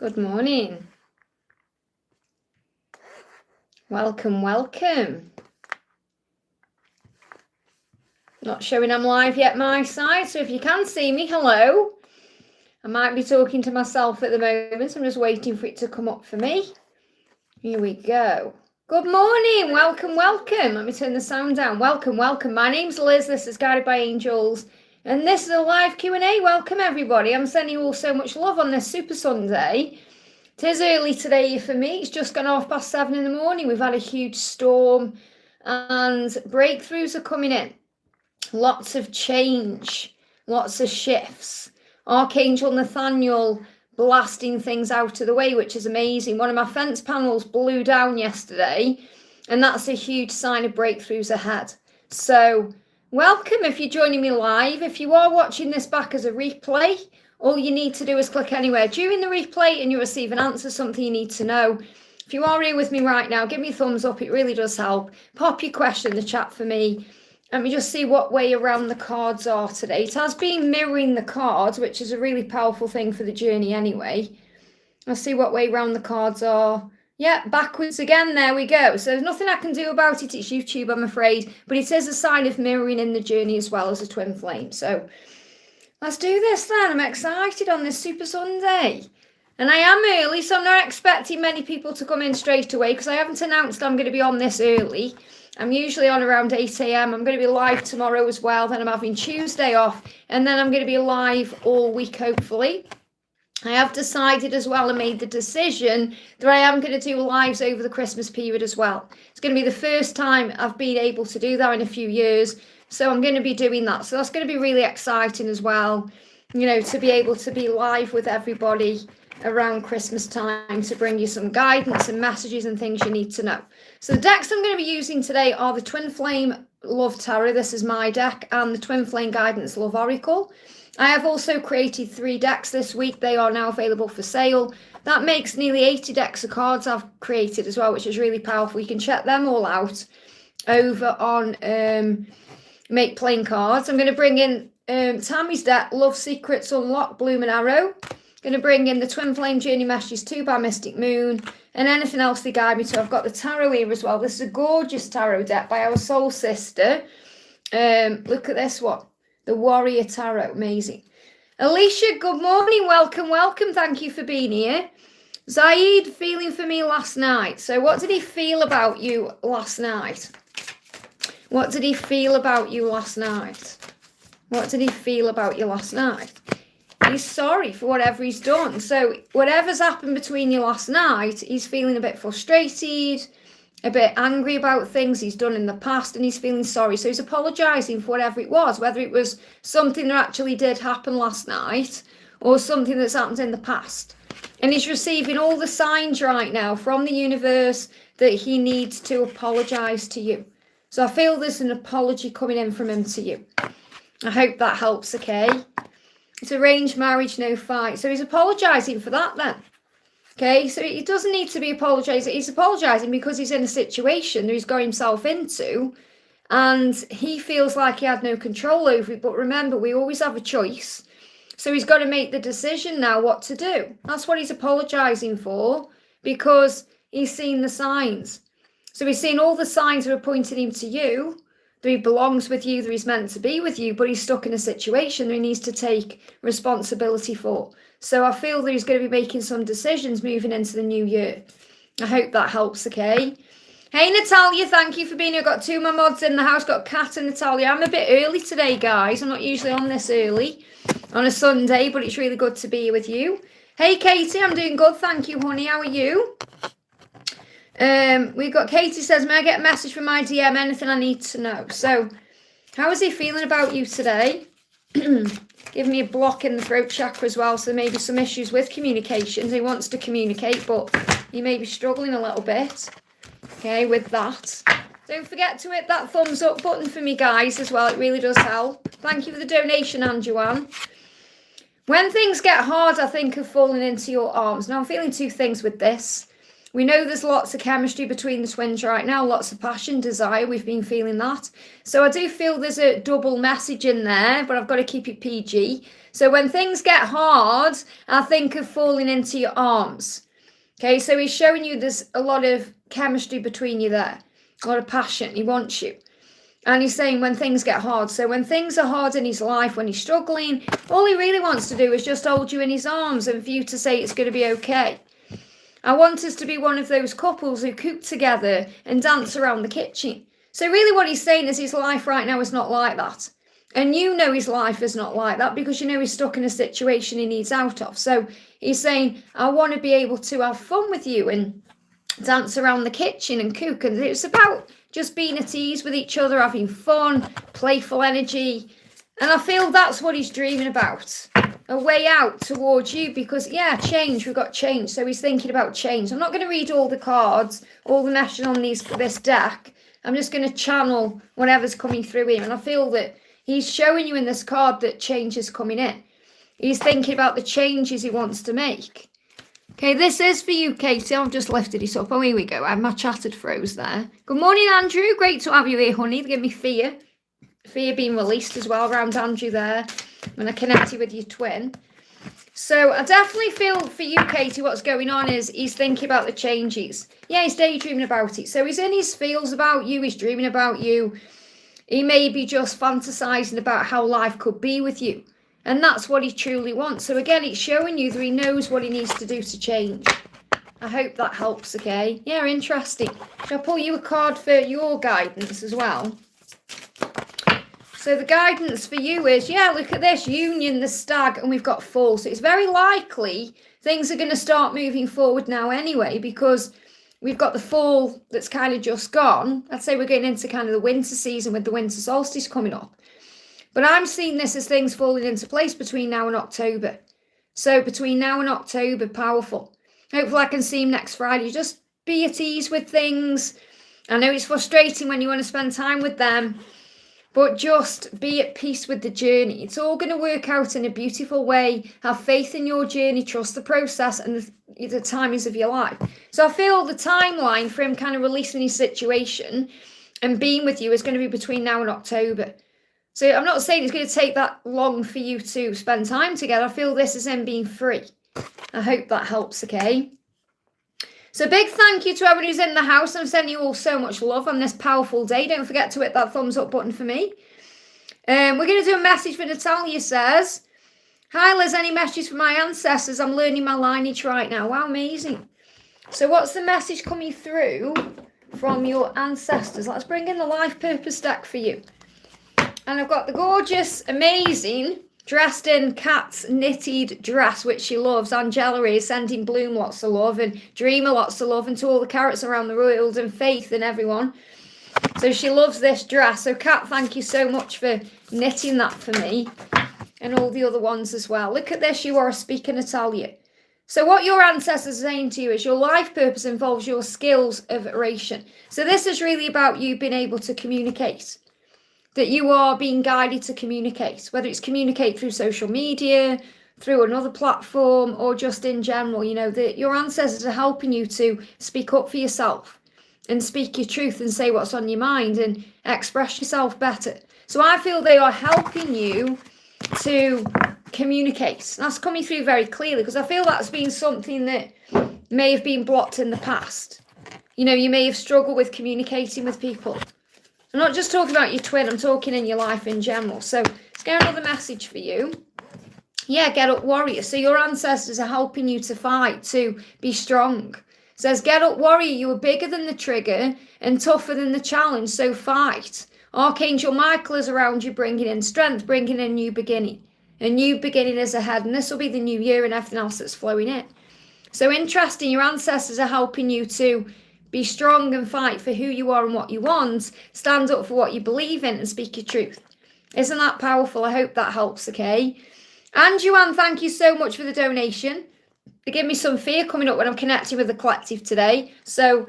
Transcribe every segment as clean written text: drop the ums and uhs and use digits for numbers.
Good morning. Welcome. Not showing I'm live yet my side, so if you can see me, hello. I might be talking to myself at the moment, so I'm just waiting for it to come up for me. Here we go. Good morning, welcome. Let me turn the sound down. Welcome. My name's Liz, this is Guided by Angels, and this is a live Q&A. Welcome everybody. I'm sending you all so much love on this Super Sunday. It is early today for me. It's just gone 7:30 in the morning. We've had a huge storm and breakthroughs are coming in. Lots of change, lots of shifts. Archangel Nathaniel blasting things out of the way, which is amazing. One of my fence panels blew down yesterday, and that's a huge sign of breakthroughs ahead. So welcome if you're joining me live. If you are watching this back as a replay, all you need to do is click anywhere during the replay and you'll receive an answer, something you need to know. If you are here with me right now, give me a thumbs up. It really does help. Pop your question in the chat for me. Let me just see what way around the cards are today. It has been mirroring the cards, which is a really powerful thing for the journey anyway. I'll see what way around the cards are. Yeah, backwards again. There we go. So there's nothing I can do about it. It's YouTube, I'm afraid. But it is a sign of mirroring in the journey as well as a twin flame. So let's do this then. I'm excited on this Super Sunday. And I am early, so I'm not expecting many people to come in straight away because I haven't announced I'm going to be on this early. I'm usually on around 8 a.m. I'm going to be live tomorrow as well. Then I'm having Tuesday off. And then I'm going to be live all week, hopefully. I have decided as well and made the decision that I am going to do lives over the Christmas period as well. It's going to be the first time I've been able to do that in a few years. So I'm going to be doing that. So that's going to be really exciting as well, you know, to be able to be live with everybody around Christmas time to bring you some guidance and messages and things you need to know. So the decks I'm going to be using today are the Twin Flame Love Tarot. This is my deck, and the Twin Flame Guidance Love Oracle. I have also created 3 decks this week. They are now available for sale. That makes nearly 80 decks of cards I've created as well, which is really powerful. You can check them all out over on Make Plain Cards. I'm going to bring in Tammy's deck, Love Secrets Unlocked, Bloom and Arrow. Going to bring in the Twin Flame Journey Messages 2 by Mystic Moon, and anything else they guide me to. I've got the tarot here as well. This is a gorgeous tarot deck by our soul sister. Look at this one, the Warrior Tarot, amazing. Alicia, good morning, welcome. Thank you for being here. Zaid, feeling for me last night. So what did he feel about you last night? What did he feel about you last night? What did he feel about you last night? He's sorry for whatever he's done. So whatever's happened between you last night, he's feeling a bit frustrated, a bit angry about things he's done in the past, and he's feeling sorry. So he's apologising for whatever it was, whether it was something that actually did happen last night or something that's happened in the past. And he's receiving all the signs right now from the universe that he needs to apologise to you. So I feel there's an apology coming in from him to you. I hope that helps, okay? It's arranged marriage, no fight. So he's apologising for that then. Okay, so he doesn't need to be apologising. He's apologising because he's in a situation that he's got himself into and he feels like he had no control over it. But remember, we always have a choice. So he's got to make the decision now what to do. That's what he's apologising for, because he's seen the signs. So he's seen all the signs that are pointing him to you, that he belongs with you, that he's meant to be with you, but he's stuck in a situation that he needs to take responsibility for. So I feel that he's going to be making some decisions moving into the new year. I hope that helps, okay? Hey, Natalia, thank you for being here. I've got 2 of my mods in the house, got Kat and Natalia. I'm a bit early today, guys. I'm not usually on this early on a Sunday, but it's really good to be here with you. Hey, Katie, I'm doing good. Thank you, honey. How are you? We've got Katie says, may I get a message from my DM? Anything I need to know? So, how is he feeling about you today? Give me a block in the throat chakra as well. So there may be some issues with communication. He wants to communicate, but he may be struggling a little bit. Okay, with that. Don't forget to hit that thumbs up button for me, guys, as well. It really does help. Thank you for the donation, Anne Joanne. When things get hard, I think of falling into your arms. Now, I'm feeling 2 things with this. We know there's lots of chemistry between the twins right now, lots of passion, desire. We've been feeling that. So I do feel there's a double message in there, but I've got to keep it PG. So when things get hard, I think of falling into your arms. Okay, so he's showing you there's a lot of chemistry between you there, a lot of passion. He wants you. And he's saying when things get hard. So when things are hard in his life, when he's struggling, all he really wants to do is just hold you in his arms and for you to say it's going to be okay. I want us to be one of those couples who cook together and dance around the kitchen. So really what he's saying is his life right now is not like that. And you know his life is not like that because you know he's stuck in a situation he needs out of. So he's saying, I want to be able to have fun with you and dance around the kitchen and cook. And it's about just being at ease with each other, having fun, playful energy. And I feel that's what he's dreaming about. A way out towards you because, yeah, change. We've got change. So he's thinking about change. I'm not going to read all the cards, all the messaging on this deck. I'm just going to channel whatever's coming through him. And I feel that he's showing you in this card that change is coming in. He's thinking about the changes he wants to make. Okay, this is for you, Katie. I've just lifted it up. Oh, here we go. My chat had froze there. Good morning, Andrew. Great to have you here, honey. They give me fear. Fear being released as well around Andrew there when I connected with your twin. So I definitely feel for you, Katie, what's going on is he's thinking about the changes. Yeah, he's daydreaming about it. So he's in his feels about you. He's dreaming about you. He may be just fantasizing about how life could be with you. And that's what he truly wants. So again, it's showing you that he knows what he needs to do to change. I hope that helps, okay? Yeah, interesting. Shall I pull you a card for your guidance as well? So the guidance for you is, yeah, look at this, union, the stag, and we've got fall. So it's very likely things are going to start moving forward now anyway, because we've got the fall that's kind of just gone. I'd say we're getting into kind of the winter season with the winter solstice coming up. But I'm seeing this as things falling into place between now and October. So between now and October, powerful. Hopefully I can see him next Friday. Just be at ease with things. I know it's frustrating when you want to spend time with them, but just be at peace with the journey. It's all going to work out in a beautiful way. Have faith in your journey, trust the process and the timings of your life. So I feel the timeline for him kind of releasing his situation and being with you is going to be between now and October. So I'm not saying it's going to take that long for you to spend time together. I feel this is him being free. I hope that helps, okay? So big thank you to everyone who's in the house. I'm sending you all so much love on this powerful day. Don't forget to hit that thumbs up button for me. We're going to do a message for Natalia. Says, hi Liz, any messages for my ancestors? I'm learning my lineage right now. Wow, amazing. So what's the message coming through from your ancestors? Let's bring in the life purpose deck for you. And I've got the gorgeous, amazing, dressed in Kat's knitted dress, which she loves. Angela is sending Bloom lots of love and Dreamer lots of love, and to all the carrots around the world, and Faith and everyone. So she loves this dress. So Kat, thank you so much for knitting that for me, and all the other ones as well. Look at this, you are a speaker, Natalia. So what your ancestors are saying to you is your life purpose involves your skills of oration. So this is really about you being able to communicate. That you are being guided to communicate, whether it's communicate through social media, through another platform, or just in general, you know, that your ancestors are helping you to speak up for yourself and speak your truth and say what's on your mind and express yourself better. So I feel they are helping you to communicate. That's coming through very clearly because I feel that's been something that may have been blocked in the past. You know, you may have struggled with communicating with people. I'm not just talking about your twin, I'm talking in your life in general. So let's get another message for you. Yeah, get up, warrior. So your ancestors are helping you to fight, to be strong. It says, get up, warrior. You are bigger than the trigger and tougher than the challenge, so fight. Archangel Michael is around you, bringing in strength, bringing in a new beginning. A new beginning is ahead, and this will be the new year and everything else that's flowing in. So interesting, your ancestors are helping you to be strong and fight for who you are and what you want. Stand up for what you believe in and speak your truth. Isn't that powerful? I hope that helps, okay? And Joanne, thank you so much for the donation. They give me some fear coming up when I'm connecting with the collective today. So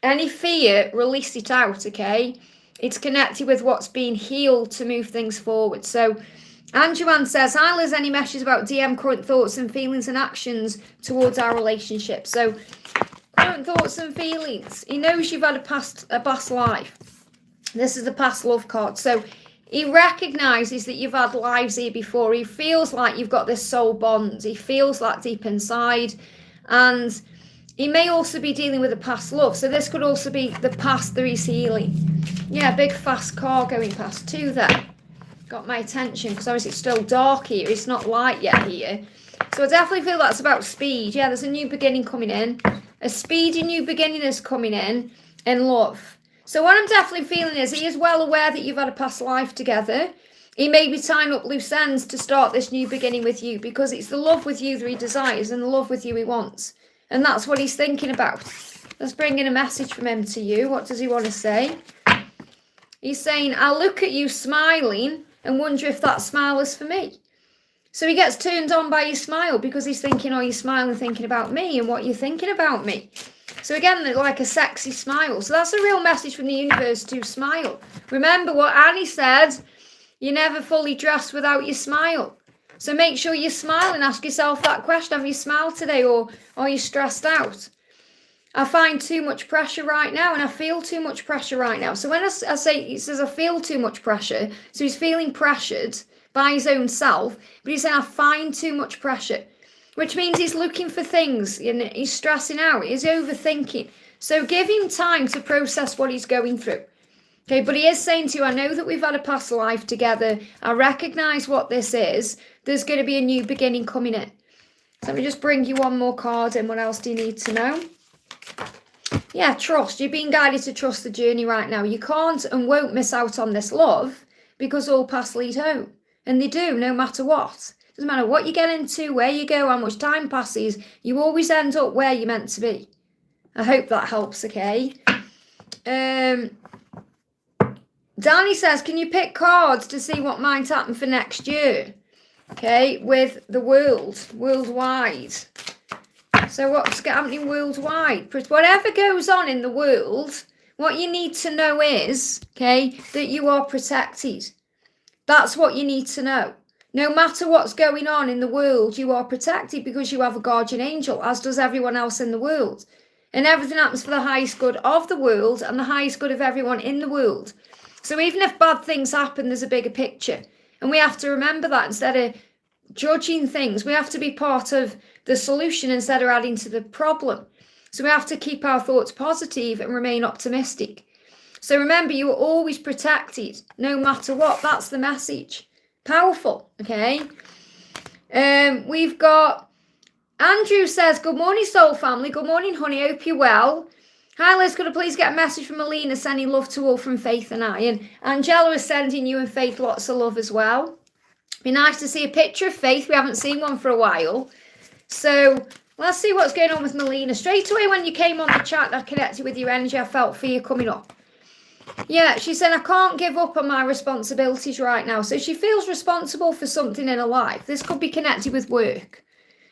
any fear, release it out, okay? It's connected with what's being healed to move things forward. So and Joanne says, hi Liz, any messages about DM current thoughts and feelings and actions towards our relationship? So Current thoughts and feelings. He knows you've had a past life. This is the past love card. So he recognises that you've had lives here before. He feels like you've got this soul bond. He feels that deep inside. And he may also be dealing with a past love. So this could also be the past that he's healing. Yeah, big fast car going past too there. Got my attention because obviously it's still dark here. It's not light yet here. So I definitely feel that's about speed. Yeah, there's a new beginning coming in. A speedy new beginning is coming in love. So what I'm definitely feeling is he is well aware that you've had a past life together. He may be tying up loose ends to start this new beginning with you because it's the love with you that he desires and the love with you he wants. And that's what he's thinking about. Let's bring in a message from him to you. What does he want to say? He's saying, I look at you smiling and wonder if that smile is for me. So he gets turned on by your smile because he's thinking, oh, you're smiling thinking about me and what you're thinking about me. So again, like a sexy smile. So that's a real message from the universe to smile. Remember what Annie said, you never fully dress without your smile. So make sure you smile and ask yourself that question. Have you smiled today or are you stressed out? I find too much pressure right now and I feel too much pressure right now. So when I say, he says I feel too much pressure, so he's feeling pressured by his own self, but he's saying I find too much pressure, which means he's looking for things and he's stressing out, he's overthinking. So give him time to process what he's going through. Okay, but he is saying to you, I know that we've had a past life together. I recognise what this is. There's going to be a new beginning coming in. So let me just bring you one more card in. What else do you need to know? Yeah, trust. You're being guided to trust the journey right now. You can't and won't miss out on this love because all paths lead home. And they do, no matter what. Doesn't matter what you get into, where you go, how much time passes, you always end up where you're meant to be. I hope that helps, okay? Danny says, can you pick cards to see what might happen for next year? Okay, with the worldwide. So what's happening worldwide? Whatever goes on in the world, what you need to know is, okay, that you are protected. That's what you need to know. No matter what's going on in the world, you are protected because you have a guardian angel, as does everyone else in the world. And everything happens for the highest good of the world and the highest good of everyone in the world. So even if bad things happen, there's a bigger picture. And we have to remember that instead of judging things, we have to be part of the solution instead of adding to the problem. So we have to keep our thoughts positive and remain optimistic. So remember, you are always protected, no matter what. That's the message. Powerful, okay? We've got Andrew says, good morning, soul family. Good morning, honey. Hope you're well. Hi, Liz. Could I please get a message from Alina sending love to all from Faith and I? And Angela is sending you and Faith lots of love as well. Be nice to see a picture of Faith. We haven't seen one for a while. So let's see what's going on with Melina. Straight away when you came on the chat, I connected with your energy. I felt fear coming up. Yeah, she said, I can't give up on my responsibilities right now. So she feels responsible for something in her life. This could be connected with work.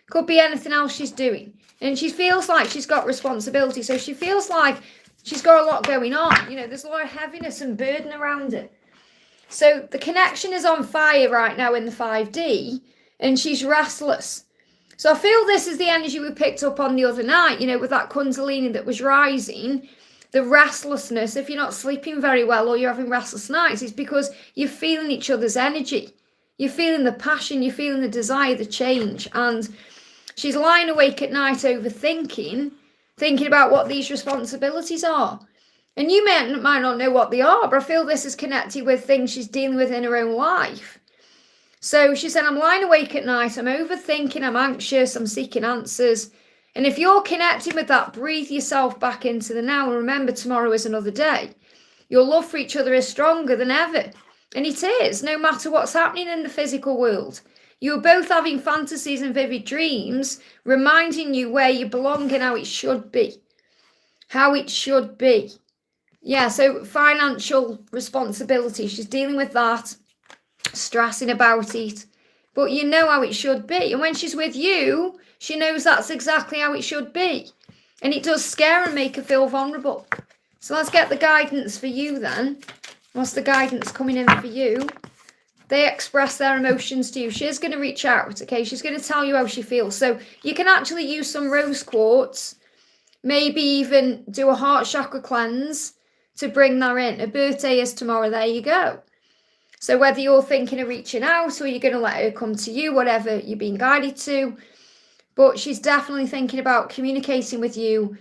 Could be anything else she's doing. And she feels like she's got responsibility. So she feels like she's got a lot going on. You know, there's a lot of heaviness and burden around it. So the connection is on fire right now in the 5D. And she's restless. So I feel this is the energy we picked up on the other night, you know, with that Kundalini that was rising. The restlessness, if you're not sleeping very well or you're having restless nights, is because you're feeling each other's energy. You're feeling the passion, you're feeling the desire, the change. And she's lying awake at night overthinking, thinking about what these responsibilities are. And you might not know what they are, but I feel this is connected with things she's dealing with in her own life. So she said, I'm lying awake at night, I'm overthinking, I'm anxious, I'm seeking answers. And if you're connecting with that, breathe yourself back into the now and remember tomorrow is another day. Your love for each other is stronger than ever. And it is, no matter what's happening in the physical world. You're both having fantasies and vivid dreams, reminding you where you belong and how it should be. How it should be. Yeah, so financial responsibility. She's dealing with that, stressing about it. But you know how it should be. And when she's with you, she knows that's exactly how it should be. And it does scare and make her feel vulnerable. So let's get the guidance for you then. What's the guidance coming in for you? They express their emotions to you. She's going to reach out, okay? She's going to tell you how she feels. So you can actually use some rose quartz Maybe even do a heart chakra cleanse to bring that in. Her birthday is tomorrow. There you go. So whether you're thinking of reaching out or you're going to let her come to you, whatever you're being guided to, but she's definitely thinking about communicating with you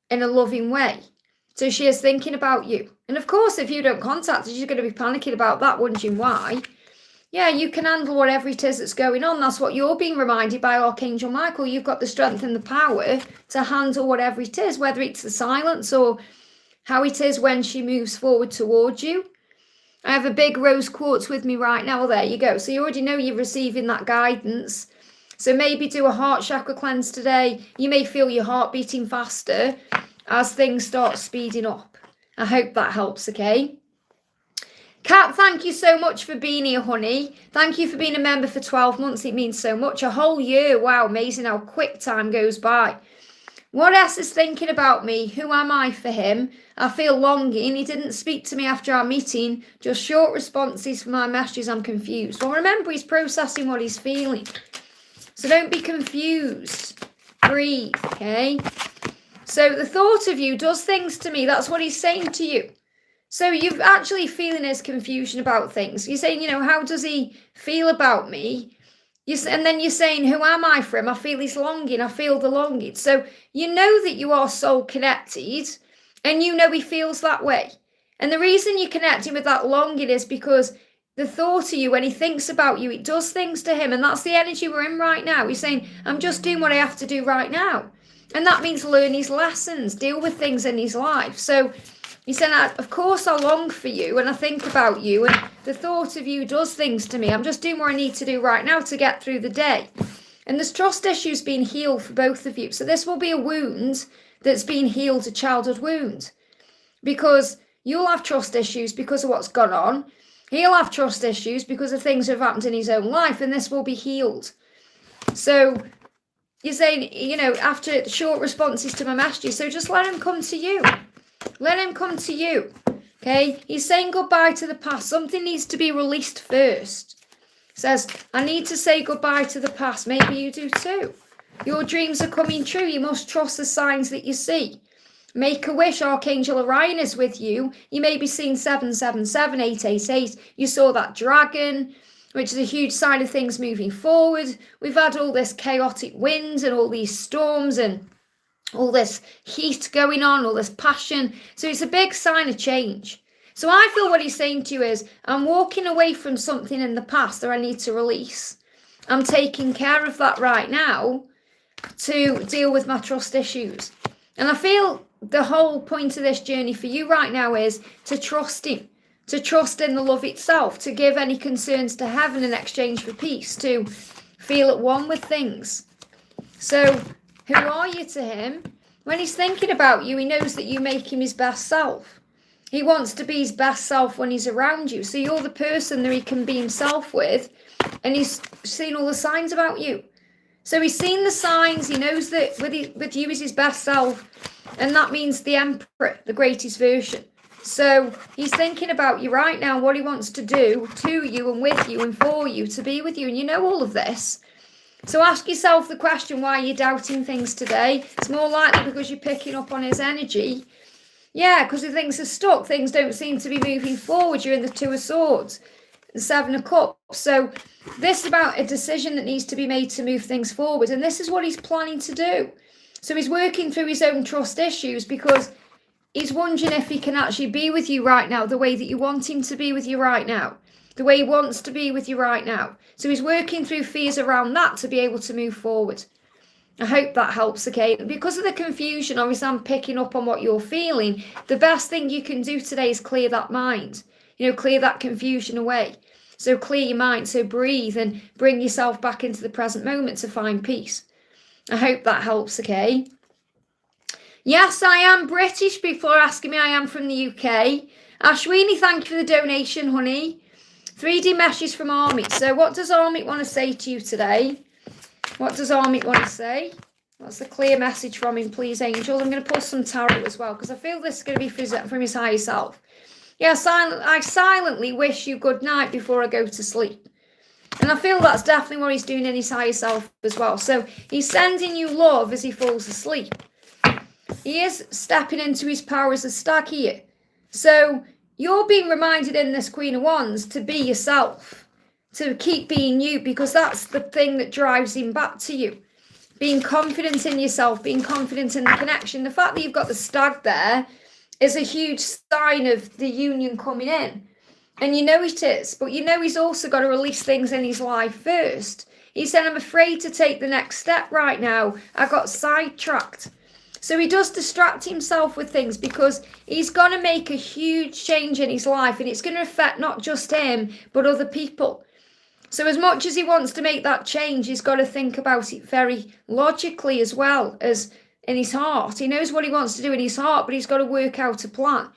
in a loving way. So she is thinking about you. And of course, if you don't contact her, she's going to be panicking about that, wondering why. Yeah, you can handle whatever it is that's going on. That's what you're being reminded by Archangel Michael. You've got the strength and the power to handle whatever it is, whether it's the silence or how it is when she moves forward towards you. I have a big rose quartz with me right now. Well, there you go. So you already know you're receiving that guidance. So maybe do a heart chakra cleanse today. You may feel your heart beating faster as things start speeding up. I hope that helps, okay? Kat, thank you so much for being here, honey. Thank you for being a member for 12 months. It means so much. A whole year. Wow, amazing how quick time goes by. What else is thinking about me? Who am I for him? I feel longing. He didn't speak to me after our meeting. Just short responses for my messages. I'm confused. Well, remember, he's processing what he's feeling. So don't be confused. Breathe, okay? So the thought of you does things to me. That's what he's saying to you. So you're actually feeling his confusion about things. You're saying, how does he feel about me? And then you're saying, who am I for him? I feel his longing. I feel the longing. So you know that you are soul connected and you know he feels that way. And the reason you're connecting with that longing is because the thought of you, when he thinks about you, it does things to him. And that's the energy we're in right now. He's saying, I'm just doing what I have to do right now. And that means learn his lessons, deal with things in his life. So he said, of course I long for you and I think about you and the thought of you does things to me. I'm just doing what I need to do right now to get through the day. And there's trust issues being healed for both of you. So this will be a wound that's been healed, a childhood wound. Because you'll have trust issues because of what's gone on. He'll have trust issues because of things that have happened in his own life, and this will be healed. So you're saying, after short responses to my messages, so just let him come to you. Let him come to you, okay? He's saying goodbye to the past. Something needs to be released first. Says, I need to say goodbye to the past. Maybe you do too. Your dreams are coming true. You must trust the signs that you see. Make a wish. Archangel Orion is with you. You may be seeing 777, 888. You saw that dragon, which is a huge sign of things moving forward. We've had all this chaotic winds and all these storms and all this heat going on, all this passion. So it's a big sign of change. So I feel what he's saying to you is, I'm walking away from something in the past that I need to release. I'm taking care of that right now to deal with my trust issues. And I feel the whole point of this journey for you right now is to trust him, to trust in the love itself, to give any concerns to heaven in exchange for peace, to feel at one with things. So who are you to him? When he's thinking about you, he knows that you make him his best self. He wants to be his best self when he's around you. So you're the person that he can be himself with, and he's seen all the signs about you. So he's seen the signs. He knows that with you is his best self, and that means the Emperor, the greatest version. So he's thinking about you right now, what he wants to do to you and with you and for you, to be with you, and you know all of this. So ask yourself the question, why are you doubting things today? It's more likely because you're picking up on his energy. Yeah, because the things are stuck. Things don't seem to be moving forward. You're in the Two of Swords, the Seven of Cups. So this is about a decision that needs to be made to move things forward. And this is what he's planning to do. So he's working through his own trust issues because he's wondering if he can actually be with you right now the way that you want him to be with you right now. The way he wants to be with you right now. So he's working through fears around that to be able to move forward. I hope that helps, okay? Because of the confusion, obviously I'm picking up on what you're feeling. The best thing you can do today is clear that mind. Clear that confusion away. So clear your mind, so breathe and bring yourself back into the present moment to find peace. I hope that helps, okay? Yes, I am British. People are asking me, I am from the UK. Ashwini, thank you for the donation, honey. 3D message from Amit. So what does Amit want to say to you today? What does Amit want to say? What's the clear message from him, please, angel? I'm going to pull some tarot as well because I feel this is going to be from his higher self. Yes, I silently wish you good night before I go to sleep. And I feel that's definitely what he's doing in his higher self as well. So he's sending you love as he falls asleep. He is stepping into his power as a stag here. So you're being reminded in this Queen of Wands to be yourself, to keep being you, because that's the thing that drives him back to you. Being confident in yourself, being confident in the connection. The fact that you've got the stag there is a huge sign of the union coming in. And you know it is, but you know he's also got to release things in his life first. He said, I'm afraid to take the next step right now. I got sidetracked. So he does distract himself with things because he's going to make a huge change in his life, and it's going to affect not just him, but other people. So as much as he wants to make that change, he's got to think about it very logically as well as in his heart. He knows what he wants to do in his heart, but he's got to work out a plan.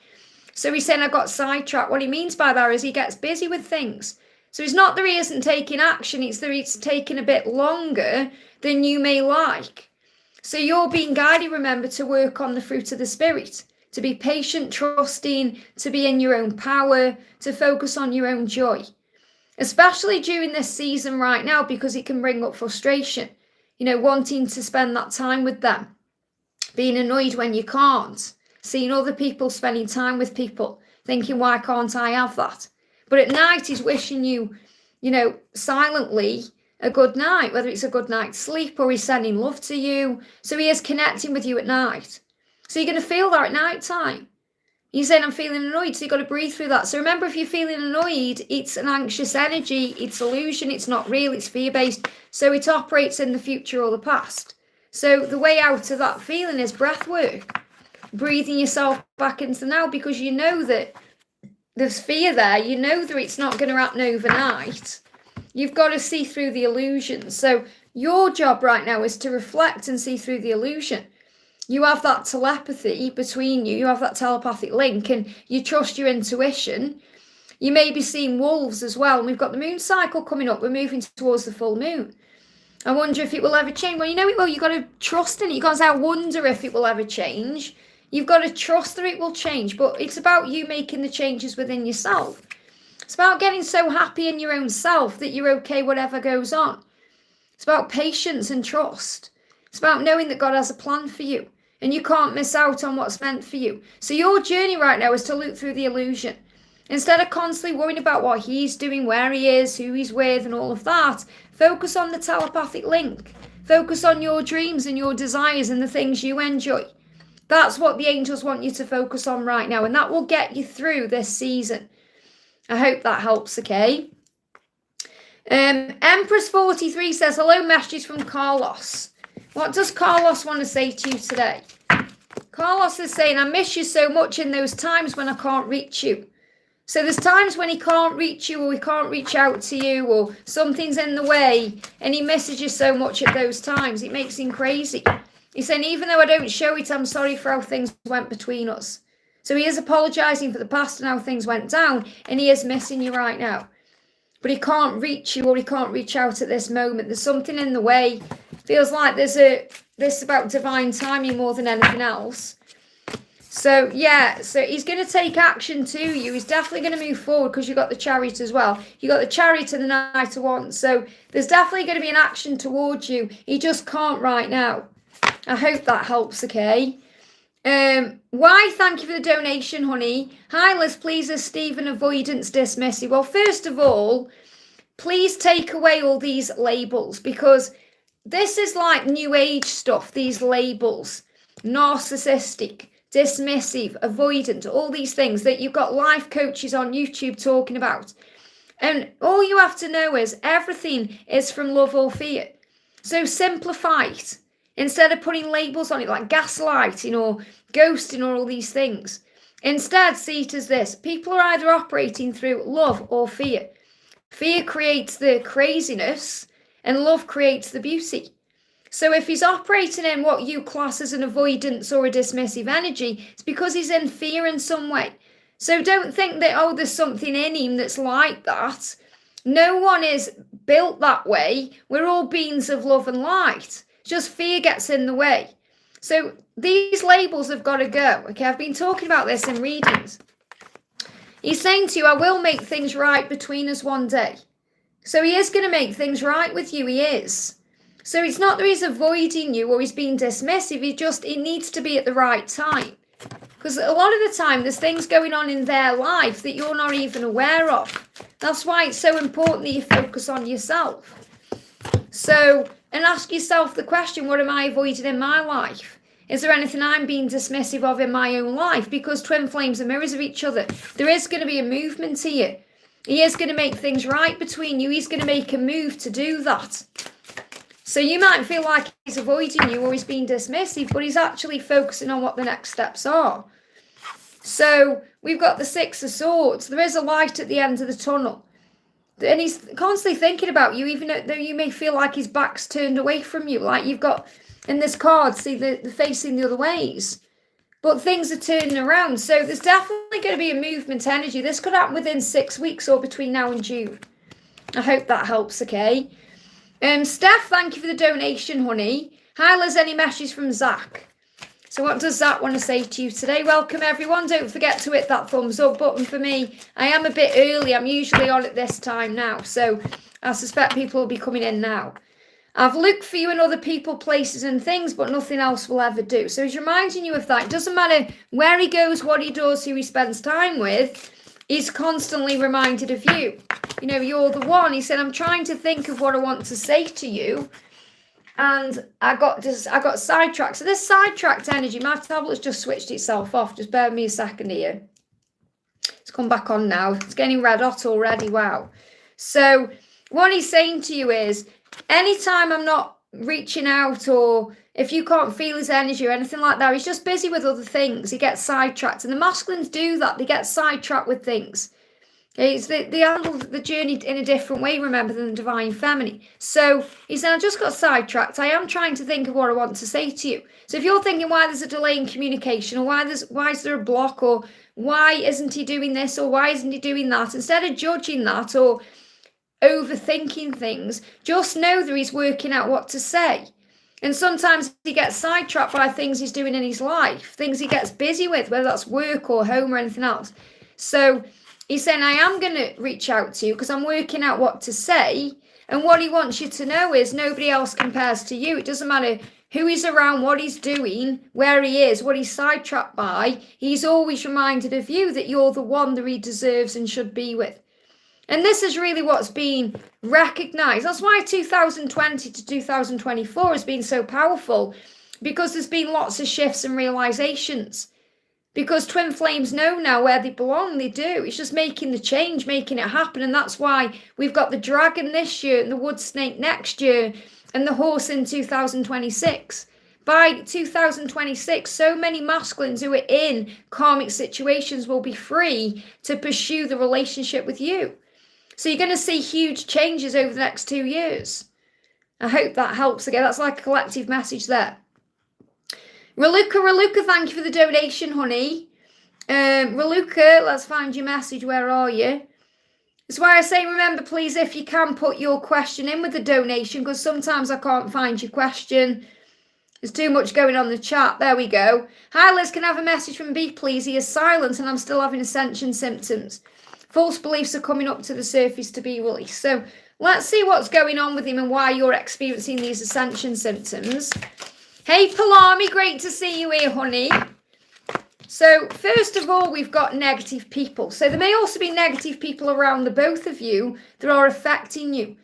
So he's saying, I got sidetracked. What he means by that is he gets busy with things. So it's not that he isn't taking action, it's that it's taking a bit longer than you may like. So you're being guided, remember, to work on the fruit of the Spirit, to be patient, trusting, to be in your own power, to focus on your own joy. Especially during this season right now, because it can bring up frustration, wanting to spend that time with them, being annoyed when you can't, seeing other people spending time with people, thinking, why can't I have that? But at night, he's wishing you, silently a good night, whether it's a good night's sleep or he's sending love to you. So he is connecting with you at night. So you're going to feel that at night time. He's saying, I'm feeling annoyed. So you've got to breathe through that. So remember, if you're feeling annoyed, it's an anxious energy. It's illusion. It's not real. It's fear-based. So it operates in the future or the past. So the way out of that feeling is breath work. Breathing yourself back into the now, because you know that there's fear there. You know that it's not going to happen overnight. You've got to see through the illusion. So your job right now is to reflect and see through the illusion. You have that telepathy between you. You have that telepathic link, and you trust your intuition. You may be seeing wolves as well. And we've got the moon cycle coming up. We're moving towards the full moon. I wonder if it will ever change. Well, you know it will. You've got to trust in it. You can't say, I wonder if it will ever change. You've got to trust that it will change. But it's about you making the changes within yourself. It's about getting so happy in your own self that you're okay whatever goes on. It's about patience and trust. It's about knowing that God has a plan for you, and you can't miss out on what's meant for you. So your journey right now is to look through the illusion. Instead of constantly worrying about what he's doing, where he is, who he's with, and all of that, focus on the telepathic link. Focus on your dreams and your desires and the things you enjoy. That's what the angels want you to focus on right now, and that will get you through this season. I hope that helps, okay? Empress 43 says, hello, messages from Carlos. What does Carlos want to say to you today? Carlos is saying, I miss you so much in those times when I can't reach you. So there's times when he can't reach you, or he can't reach out to you, or something's in the way, and he misses you so much at those times. It makes him crazy. He's saying, even though I don't show it, I'm sorry for how things went between us. So he is apologising for the past and how things went down, and he is missing you right now. But he can't reach you, or he can't reach out at this moment. There's something in the way. Feels like this about divine timing more than anything else. So yeah, so he's going to take action to you. He's definitely going to move forward, because you've got the Chariot as well. You've got the Chariot and the Knight of Wands. So there's definitely going to be an action towards you. He just can't right now. I hope that helps, okay? Why? Thank you for the donation, honey. Hi, Liz, pleases, Stephen, avoidance, dismissive. Well, first of all, please take away all these labels, because this is like new age stuff, these labels. Narcissistic, dismissive, avoidant, all these things that you've got life coaches on YouTube talking about. And all you have to know is everything is from love or fear. So simplify it. Instead of putting labels on it like gaslighting or ghosting or all these things. Instead, see it as this. People are either operating through love or fear. Fear creates the craziness and love creates the beauty. So if he's operating in what you class as an avoidance or a dismissive energy, it's because he's in fear in some way. So don't think that, oh, there's something in him that's like that. No one is built that way. We're all beings of love and light. Just fear gets in the way. So these labels have got to go. Okay, I've been talking about this in readings. He's saying to you, I will make things right between us one day. So he is going to make things right with you. He is. So it's not that he's avoiding you or he's being dismissive. He needs to be at the right time. Because a lot of the time there's things going on in their life that you're not even aware of. That's why it's so important that you focus on yourself. So, and ask yourself the question, what am I avoiding in my life? Is there anything I'm being dismissive of in my own life? Because twin flames are mirrors of each other. There is going to be a movement here. He is going to make things right between you. He's going to make a move to do that. So you might feel like he's avoiding you or he's being dismissive, but he's actually focusing on what the next steps are. So we've got the Six of Swords. There is a light at the end of the tunnel. And he's constantly thinking about you, even though you may feel like his back's turned away from you. Like you've got, in this card, see the facing the other ways. But things are turning around. So there's definitely going to be a movement energy. This could happen within 6 weeks or between now and June. I hope that helps, okay? Steph, thank you for the donation, honey. Hi, Liz, any messages from Zach? So what does Zach want to say to you today? Welcome, everyone. Don't forget to hit that thumbs up button for me. I am a bit early. I'm usually on at this time now. So I suspect people will be coming in now. I've looked for you in other people, places and things, but nothing else will ever do. So he's reminding you of that. It doesn't matter where he goes, what he does, who he spends time with. He's constantly reminded of you. You know, you're the one. He said, I'm trying to think of what I want to say to you. And I got sidetracked. So this sidetracked energy, my tablet's just switched itself off. Just bear with me a second here. It's come back on now. It's getting red hot already. Wow. So what he's saying to you is, anytime I'm not reaching out, or if you can't feel his energy or anything like that, he's just busy with other things. He gets sidetracked. And the masculines do that. They get sidetracked with things. Okay, they handle the journey in a different way, remember, than the divine feminine. So he said, I just got sidetracked. I am trying to think of what I want to say to you. So if you're thinking why there's a delay in communication, or why is there a block, or why isn't he doing this, or why isn't he doing that, instead of judging that or overthinking things, just know that he's working out what to say. And sometimes he gets sidetracked by things he's doing in his life, things he gets busy with, whether that's work or home or anything else. So he's saying, I am going to reach out to you because I'm working out what to say. And what he wants you to know is nobody else compares to you. It doesn't matter who he's around, what he's doing, where he is, what he's sidetracked by. He's always reminded of you that you're the one that he deserves and should be with. And this is really what's been recognised. That's why 2020 to 2024 has been so powerful, because there's been lots of shifts and realisations. Because twin flames know now where they belong, they do. It's just making the change, making it happen. And that's why we've got the dragon this year and the wood snake next year and the horse in 2026. By 2026, so many masculines who are in karmic situations will be free to pursue the relationship with you. So you're going to see huge changes over the next 2 years. I hope that helps. Again, that's like a collective message there. Raluca, thank you for the donation, honey. Raluca, let's find your message. Where are you? That's why I say, remember, please, if you can, put your question in with the donation, because sometimes I can't find your question. There's too much going on in the chat. There we go. Hi, Liz, can I have a message from B, please? He is silent and I'm still having ascension symptoms. False beliefs are coming up to the surface to be released. So let's see what's going on with him and why you're experiencing these ascension symptoms. Hey, Palami, great to see you here, honey. So first of all, we've got negative people. So there may also be negative people around the both of you that are affecting you.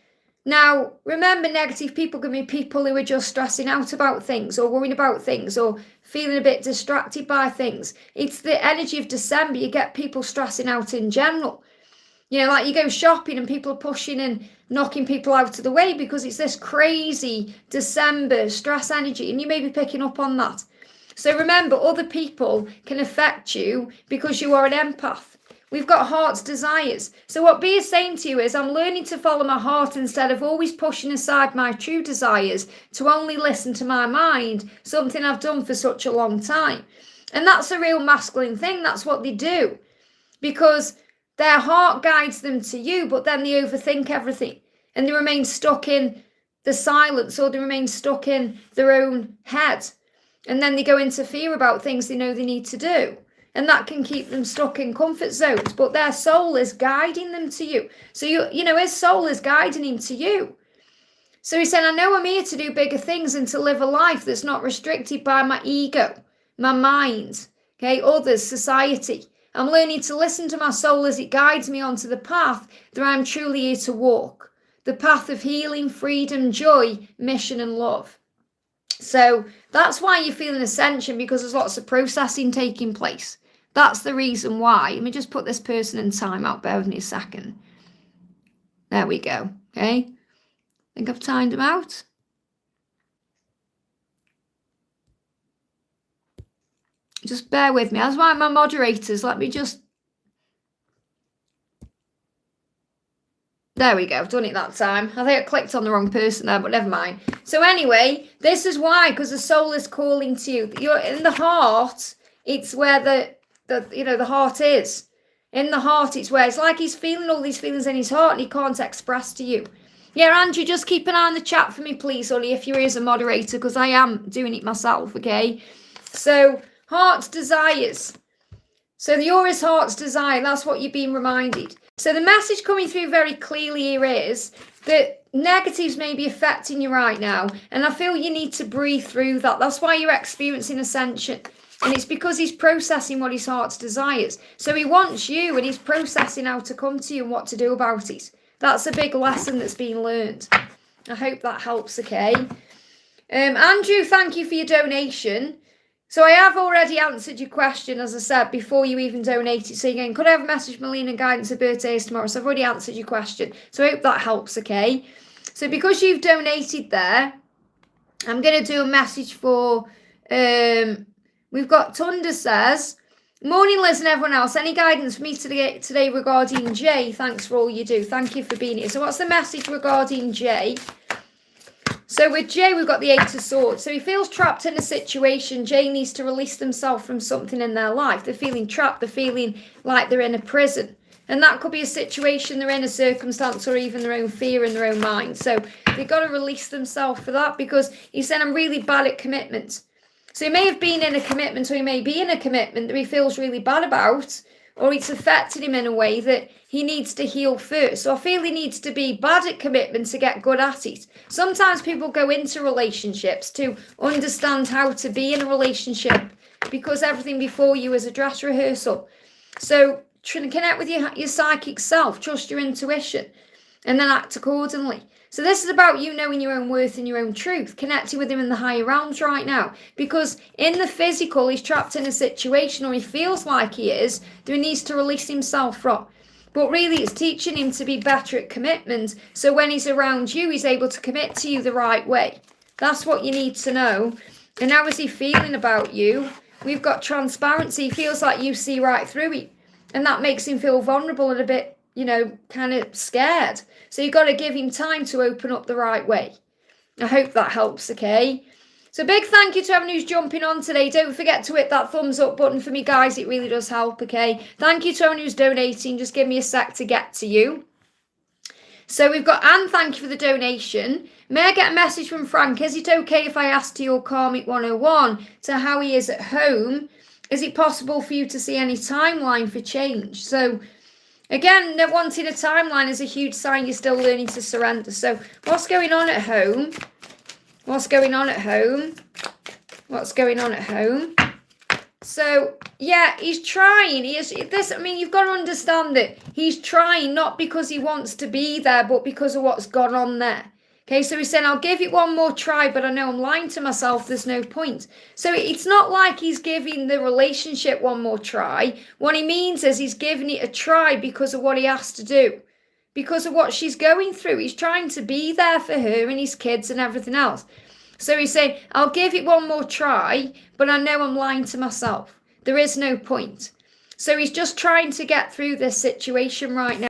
Now, remember, negative people can be people who are just stressing out about things or worrying about things or feeling a bit distracted by things. It's the energy of December. You get people stressing out in general. You know, like you go shopping and people are pushing and knocking people out of the way because it's this crazy December stress energy, and you may be picking up on that. So remember, other people can affect you because you are an empath. We've got heart's desires. So what B is saying to you is, I'm learning to follow my heart instead of always pushing aside my true desires to only listen to my mind, something I've done for such a long time. And that's a real masculine thing. That's what they do, because their heart guides them to you, but then they overthink everything and they remain stuck in the silence, or they remain stuck in their own head. And then they go into fear about things they know they need to do. And that can keep them stuck in comfort zones, but their soul is guiding them to you. So, you know, his soul is guiding him to you. So he's saying, I know I'm here to do bigger things and to live a life that's not restricted by my ego, my mind, okay, others, society. I'm learning to listen to my soul as it guides me onto the path that I'm truly here to walk. The path of healing, freedom, joy, mission and love. So that's why you're feeling ascension, because there's lots of processing taking place. That's the reason why. Let me just put this person in timeout. Bear with me a second. There we go. Okay. I think I've timed him out. Just bear with me. That's why my moderators, let me just... There we go. I've done it that time. I think I clicked on the wrong person there, but never mind. So anyway, this is why, because the soul is calling to you. You're in the heart. It's where the heart is. In the heart, it's where it's like he's feeling all these feelings in his heart and he can't express to you. Yeah, Andrew, just keep an eye on the chat for me, please, Ollie, if you're here as a moderator, because I am doing it myself, okay? So, heart's desires. So you're his heart's desire. That's what you're being reminded. So the message coming through very clearly here is that negatives may be affecting you right now. And I feel you need to breathe through that. That's why you're experiencing ascension. And it's because he's processing what his heart's desires. So he wants you and he's processing how to come to you and what to do about it. That's a big lesson that's been learned. I hope that helps, okay? Andrew, thank you for your donation. So I have already answered your question, as I said, before you even donated. So again, could I have a message from Melina Guidance? Her birthday is tomorrow. So I've already answered your question. So I hope that helps, okay? So because you've donated there, I'm going to do a message for, we've got Tunda says, morning Liz and everyone else. Any guidance for me today regarding Jay? Thanks for all you do. Thank you for being here. So what's the message regarding Jay? So with Jay, we've got the Eight of Swords. So he feels trapped in a situation. Jay needs to release themselves from something in their life. They're feeling trapped. They're feeling like they're in a prison. And that could be a situation they're in, a circumstance, or even their own fear in their own mind. So they've got to release themselves for that, because he said, I'm really bad at commitment. So he may have been in a commitment, or he may be in a commitment that he feels really bad about, or it's affected him in a way that he needs to heal first. So I feel he needs to be bad at commitment to get good at it. Sometimes people go into relationships to understand how to be in a relationship, because everything before you is a dress rehearsal. So try to connect with your psychic self, trust your intuition, and then act accordingly. So this is about you knowing your own worth and your own truth, connecting with him in the higher realms right now. Because in the physical, he's trapped in a situation, or he feels like he is, that he needs to release himself from. But really, it's teaching him to be better at commitment. So when he's around you, he's able to commit to you the right way. That's what you need to know. And how is he feeling about you? We've got transparency. He feels like you see right through it. And that makes him feel vulnerable and a bit, kind of scared. So you've got to give him time to open up the right way. I hope that helps, okay? So big thank you to everyone who's jumping on today. Don't forget to hit that thumbs up button for me, guys. It really does help, okay? Thank you to everyone who's donating. Just give me a sec to get to you. So we've got Anne, thank you for the donation. May I get a message from Frank? Is it okay if I ask to your Karmic 101 to how he is at home? Is it possible for you to see any timeline for change? So again, wanting a timeline is a huge sign you're still learning to surrender. So what's going on at home? What's going on at home? What's going on at home? So, yeah, he's trying. You've got to understand that he's trying not because he wants to be there, but because of what's gone on there. Okay, so he's saying, I'll give it one more try, but I know I'm lying to myself. There's no point. So it's not like he's giving the relationship one more try. What he means is he's giving it a try because of what he has to do. Because of what she's going through. He's trying to be there for her and his kids and everything else. So he's saying, I'll give it one more try, but I know I'm lying to myself. There is no point. So he's just trying to get through this situation right now.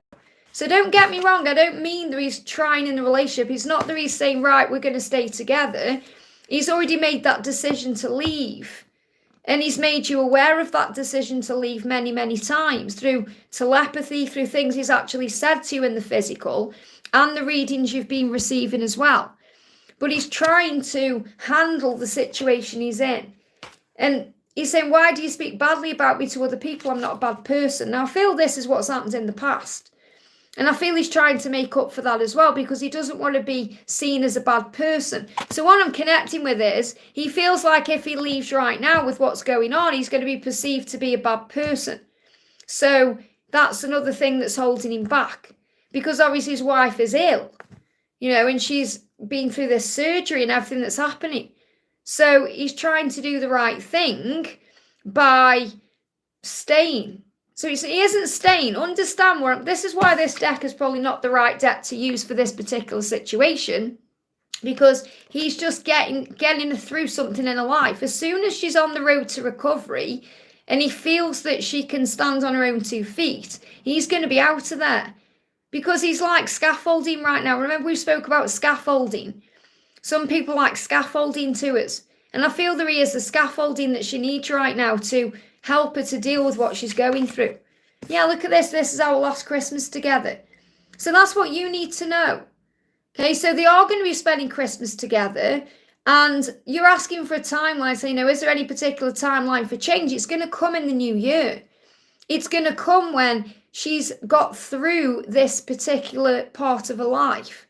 So don't get me wrong, I don't mean that he's trying in the relationship. It's not that he's saying, right, we're going to stay together. He's already made that decision to leave. And he's made you aware of that decision to leave many, many times through telepathy, through things he's actually said to you in the physical, and the readings you've been receiving as well. But he's trying to handle the situation he's in. And he's saying, why do you speak badly about me to other people? I'm not a bad person. Now, I feel this is what's happened in the past. And I feel he's trying to make up for that as well, because he doesn't want to be seen as a bad person. So what I'm connecting with is, he feels like if he leaves right now with what's going on, he's going to be perceived to be a bad person. So that's another thing that's holding him back, because obviously his wife is ill, and she's been through this surgery and everything that's happening. So he's trying to do the right thing by staying. So he isn't staying. Understand this is why this deck is probably not the right deck to use for this particular situation, because he's just getting through something in her life. As soon as she's on the road to recovery and he feels that she can stand on her own 2 feet, he's going to be out of there, because he's like scaffolding right now. Remember, we spoke about scaffolding. Some people like scaffolding to us, and I feel there is the scaffolding that she needs right now to help her to deal with what she's going through. Yeah, look at this. This is our last Christmas together. So that's what you need to know. Okay, so they are going to be spending Christmas together, and you're asking for a timeline. So, is there any particular timeline for change? It's going to come in the new year. It's going to come when she's got through this particular part of her life,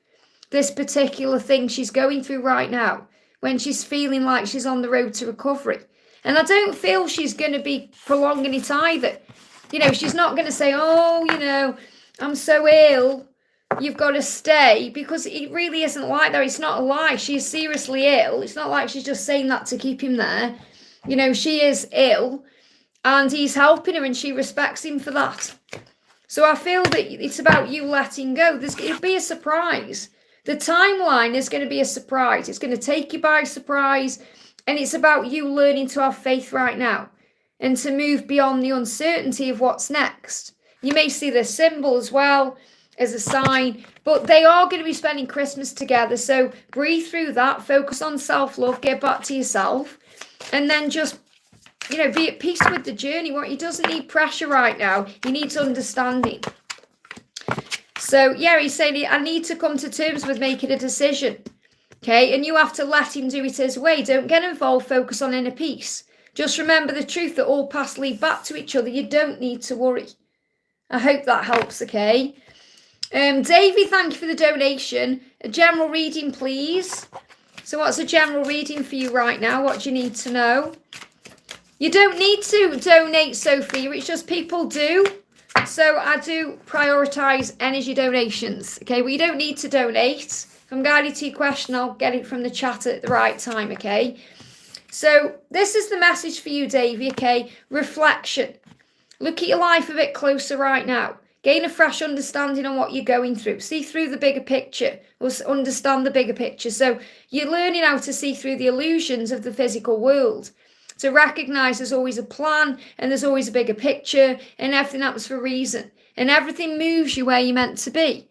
this particular thing she's going through right now, when she's feeling like she's on the road to recovery. And I don't feel she's going to be prolonging it either. She's not going to say, I'm so ill, you've got to stay, because it really isn't like that. It's not a lie. She's seriously ill. It's not like she's just saying that to keep him there. She is ill, and he's helping her, and she respects him for that. So I feel that it's about you letting go. It'll be a surprise. The timeline is going to be a surprise. It's going to take you by surprise. And it's about you learning to have faith right now and to move beyond the uncertainty of what's next. You may see the symbol as well as a sign, but they are going to be spending Christmas together. So breathe through that, focus on self-love, get back to yourself, and then just, be at peace with the journey. He doesn't need pressure right now. He needs understanding. So yeah, he's saying, I need to come to terms with making a decision. Okay, and you have to let him do it his way. Don't get involved, focus on inner peace. Just remember the truth that all paths lead back to each other. You don't need to worry. I hope that helps, okay? Davey, thank you for the donation. A general reading, please. So what's a general reading for you right now? What do you need to know? You don't need to donate, Sophia. It's just people do. So I do prioritise energy donations. Okay, well, you don't need to donate. If I'm guided to your question, I'll get it from the chat at the right time, okay? So this is the message for you, Davey, okay? Reflection. Look at your life a bit closer right now. Gain a fresh understanding on what you're going through. See through the bigger picture, or understand the bigger picture. So you're learning how to see through the illusions of the physical world. To recognise there's always a plan, and there's always a bigger picture, and everything happens for a reason. And everything moves you where you're meant to be.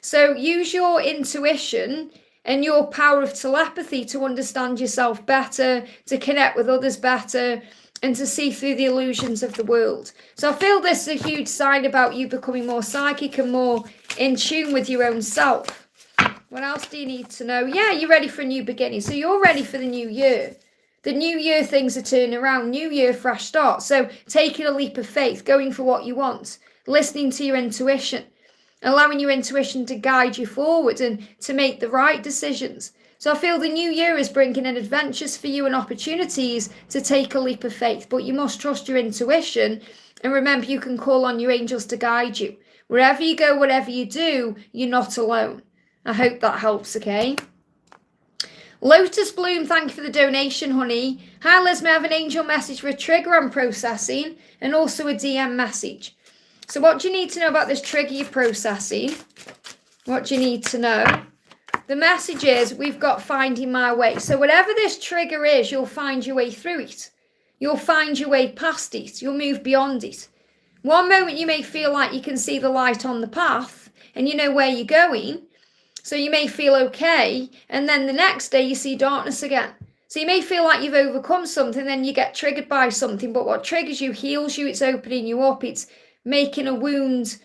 So use your intuition and your power of telepathy to understand yourself better, to connect with others better, and to see through the illusions of the world. So I feel this is a huge sign about you becoming more psychic and more in tune with your own self. What else do you need to know? Yeah, you're ready for a new beginning. So you're ready for the new year. The new year, things are turning around. New year, fresh start. So taking a leap of faith, going for what you want, listening to your intuition, allowing your intuition to guide you forward and to make the right decisions. So I feel the new year is bringing in adventures for you and opportunities to take a leap of faith. But you must trust your intuition, and remember, you can call on your angels to guide you. Wherever you go, whatever you do, you're not alone. I hope that helps, okay? Lotus Bloom, thank you for the donation, honey. Hi, Liz, may I have an angel message for a trigger I'm processing, and also a DM message? So what do you need to know about this trigger you're processing? What do you need to know? The message is, we've got finding my way. So whatever this trigger is, you'll find your way through it. You'll find your way past it. You'll move beyond it. One moment you may feel like you can see the light on the path and you know where you're going. So you may feel okay. And then the next day you see darkness again. So you may feel like you've overcome something, then you get triggered by something. But what triggers you heals you. It's opening you up. It's making a wound,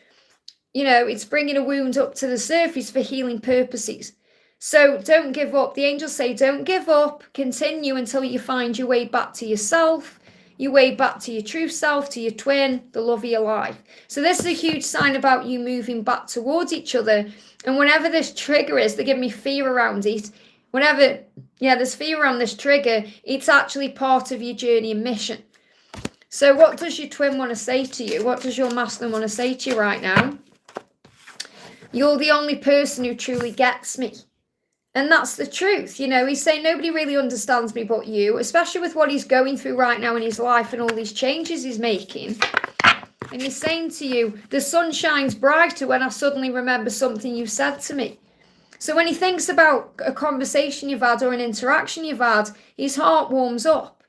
it's bringing a wound up to the surface for healing purposes. So don't give up. The angels say, don't give up. Continue until you find your way back to yourself your way back to your true self, to your twin, the love of your life. So this is a huge sign about you moving back towards each other. And whenever this trigger is, they give me fear around it. Whenever, there's fear around this trigger, it's actually part of your journey and mission. So what does your twin want to say to you? What does your masculine want to say to you right now? You're the only person who truly gets me. And that's the truth. He's saying nobody really understands me but you, especially with what he's going through right now in his life and all these changes he's making. And he's saying to you, the sun shines brighter when I suddenly remember something you said to me. So when he thinks about a conversation you've had or an interaction you've had, his heart warms up.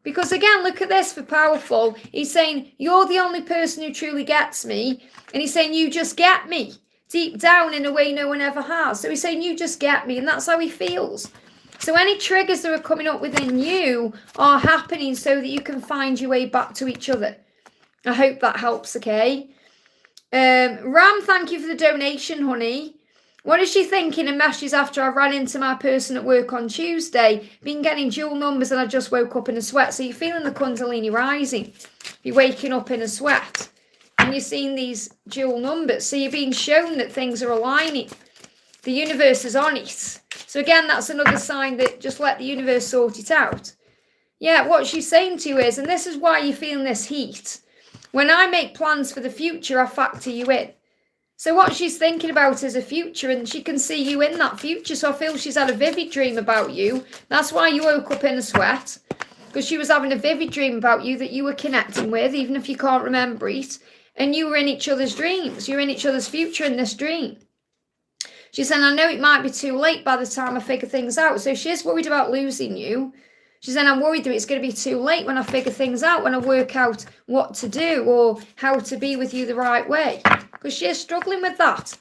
Because again, look at this for powerful. He's saying, you're the only person who truly gets me. And he's saying, you just get me. Deep down in a way no one ever has. So he's saying, you just get me. And that's how he feels. So any triggers that are coming up within you are happening so that you can find your way back to each other. I hope that helps, okay? Ram, thank you for the donation, honey. What is she thinking and meshes after I ran into my person at work on Tuesday? Been getting dual numbers and I just woke up in a sweat. So you're feeling the Kundalini rising. You're waking up in a sweat. And you're seeing these dual numbers. So you're being shown that things are aligning. The universe is on it. So again, that's another sign that just let the universe sort it out. Yeah, what she's saying to you is, and this is why you're feeling this heat. When I make plans for the future, I factor you in. So what she's thinking about is a future, and she can see you in that future. So I feel she's had a vivid dream about you. That's why you woke up in a sweat, because she was having a vivid dream about you that you were connecting with, even if you can't remember it. And you were in each other's dreams. You're in each other's future in this dream. She said, I know it might be too late by the time I figure things out. So she is worried about losing you. She said, I'm worried that it's going to be too late when I figure things out, when I work out what to do or how to be with you the right way. Because she is struggling with that.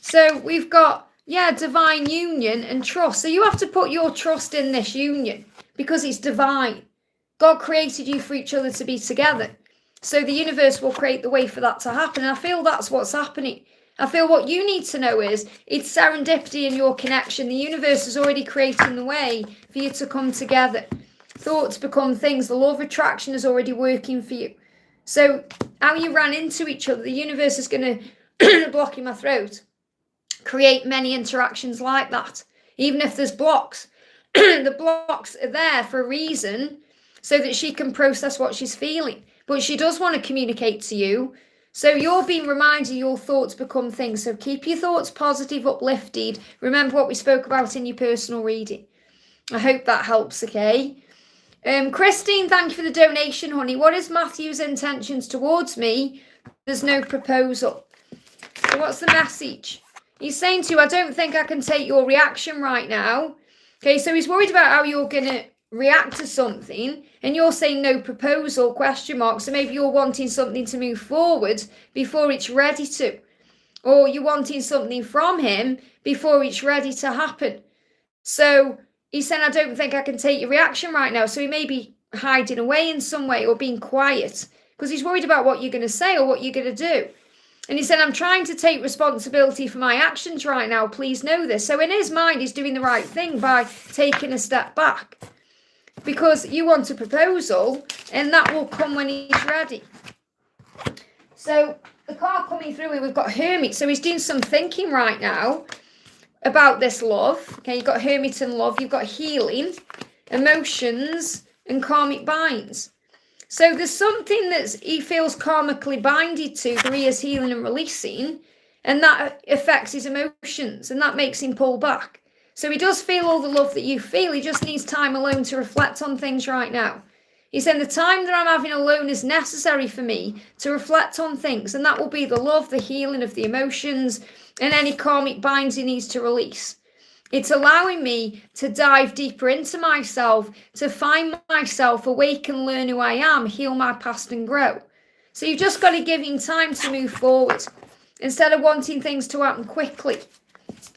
So we've got, divine union and trust. So you have to put your trust in this union because it's divine. God created you for each other to be together. So the universe will create the way for that to happen. And I feel that's what's happening. I feel what you need to know is it's serendipity in your connection. The universe is already creating the way for you to come together. Thoughts become things. The law of attraction is already working for you. So how you ran into each other, the universe is going to, blocking my throat, create many interactions like that. Even if there's blocks, the blocks are there for a reason so that she can process what she's feeling. But she does want to communicate to you. So you're being reminded your thoughts become things. So keep your thoughts positive, uplifted. Remember what we spoke about in your personal reading. I hope that helps, okay? Christine, thank you for the donation, honey. What is Matthew's intentions towards me? There's no proposal. So what's the message? He's saying to you, I don't think I can take your reaction right now. Okay, so he's worried about how you're going to react to something, and you're saying no proposal, question mark. So maybe you're wanting something to move forward before it's ready to. Or you're wanting something from him before it's ready to happen. So he's saying, I don't think I can take your reaction right now. So he may be hiding away in some way or being quiet because he's worried about what you're going to say or what you're going to do. And he said, I'm trying to take responsibility for my actions right now. Please know this. So in his mind, he's doing the right thing by taking a step back. Because you want a proposal, and that will come when he's ready. So the card coming through, we've got Hermit. So he's doing some thinking right now about this love. Okay, you've got Hermit and love. You've got healing, emotions, and karmic binds. So there's something that he feels karmically binded to through his healing and releasing, and that affects his emotions, and that makes him pull back. So he does feel all the love that you feel. He just needs time alone to reflect on things right now. He's saying the time that I'm having alone is necessary for me to reflect on things. And that will be the love, the healing of the emotions, and any karmic binds he needs to release. It's allowing me to dive deeper into myself, to find myself, awake and learn who I am, heal my past and grow. So you've just got to give him time to move forward instead of wanting things to happen quickly.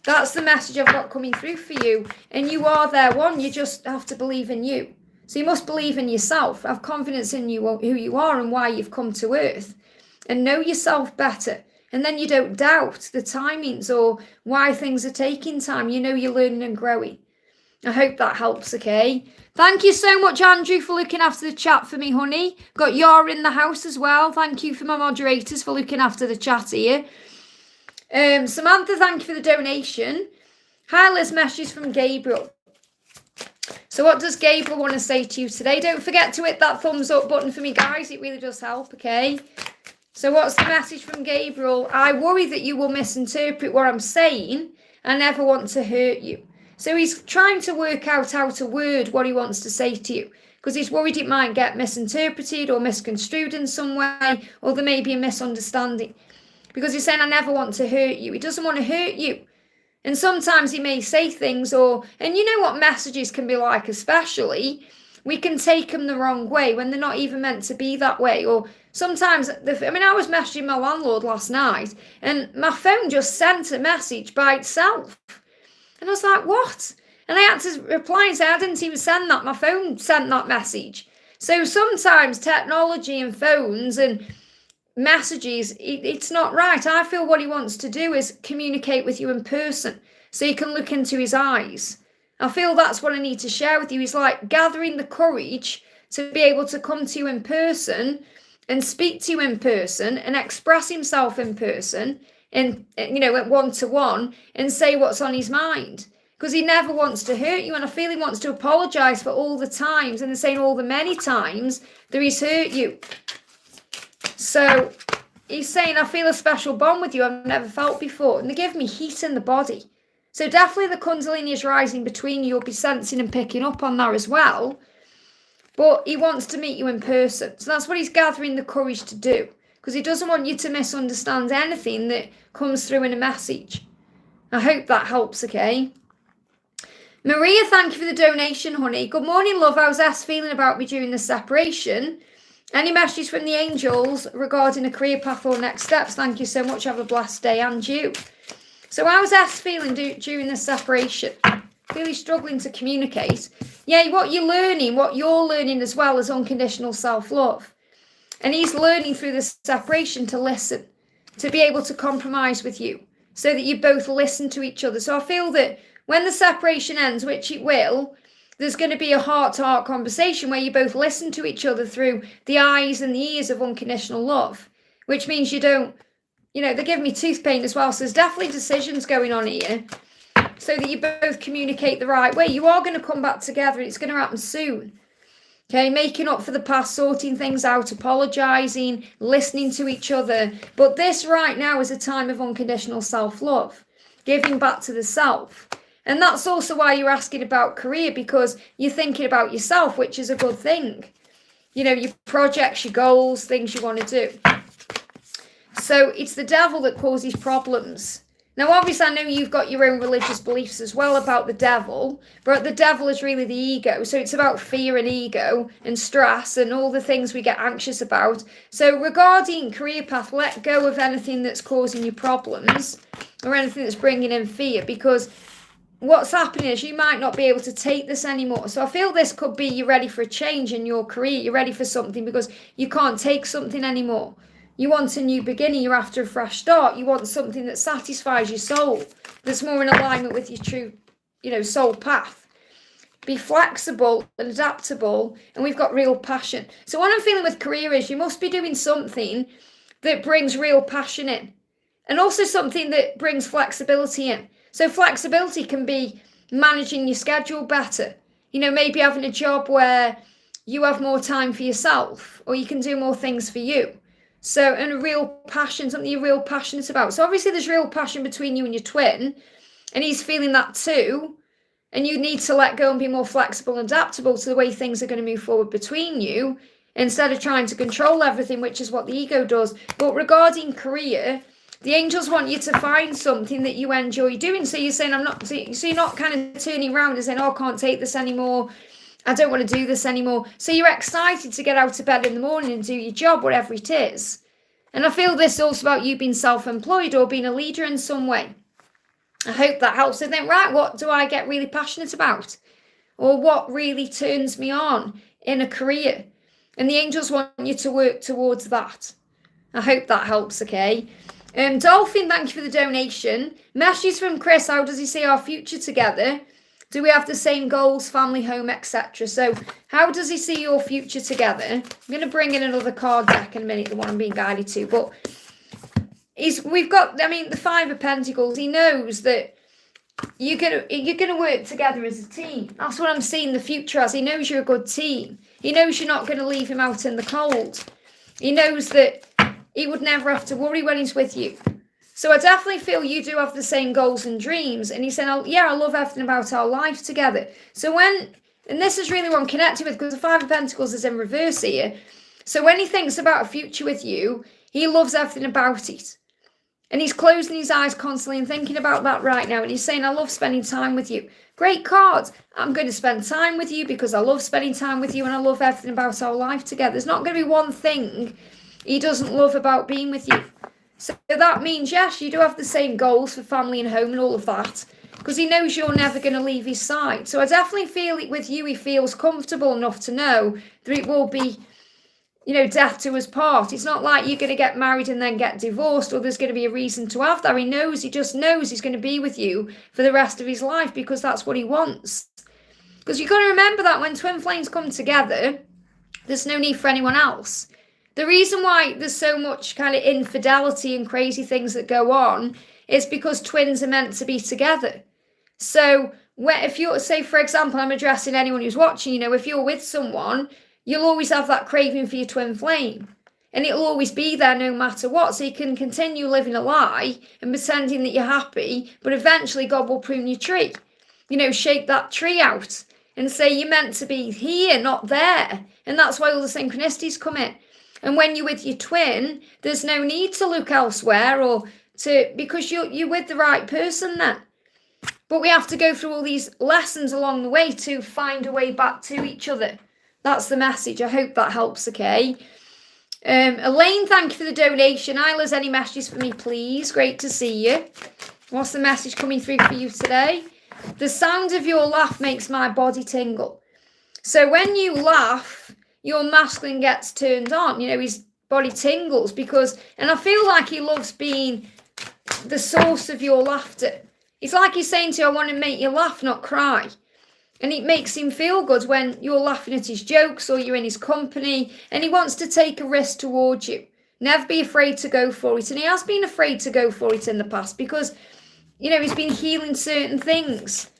That's the message I've got coming through for you. And you are there one. You just have to believe in you. So you must believe in yourself. Have confidence in you, who you are and why you've come to earth. And know yourself better. And then you don't doubt the timings or why things are taking time. You know you're learning and growing. I hope that helps, okay? Thank you so much, Andrew, for looking after the chat for me, honey. Got Yara in the house as well. Thank you for my moderators for looking after the chat here. Samantha, thank you for the donation. Hi, Liz, message from Gabriel. So what does Gabriel want to say to you today? Don't forget to hit that thumbs up button for me, guys. It really does help, okay? So what's the message from Gabriel? I worry that you will misinterpret what I'm saying. I never want to hurt you. So he's trying to work out how to word what he wants to say to you, because he's worried it might get misinterpreted or misconstrued in some way, or there may be a misunderstanding. Because he's saying, I never want to hurt you. He doesn't want to hurt you. And sometimes he may say things and you know what messages can be like, especially, we can take them the wrong way when they're not even meant to be that way. Or sometimes, I was messaging my landlord last night and my phone just sent a message by itself. And I was like, what? And I had to reply and say, I didn't even send that. My phone sent that message. So sometimes technology and phones and messages, it's not right. I feel what he wants to do is communicate with you in person so you can look into his eyes. I feel that's what I need to share with you. He's like gathering the courage to be able to come to you in person and speak to you in person and express himself in person and, at one-to-one and say what's on his mind. Because he never wants to hurt you, and I feel he wants to apologise for all the times and saying all the many times that he's hurt you. So he's saying, I feel a special bond with you I've never felt before. And they give me heat in the body. So definitely the Kundalini is rising between you. You'll be sensing and picking up on that as well. But he wants to meet you in person. So that's what he's gathering the courage to do. Because he doesn't want you to misunderstand anything that comes through in a message. I hope that helps, okay? Maria, thank you for the donation, honey. Good morning, love. How's S feeling about me during the separation? Any messages from the angels regarding a career path or next steps? Thank you so much. Have a blessed day, and you. So how's S feeling during the separation? Really struggling to communicate. Yeah, what you're learning as well as unconditional self-love. And he's learning through the separation to listen, to be able to compromise with you so that you both listen to each other. So I feel that when the separation ends, which it will, there's going to be a heart-to-heart conversation where you both listen to each other through the eyes and the ears of unconditional love, which means you don't, they give me tooth pain as well. So there's definitely decisions going on here so that you both communicate the right way. You are going to come back together. It's going to happen soon. Okay, making up for the past, sorting things out, apologising, listening to each other. But this right now is a time of unconditional self-love, giving back to the self. And that's also why you're asking about career, because you're thinking about yourself, which is a good thing. Your projects, your goals, things you want to do. So it's the devil that causes problems. Now, obviously, I know you've got your own religious beliefs as well about the devil, but the devil is really the ego. So it's about fear and ego and stress and all the things we get anxious about. So regarding career path, let go of anything that's causing you problems or anything that's bringing in fear, because what's happening is you might not be able to take this anymore. So I feel this could be you're ready for a change in your career. You're ready for something because you can't take something anymore. You want a new beginning. You're after a fresh start. You want something that satisfies your soul, that's more in alignment with your true, soul path. Be flexible and adaptable, and we've got real passion. So what I'm feeling with career is you must be doing something that brings real passion in, and also something that brings flexibility in. So flexibility can be managing your schedule better. Maybe having a job where you have more time for yourself, or you can do more things for you. So, and a real passion, something you're real passionate about. So obviously there's real passion between you and your twin, and he's feeling that too. And you need to let go and be more flexible and adaptable to the way things are going to move forward between you, instead of trying to control everything, which is what the ego does. But regarding career, the angels want you to find something that you enjoy doing. So you're saying, so you're not kind of turning around and saying, oh, I can't take this anymore. I don't want to do this anymore. So you're excited to get out of bed in the morning and do your job, whatever it is. And I feel this is also about you being self-employed or being a leader in some way. I hope that helps. So then, right, what do I get really passionate about? Or what really turns me on in a career? And the angels want you to work towards that. I hope that helps, okay? Dolphin, thank you for the donation. Messages from Chris, how does he see our future together? Do we have the same goals, family, home, etc.? So how does he see your future together? I'm going to bring in another card deck in a minute, the one I'm being guided to. But we've got, the Five of Pentacles. He knows that you're gonna work together as a team. That's what I'm seeing the future as. He knows you're a good team. He knows you're not going to leave him out in the cold. He knows that he would never have to worry when he's with you. So I definitely feel you do have the same goals and dreams. And he's saying, oh, yeah, I love everything about our life together. So and this is really what I'm connected with, because the Five of Pentacles is in reverse here. So when he thinks about a future with you, he loves everything about it. And he's closing his eyes constantly and thinking about that right now. And he's saying, I love spending time with you. Great cards. I'm going to spend time with you because I love spending time with you and I love everything about our life together. There's not going to be one thing he doesn't love about being with you. So that means, yes, you do have the same goals for family and home and all of that, because he knows you're never going to leave his side. So I definitely feel it with you. He feels comfortable enough to know that it will be, death to us part. It's not like you're going to get married and then get divorced, or there's going to be a reason to have that. He just knows he's going to be with you for the rest of his life because that's what he wants. Because you've got to remember that when twin flames come together, there's no need for anyone else. The reason why there's so much kind of infidelity and crazy things that go on is because twins are meant to be together. So if you're, say, for example, I'm addressing anyone who's watching, if you're with someone, you'll always have that craving for your twin flame. And it'll always be there no matter what. So you can continue living a lie and pretending that you're happy, but eventually God will prune your tree. Shake that tree out and say you're meant to be here, not there. And that's why all the synchronicities come in. And when you're with your twin, there's no need to look elsewhere because you're with the right person then. But we have to go through all these lessons along the way to find a way back to each other. That's the message. I hope that helps, okay? Elaine, thank you for the donation. Isla's, any messages for me, please? Great to see you. What's the message coming through for you today? The sound of your laugh makes my body tingle. So when you laugh, your masculine gets turned on. His body tingles and I feel like he loves being the source of your laughter. It's like he's saying to you, I want to make you laugh, not cry. And it makes him feel good when you're laughing at his jokes or you're in his company, and he wants to take a risk towards you. Never be afraid to go for it. And he has been afraid to go for it in the past because, he's been healing certain things.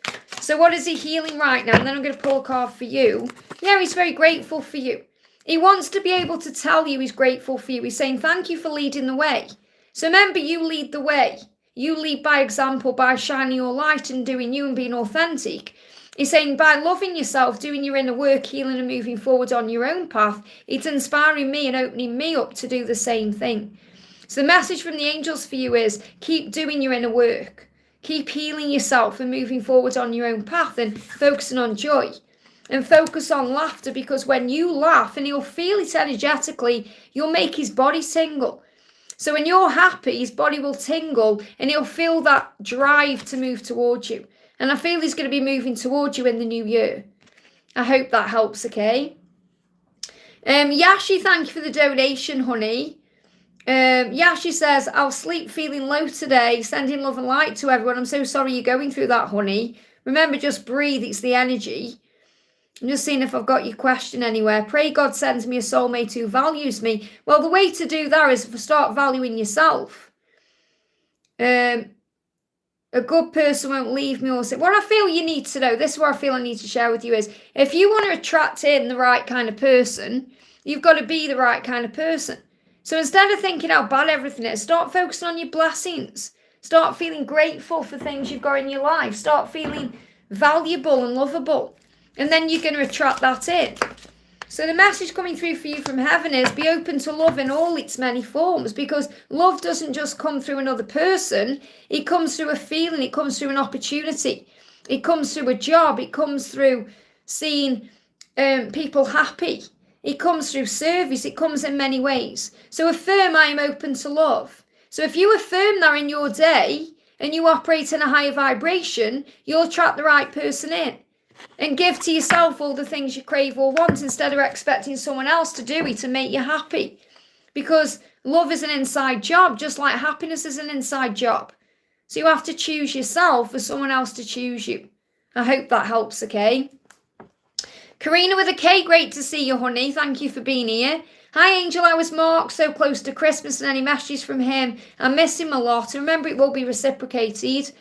So what is he healing right now? And then I'm going to pull a card for you. Yeah, he's very grateful for you. He wants to be able to tell you he's grateful for you. He's saying, thank you for leading the way. So remember, you lead the way. You lead by example, by shining your light and doing you and being authentic. He's saying by loving yourself, doing your inner work, healing and moving forward on your own path, it's inspiring me and opening me up to do the same thing. So the message from the angels for you is keep doing your inner work. Keep healing yourself and moving forward on your own path and focusing on joy. And focus on laughter, because when you laugh, and he'll feel it energetically, you'll make his body tingle. So when you're happy, his body will tingle and he'll feel that drive to move towards you. And I feel he's going to be moving towards you in the new year. I hope that helps, okay? Yashi, thank you for the donation, honey. Yashi says, I'll sleep feeling low today, sending love and light to everyone. I'm so sorry you're going through that, honey. Remember, just breathe, it's the energy. I'm just seeing if I've got your question anywhere. Pray God sends me a soulmate who values me. Well, the way to do that is to start valuing yourself. A good person won't leave me or say, what I feel you need to know, this is what I feel I need to share with you is, if you want to attract in the right kind of person, you've got to be the right kind of person. So instead of thinking how bad everything is, start focusing on your blessings. Start feeling grateful for things you've got in your life. Start feeling valuable and lovable. And then you're going to attract that in. So the message coming through for you from heaven is be open to love in all its many forms, because love doesn't just come through another person. It comes through a feeling. It comes through an opportunity. It comes through a job. It comes through seeing people happy. It comes through service. It comes in many ways. So affirm, I am open to love. So if you affirm that in your day and you operate in a higher vibration, you'll attract the right person in. And give to yourself all the things you crave or want instead of expecting someone else to do it and make you happy. Because love is an inside job, just like happiness is an inside job. So you have to choose yourself for someone else to choose you. I hope that helps, okay? Karina with a K, great to see you, honey. Thank you for being here. Hi, Angel. I was Mark, so close to Christmas, and any messages from him? I miss him a lot. And remember, it will be reciprocated.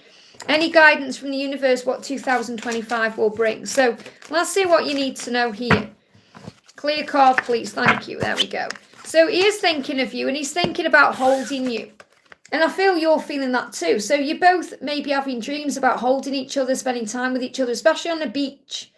Any guidance from the universe, what 2025 will bring? So let's see what you need to know here. Clear card, please. Thank you. There we go. So he is thinking of you, and he's thinking about holding you. And I feel you're feeling that too. So you're both maybe having dreams about holding each other, spending time with each other, especially on the beach,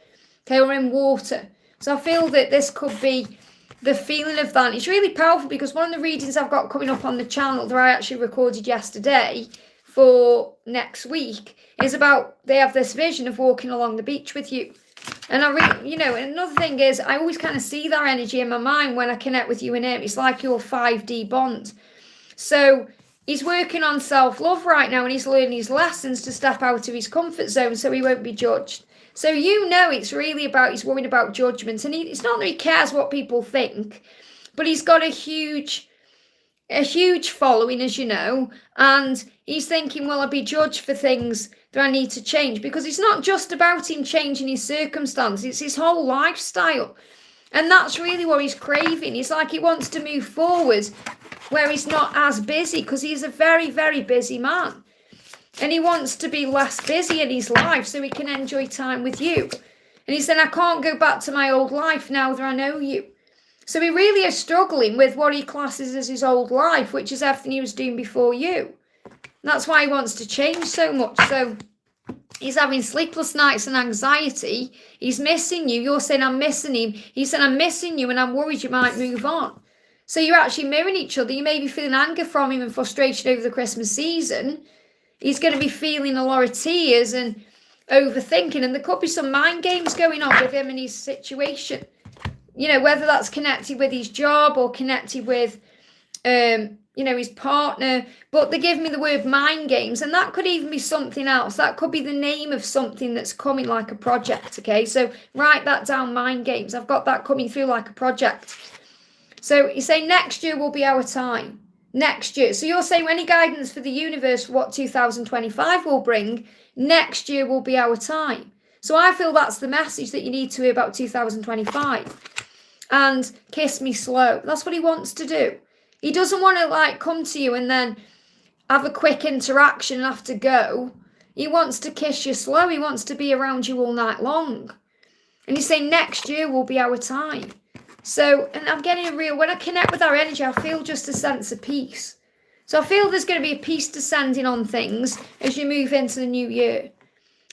okay, or in water. So I feel that this could be the feeling of that. And it's really powerful because one of the readings I've got coming up on the channel that I actually recorded yesterday for next week is about, they have this vision of walking along the beach with you. And and another thing is, I always kind of see that energy in my mind when I connect with you and him. It's like your 5D bond. So he's working on self-love right now, and he's learning his lessons to step out of his comfort zone so he won't be judged. So it's really about, he's worrying about judgment, and it's not that he cares what people think, but he's got a huge following, as you know, and he's thinking, will I be judged for things that I need to change? Because it's not just about him changing his circumstances, it's his whole lifestyle. And that's really what he's craving. It's like he wants to move forward where he's not as busy, because he's a very, very busy man. And he wants to be less busy in his life so he can enjoy time with you. And he said, I can't go back to my old life now that I know you. So he really is struggling with what he classes as his old life, which is everything he was doing before you. And that's why he wants to change so much. So he's having sleepless nights and anxiety. He's missing you. You're saying, I'm missing him. He said, I'm missing you and I'm worried you might move on. So you're actually mirroring each other. You may be feeling anger from him and frustration over the Christmas season. He's going to be feeling a lot of tears and overthinking. And there could be some mind games going on with him and his situation. Whether that's connected with his job or connected with, his partner. But they give me the word mind games. And that could even be something else. That could be the name of something that's coming, like a project, okay? So write that down, mind games. I've got that coming through like a project. So you say next year will be our time. Next year. So you're saying any guidance for the universe for what 2025 will bring, next year will be our time. So I feel that's the message that you need to hear about 2025. And kiss me slow. That's what he wants to do. He doesn't want to come to you and then have a quick interaction and have to go. He wants to kiss you slow. He wants to be around you all night long. And he's saying next year will be our time. So, and I'm getting when I connect with our energy, I feel just a sense of peace. So I feel there's going to be a peace descending on things as you move into the new year.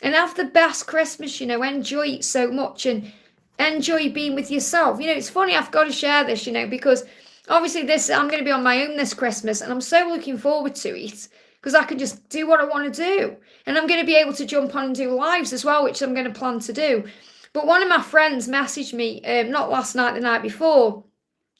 And have the best Christmas, enjoy it so much and enjoy being with yourself. It's funny, I've got to share this, because obviously I'm going to be on my own this Christmas and I'm so looking forward to it because I can just do what I want to do. And I'm going to be able to jump on and do lives as well, which I'm going to plan to do. But one of my friends messaged me, not last night, the night before,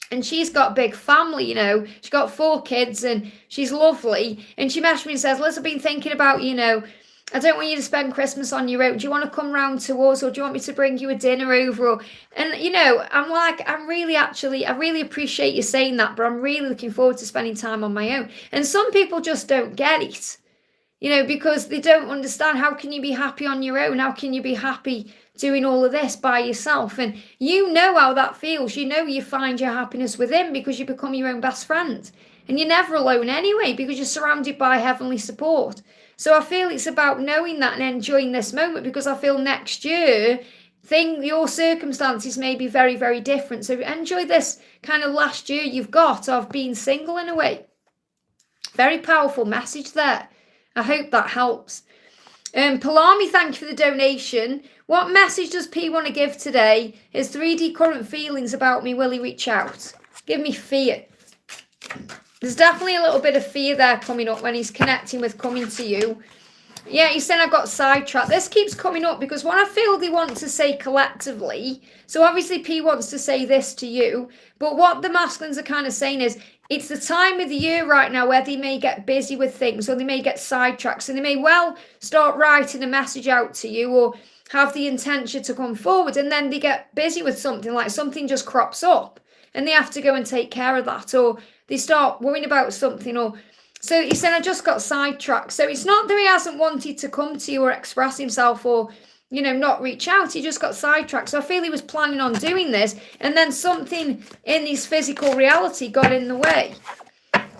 and she's got a big family, She's got 4 kids and she's lovely. And she messaged me and says, Liz, I've been thinking about, I don't want you to spend Christmas on your own. Do you want to come round to us, or do you want me to bring you a dinner over? And I'm like, I really appreciate you saying that, but I'm really looking forward to spending time on my own. And some people just don't get it, because they don't understand, how can you be happy on your own? How can you be happy doing all of this by yourself? And how that feels. You find your happiness within because you become your own best friend. And you're never alone anyway because you're surrounded by heavenly support. So I feel it's about knowing that and enjoying this moment, because I feel next year, your circumstances may be very, very different. So enjoy this kind of last year you've got of being single in a way. Very powerful message there. I hope that helps. Palami, thank you for the donation. What message does P want to give today? His 3D current feelings about me, will he reach out? Give me fear. There's definitely a little bit of fear there coming up when he's connecting with coming to you. Yeah, he said I got sidetracked. This keeps coming up because what I feel they want to say collectively, so obviously P wants to say this to you, but what the masculines are kind of saying is, it's the time of the year right now where they may get busy with things, or they may get sidetracked, so they may well start writing a message out to you or have the intention to come forward, and then they get busy with something, like something just crops up and they have to go and take care of that, or they start worrying about something, or so he said I just got sidetracked. So it's not that he hasn't wanted to come to you or express himself or not reach out. He just got sidetracked. So I feel he was planning on doing this, and then something in his physical reality got in the way.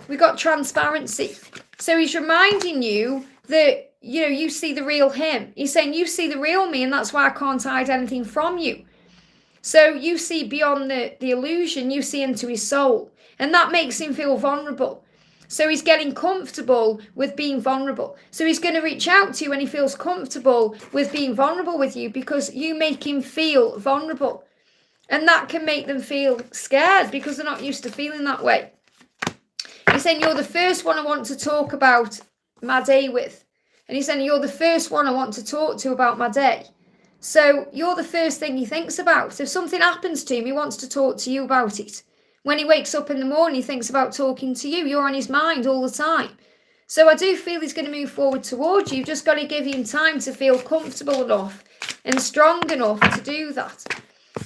We got transparency. So he's reminding you that, you see the real him. He's saying, you see the real me, and that's why I can't hide anything from you. So you see beyond the illusion, you see into his soul. And that makes him feel vulnerable. So he's getting comfortable with being vulnerable. So he's going to reach out to you when he feels comfortable with being vulnerable with you, because you make him feel vulnerable. And that can make them feel scared because they're not used to feeling that way. He's saying, you're the first one I want to talk about my day with. And he's saying, you're the first one I want to talk to about my day. So you're the first thing he thinks about. If something happens to him, he wants to talk to you about it. When he wakes up in the morning, he thinks about talking to you. You're on his mind all the time. So I do feel he's going to move forward towards you. You've just got to give him time to feel comfortable enough and strong enough to do that.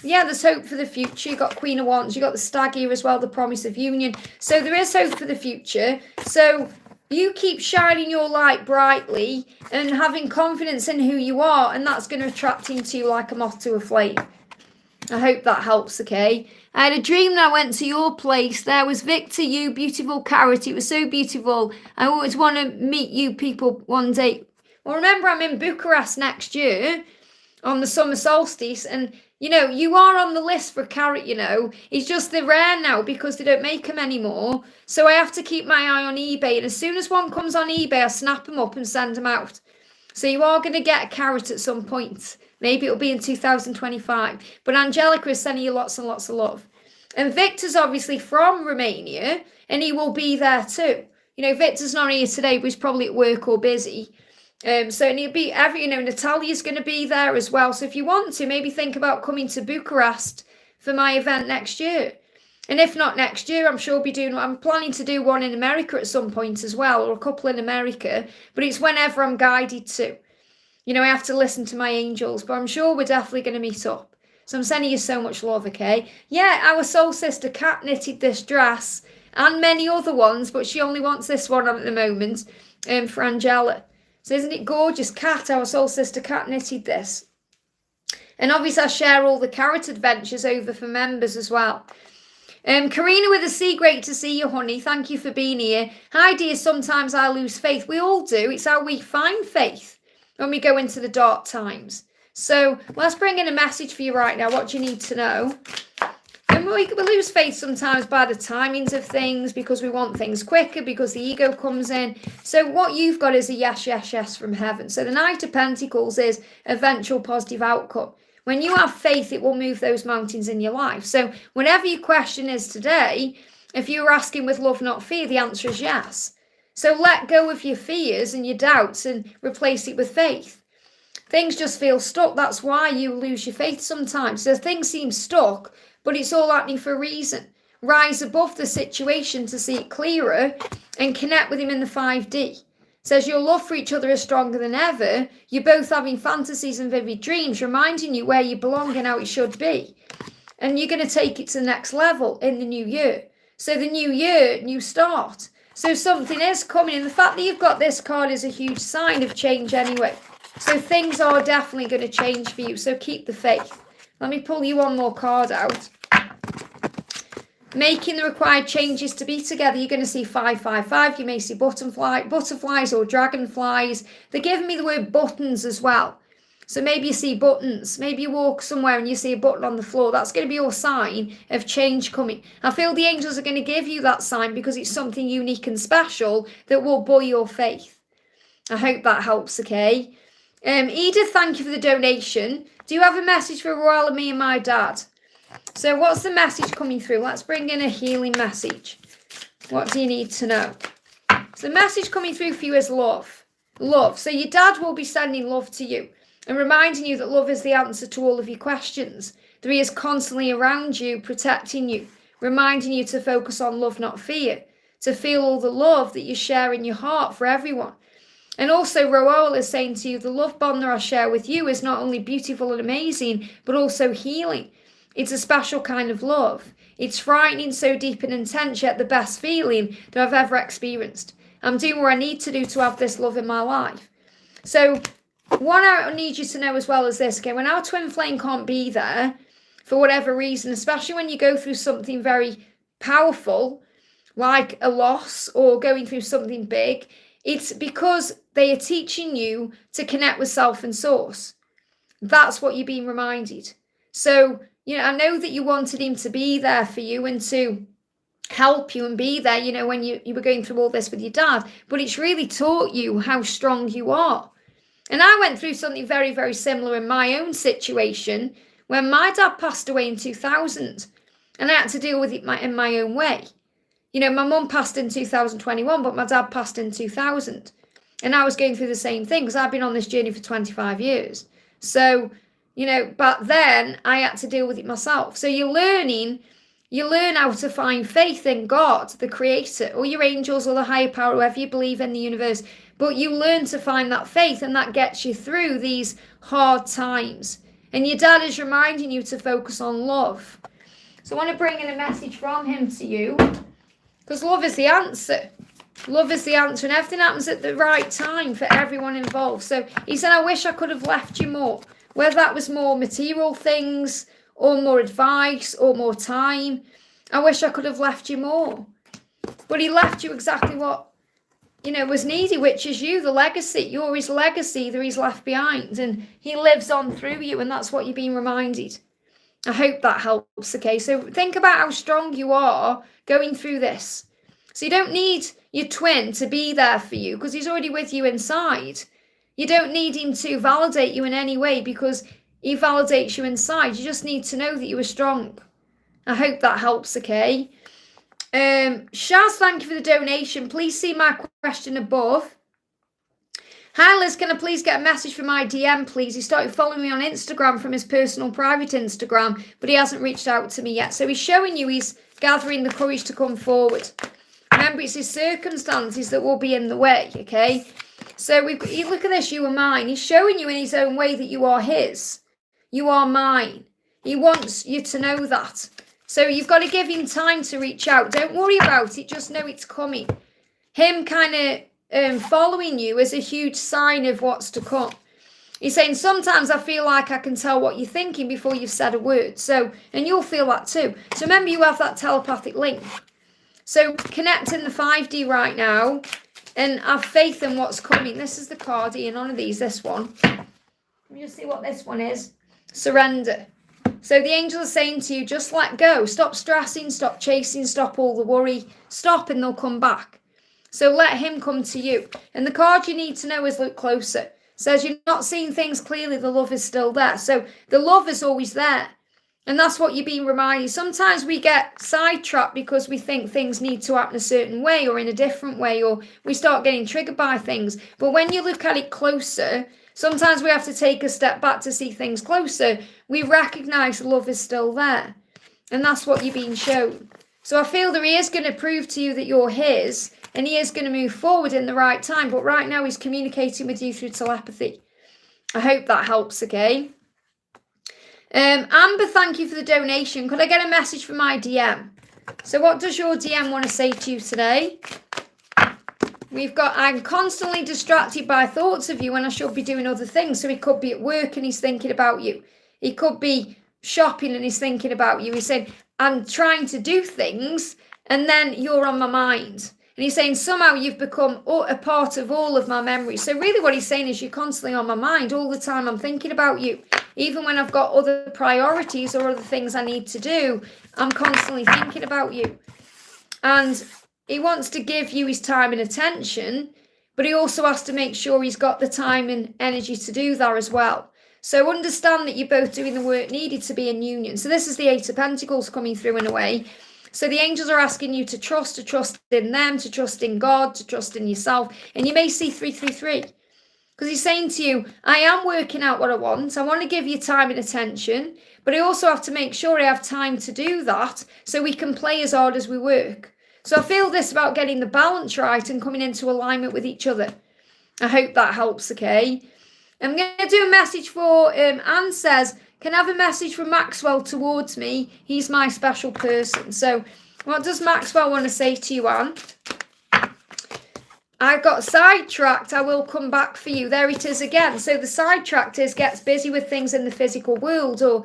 Yeah, there's hope for the future. You've got Queen of Wands. You've got the Stag here as well, the promise of union. So there is hope for the future. So you keep shining your light brightly and having confidence in who you are, and that's going to attract into you like a moth to a flame. I hope that helps, okay? I had a dream that I went to your place. There was Victor, you, beautiful carrot. It was so beautiful. I always want to meet you people one day. Well, remember, I'm in Bucharest next year on the summer solstice, and you are on the list for carrot, It's just they're rare now because they don't make them anymore. So I have to keep my eye on eBay. And as soon as one comes on eBay, I snap them up and send them out. So you are going to get a carrot at some point. Maybe it'll be in 2025. But Angelica is sending you lots and lots of love. And Victor's obviously from Romania, and he will be there too. Victor's not here today, but he's probably at work or busy. So and he'll be Natalia's going to be there as well. So if you want to, maybe think about coming to Bucharest for my event next year. And if not next year, I'm sure I'm planning to do one in America at some point as well, or a couple in America, but it's whenever I'm guided to. I have to listen to my angels, but I'm sure we're definitely going to meet up. So I'm sending you so much love, okay? Yeah, our soul sister Kat knitted this dress and many other ones, but she only wants this one on at the moment for Angela. So isn't it gorgeous? Kat, our soul sister Kat, knitted this. And obviously I share all the carrot adventures over for members as well. Karina with a C, great to see you, honey. Thank you for being here. Hi, dear. Sometimes I lose faith. We all do. It's how we find faith when we go into the dark times. So let's bring in a message for you right now. What do you need to know? And we lose faith sometimes by the timings of things, because we want things quicker, because the ego comes in. So what you've got is a yes, yes, yes from heaven. So the Knight of Pentacles is eventual positive outcome. When you have faith, it will move those mountains in your life. So whatever your question is today, if you're asking with love, not fear, the answer is yes. So let go of your fears and your doubts and replace it with faith. Things just feel stuck. That's why you lose your faith sometimes. So things seem stuck, but it's all happening for a reason. Rise above the situation to see it clearer and connect with him in the 5D. Says your love for each other is stronger than ever. You're both having fantasies and vivid dreams, reminding you where you belong and how it should be. And you're going to take it to the next level in the new year. So the new year, new start. So something is coming. And the fact that you've got this card is a huge sign of change anyway. So things are definitely going to change for you. So keep the faith. Let me pull you one more card out. Making the required changes to be together. You're going to see 555. You may see butterflies or dragonflies. They're giving me the word buttons as well. So maybe you see buttons. Maybe you walk somewhere and you see a button on the floor. That's going to be your sign of change coming. I feel the angels are going to give you that sign because it's something unique and special that will buoy your faith. I hope that helps, okay? Edith, thank you for the donation. Do you have a message for Royal and me and my dad? So what's the message coming through? Let's bring in a healing message. What do you need to know? So the message coming through for you is love. Love. So your dad will be sending love to you and reminding you that love is the answer to all of your questions. That he is constantly around you, protecting you, reminding you to focus on love, not fear. To feel all the love that you share in your heart for everyone. And also Roel is saying to you, the love bond that I share with you is not only beautiful and amazing, but also healing. It's a special kind of love. It's frightening, so deep and intense, yet the best feeling that I've ever experienced. I'm doing what I need to do to have this love in my life. So what I need you to know as well is this, okay? When our twin flame can't be there for whatever reason, especially when you go through something very powerful, like a loss or going through something big, it's because they are teaching you to connect with self and source. That's what you're being reminded. So, I know that you wanted him to be there for you and to help you and be there, when you were going through all this with your dad, but it's really taught you how strong you are. And I went through something very, very similar in my own situation when my dad passed away in 2000, and I had to deal with it in my own way. My mum passed in 2021, but my dad passed in 2000. And I was going through the same thing because I've been on this journey for 25 years. So, back then I had to deal with it myself. So you learn how to find faith in God, the creator, or your angels or the higher power, whoever you believe in the universe. But you learn to find that faith, and that gets you through these hard times. And your dad is reminding you to focus on love. So I want to bring in a message from him to you, because love is the answer. Love is the answer, and everything happens at the right time for everyone involved. So he said, I wish I could have left you more, whether that was more material things or more advice or more time. I wish I could have left you more. But he left you exactly what, was needed, which is you, the legacy. You're his legacy that he's left behind, and he lives on through you, and that's what you're being reminded. I hope that helps, okay? So think about how strong you are going through this. So you don't need your twin to be there for you because he's already with you inside. You don't need him to validate you in any way because he validates you inside. You just need to know that you are strong. I hope that helps, okay? Shaz, thank you for the donation. Please see my question above. Hi Liz, can I please get a message from my DM, please? He started following me on Instagram from his personal private Instagram, but he hasn't reached out to me yet. So he's showing you he's gathering the courage to come forward. Remember, it's his circumstances that will be in the way, okay? So look at this, you are mine. He's showing you in his own way that you are his. You are mine. He wants you to know that. So you've got to give him time to reach out. Don't worry about it. Just know it's coming. Him kind of following you is a huge sign of what's to come. He's saying, sometimes I feel like I can tell what you're thinking before you've said a word. So, and you'll feel that too. So remember, you have that telepathic link. So connect in the 5D right now and have faith in what's coming. This is the card, Ian, none of these, this one. Let me just see what this one is. Surrender. So the angels are saying to you, just let go. Stop stressing, stop chasing, stop all the worry. Stop and they'll come back. So let him come to you. And the card you need to know is look closer. It says you're not seeing things clearly, the love is still there. So the love is always there. And that's what you're being reminded. Sometimes we get sidetracked because we think things need to happen a certain way or in a different way, or we start getting triggered by things. But when you look at it closer, sometimes we have to take a step back to see things closer. We recognize the love is still there. And that's what you're being shown. So I feel that he is going to prove to you that you're his, and he is going to move forward in the right time. But right now he's communicating with you through telepathy. I hope that helps, okay? Amber, thank you for the donation. Could I get a message from my DM? So what does your DM want to say to you today? We've got, I'm constantly distracted by thoughts of you when I should be doing other things. So he could be at work and he's thinking about you. He could be shopping and he's thinking about you. He's saying, I'm trying to do things and then you're on my mind. And he's saying, somehow you've become a part of all of my memories. So really what he's saying is you're constantly on my mind all the time. I'm thinking about you. Even when I've got other priorities or other things I need to do, I'm constantly thinking about you. And he wants to give you his time and attention, but he also has to make sure he's got the time and energy to do that as well. So understand that you're both doing the work needed to be in union. So this is the Eight of Pentacles coming through in a way. So the angels are asking you to trust in them, to trust in God, to trust in yourself. And you may see 333. Because he's saying to you, I am working out what I want. I want to give you time and attention. But I also have to make sure I have time to do that so we can play as hard as we work. So I feel this about getting the balance right and coming into alignment with each other. I hope that helps, okay? I'm going to do a message for, Anne says, can I have a message from Maxwell towards me? He's my special person. So what does Maxwell want to say to you, Anne? I got sidetracked. I will come back for you. There it is again. So the sidetracked is gets busy with things in the physical world or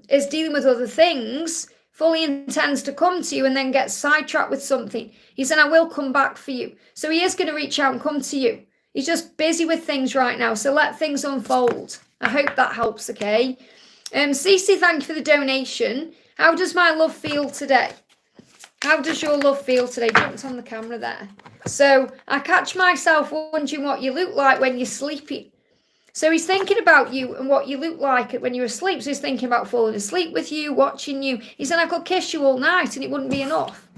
is dealing with other things, fully intends to come to you and then gets sidetracked with something. He said, I will come back for you. So he is going to reach out and come to you. He's just busy with things right now. So let things unfold. I hope that helps, okay? Cece, thank you for the donation. How does my love feel today? How does your love feel today? Jumped on the camera there. So I catch myself wondering what you look like when you're sleeping. So he's thinking about you and what you look like when you're asleep. So he's thinking about falling asleep with you, watching you. He said, I could kiss you all night and it wouldn't be enough.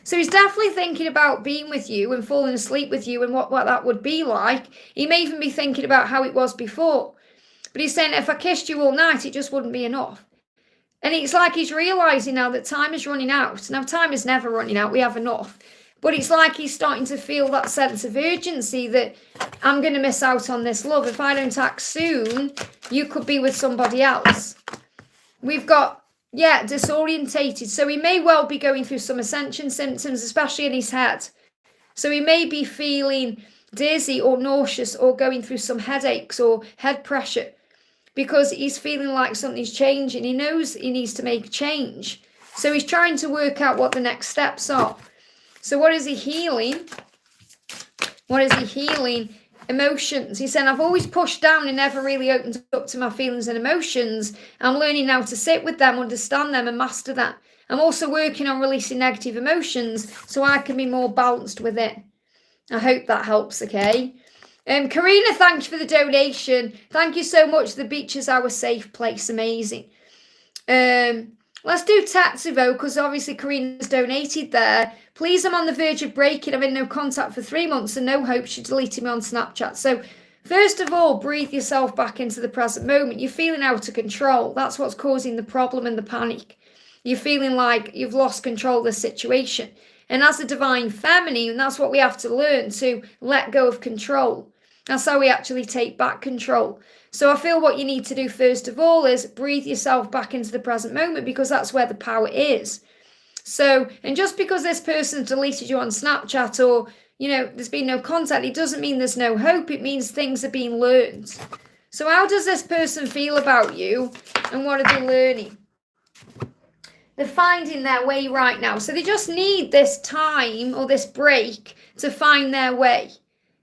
So he's definitely thinking about being with you and falling asleep with you and what that would be like. He may even be thinking about how it was before. But he's saying, if I kissed you all night, it just wouldn't be enough. And it's like he's realising now that time is running out. Now, time is never running out. We have enough. But it's like he's starting to feel that sense of urgency that I'm going to miss out on this love. If I don't act soon, you could be with somebody else. We've got, disorientated. So he may well be going through some ascension symptoms, especially in his head. So he may be feeling dizzy or nauseous or going through some headaches or head pressure because he's feeling like something's changing. He knows he needs to make a change. So he's trying to work out what the next steps are. So what is he healing? What is he healing? Emotions. He said, I've always pushed down and never really opened up to my feelings and emotions. I'm learning now to sit with them, understand them and master that. I'm also working on releasing negative emotions so I can be more balanced with it. I hope that helps, okay? Karina, thank you for the donation. Thank you so much. The beach is our safe place. Amazing. Let's do Tatsuvo because obviously Karina's donated there. Please, I'm on the verge of breaking. I'm in no contact for 3 months and no hope. She deleted me on Snapchat. So first of all, breathe yourself back into the present moment. You're feeling out of control. That's what's causing the problem and the panic. You're feeling like you've lost control of the situation. And as a divine feminine, that's what we have to learn, to let go of control. That's how we actually take back control. So I feel what you need to do first of all is breathe yourself back into the present moment because that's where the power is. So, and just because this person's deleted you on Snapchat or, there's been no contact, it doesn't mean there's no hope. It means things are being learned. So how does this person feel about you and what are they learning? They're finding their way right now. So they just need this time or this break to find their way.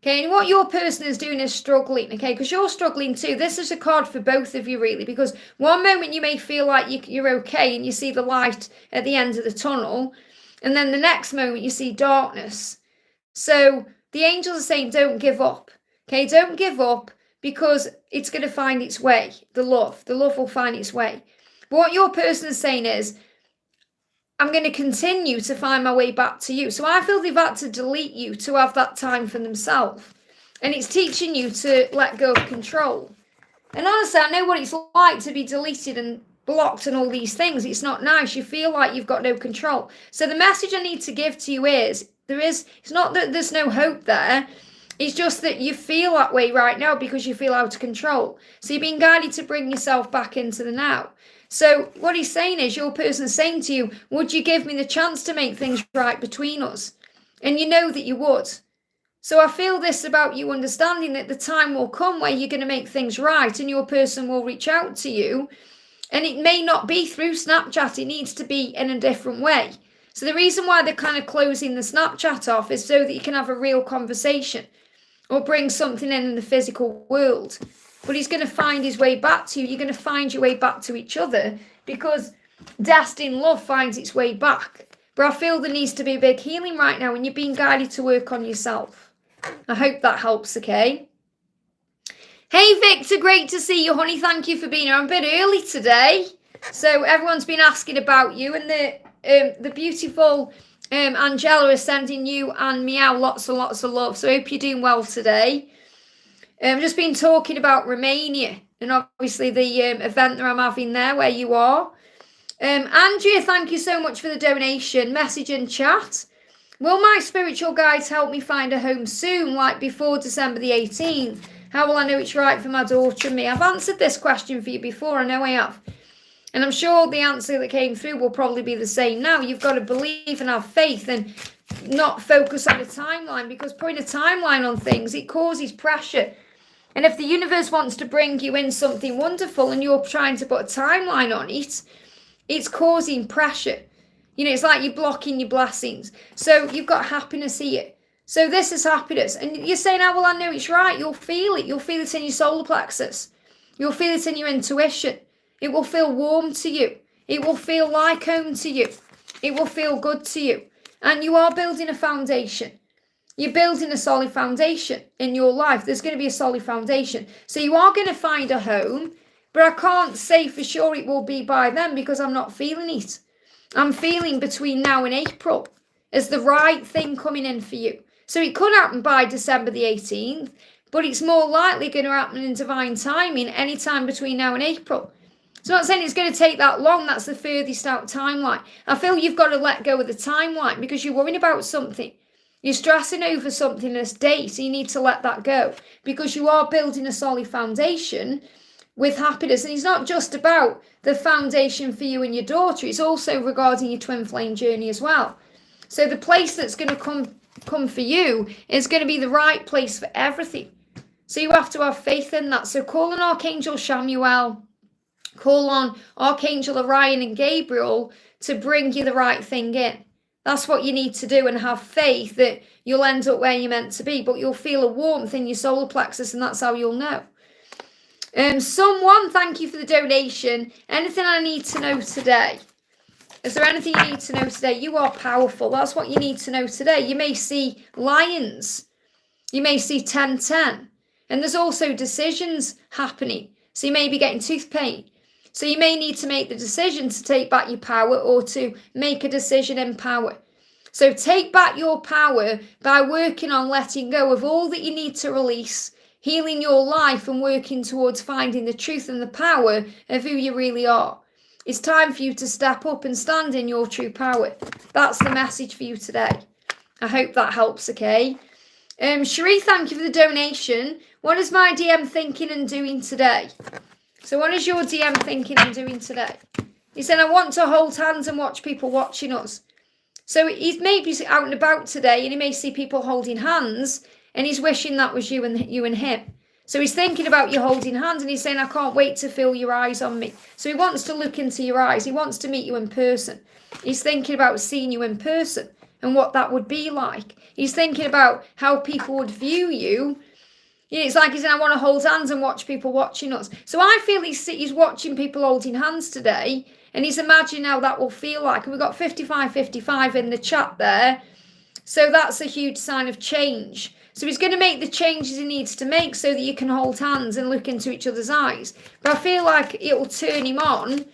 Okay, and what your person is doing is struggling, okay, because you're struggling too. This is a card for both of you, really, because one moment you may feel like you're okay and you see the light at the end of the tunnel, and then the next moment you see darkness. So the angels are saying don't give up, okay, don't give up because it's going to find its way, the love will find its way. But what your person is saying is, I'm going to continue to find my way back to you. So I feel they've had to delete you to have that time for themselves. And it's teaching you to let go of control. And honestly, I know what it's like to be deleted and blocked and all these things. It's not nice. You feel like you've got no control. So the message I need to give to you is, it's not that there's no hope there. It's just that you feel that way right now because you feel out of control. So you're being guided to bring yourself back into the now. So what he's saying is your person's saying to you, would you give me the chance to make things right between us? And you know that you would. So I feel this about you understanding that the time will come where you're going to make things right and your person will reach out to you. And it may not be through Snapchat. It needs to be in a different way. So the reason why they're kind of closing the Snapchat off is so that you can have a real conversation or bring something in the physical world. But he's going to find his way back to you. You're going to find your way back to each other because destined love finds its way back. But I feel there needs to be a big healing right now and you're being guided to work on yourself. I hope that helps, okay? Hey, Victor, great to see you, honey. Thank you for being here. I'm a bit early today. So everyone's been asking about you and the beautiful Angela is sending you and Meow lots and lots of love. So I hope you're doing well today. I've just been talking about Romania and obviously the event that I'm having there where you are. Andrea, thank you so much for the donation. Message and chat. Will my spiritual guides help me find a home soon, like before December the 18th? How will I know it's right for my daughter and me? I've answered this question for you before. I know I have. And I'm sure the answer that came through will probably be the same now. You've got to believe and have faith. And not focus on a timeline, because putting a timeline on things, it causes pressure. And if the universe wants to bring you in something wonderful and you're trying to put a timeline on it, it's causing pressure. You know, it's like you're blocking your blessings. So you've got happiness here. So this is happiness. And you're saying, oh, well, I know it's right. You'll feel it. You'll feel it in your solar plexus. You'll feel it in your intuition. It will feel warm to you. It will feel like home to you. It will feel good to you. And you are building a foundation. You're building a solid foundation in your life. There's going to be a solid foundation. So you are going to find a home, but I can't say for sure it will be by then because I'm not feeling it. I'm feeling between now and April as the right thing coming in for you. So it could happen by December the 18th, but it's more likely going to happen in divine timing anytime between now and April. So I'm not saying it's going to take that long. That's the furthest out timeline. I feel you've got to let go of the timeline because you're worrying about something. You're stressing over something this day, so you need to let that go because you are building a solid foundation with happiness. And it's not just about the foundation for you and your daughter. It's also regarding your twin flame journey as well. So the place that's going to come for you is going to be the right place for everything. So you have to have faith in that. So call on Archangel Chamuel, call on Archangel Orion and Gabriel to bring you the right thing in. That's what you need to do, and have faith that you'll end up where you're meant to be, but you'll feel a warmth in your solar plexus, and that's how you'll know. Someone, thank you for the donation. Anything I need to know today? Is there anything you need to know today? You are powerful. That's what you need to know today. You may see lions. You may see 1010. And there's also decisions happening. So you may be getting tooth pain. So you may need to make the decision to take back your power or to make a decision in power. So take back your power by working on letting go of all that you need to release, healing your life and working towards finding the truth and the power of who you really are. It's time for you to step up and stand in your true power. That's the message for you today. I hope that helps, okay? Cherie, thank you for the donation. What is my DM thinking and doing today? So what is your DM thinking and doing today? He said, I want to hold hands and watch people watching us. So he's maybe out and about today and he may see people holding hands and he's wishing that was you and him. So he's thinking about you holding hands and he's saying, I can't wait to feel your eyes on me. So he wants to look into your eyes. He wants to meet you in person. He's thinking about seeing you in person and what that would be like. He's thinking about how people would view you. You know, it's like he's saying, I want to hold hands and watch people watching us. So I feel he's watching people holding hands today and he's imagining how that will feel like. And we've got 5555 in the chat there. So that's a huge sign of change. So he's going to make the changes he needs to make so that you can hold hands and look into each other's eyes. But I feel like it will turn him on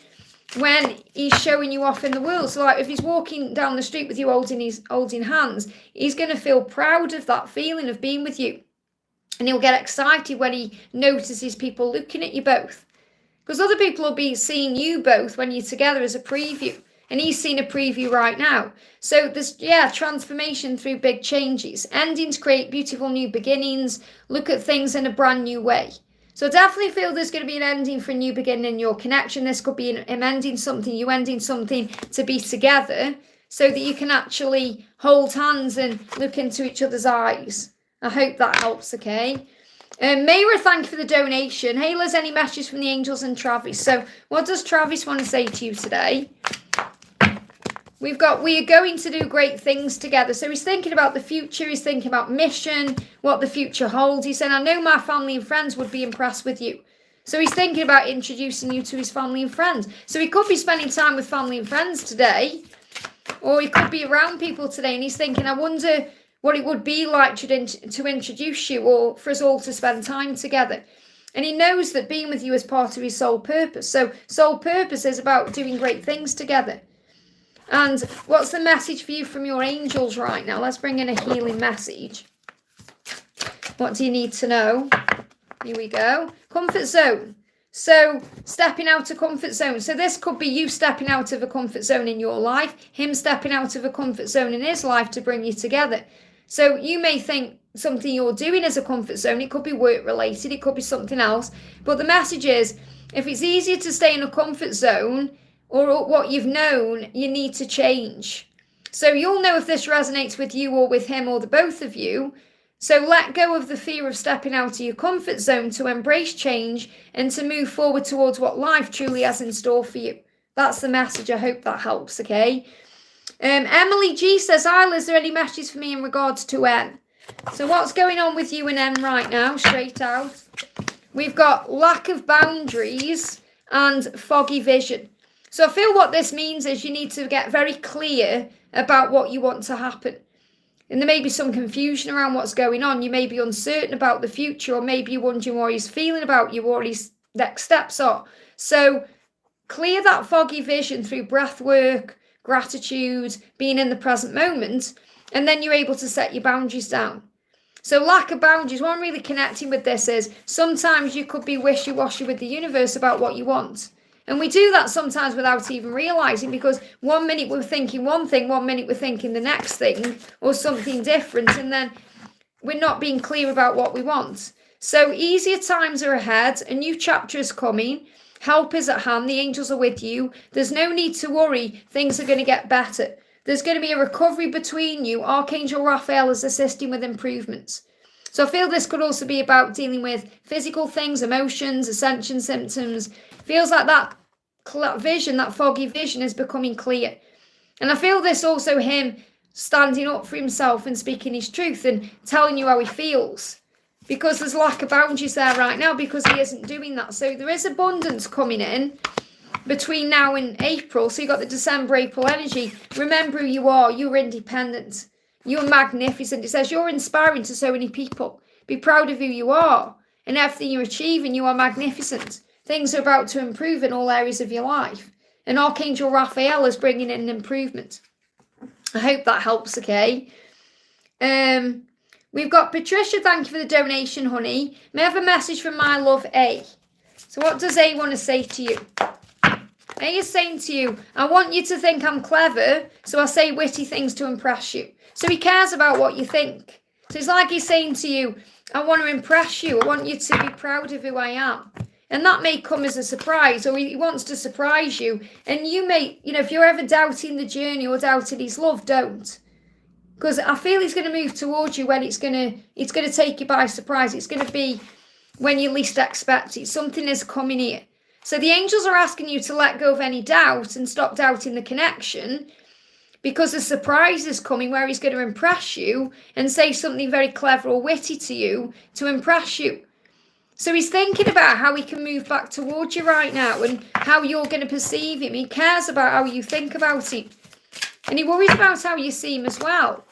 when he's showing you off in the world. So like if he's walking down the street with you holding hands, he's going to feel proud of that feeling of being with you. And he'll get excited when he notices people looking at you both. Because other people will be seeing you both when you're together as a preview. And he's seen a preview right now. So there's, transformation through big changes. Endings create beautiful new beginnings. Look at things in a brand new way. So I definitely feel there's going to be an ending for a new beginning in your connection. This could be him ending something, you ending something to be together. So that you can actually hold hands and look into each other's eyes. I hope that helps, okay? Mayra, thank you for the donation. Hey, Liz, any messages from the angels and Travis? So what does Travis want to say to you today? We are going to do great things together. So he's thinking about the future. He's thinking about mission, what the future holds. He said, I know my family and friends would be impressed with you. So he's thinking about introducing you to his family and friends. So he could be spending time with family and friends today. Or he could be around people today. And he's thinking, I wonder what it would be like to introduce you or for us all to spend time together. And he knows that being with you is part of his soul purpose. So soul purpose is about doing great things together. And what's the message for you from your angels right now? Let's bring in a healing message. What do you need to know? Here we go. Comfort zone. So stepping out of comfort zone. So this could be you stepping out of a comfort zone in your life, him stepping out of a comfort zone in his life to bring you together. So you may think something you're doing is a comfort zone. It could be work related. It could be something else. But the message is, if it's easier to stay in a comfort zone or what you've known, you need to change. So you'll know if this resonates with you or with him or the both of you. So let go of the fear of stepping out of your comfort zone to embrace change and to move forward towards what life truly has in store for you. That's the message. I hope that helps, okay? Emily G says, Isla, is there any messages for me in regards to N? So what's going on with you and N right now, straight out? We've got lack of boundaries and foggy vision. So I feel what this means is you need to get very clear about what you want to happen. And there may be some confusion around what's going on. You may be uncertain about the future, or maybe you're wondering what he's feeling about you, what his next steps are. So clear that foggy vision through breath work, gratitude, being in the present moment, and then you're able to set your boundaries down. So lack of boundaries, what I'm really connecting with this is sometimes you could be wishy-washy with the universe about what you want. And we do that sometimes without even realising, because 1 minute we're thinking one thing, 1 minute we're thinking the next thing or something different, and then we're not being clear about what we want. So easier times are ahead, a new chapter is coming, help is at hand, the angels are with you. There's no need to worry, things are going to get better. There's going to be a recovery between you. Archangel Raphael is assisting with improvements. So I feel this could also be about dealing with physical things, emotions, ascension symptoms. Feels like that vision, that foggy vision is becoming clear. And I feel this also him standing up for himself and speaking his truth and telling you how he feels. Because there's lack of boundaries there right now because he isn't doing that. So there is abundance coming in between now and April. So you've got the December-April energy. Remember who you are. You're independent. You're magnificent. It says you're inspiring to so many people. Be proud of who you are. And everything you're achieving, you are magnificent. Things are about to improve in all areas of your life. And Archangel Raphael is bringing in an improvement. I hope that helps, okay? We've got Patricia, thank you for the donation, honey. May I have a message from my love, A? So what does A want to say to you? A is saying to you, I want you to think I'm clever, so I say witty things to impress you. So he cares about what you think. So it's like he's saying to you, I want to impress you. I want you to be proud of who I am. And that may come as a surprise, or he wants to surprise you. And you may, if you're ever doubting the journey or doubting his love, don't. Because I feel he's going to move towards you when it's going to take you by surprise. It's going to be when you least expect it. Something is coming here. So the angels are asking you to let go of any doubt and stop doubting the connection, because a surprise is coming where he's going to impress you and say something very clever or witty to you to impress you. So he's thinking about how he can move back towards you right now and how you're going to perceive him. He cares about how you think about him. And he worries about how you see him as well.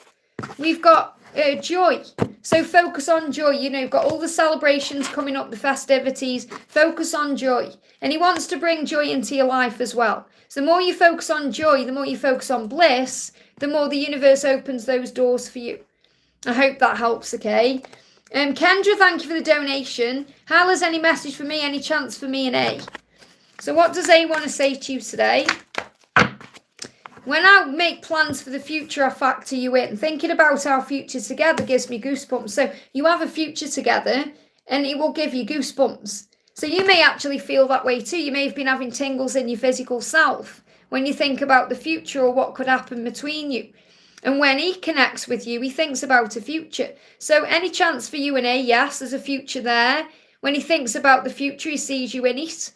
We've got joy. So focus on joy. You've got all the celebrations coming up, the festivities. Focus on joy. And he wants to bring joy into your life as well. So the more you focus on joy, the more you focus on bliss, the more the universe opens those doors for you. I hope that helps, okay? Kendra, thank you for the donation. Hal, has any message for me? Any chance for me and A? So what does A want to say to you today? When I make plans for the future, I factor you in. Thinking about our future together gives me goosebumps. So you have a future together and it will give you goosebumps. So you may actually feel that way too. You may have been having tingles in your physical self when you think about the future or what could happen between you. And when he connects with you, he thinks about a future. So any chance for you and A? Yes, there's a future there. When he thinks about the future, he sees you in it.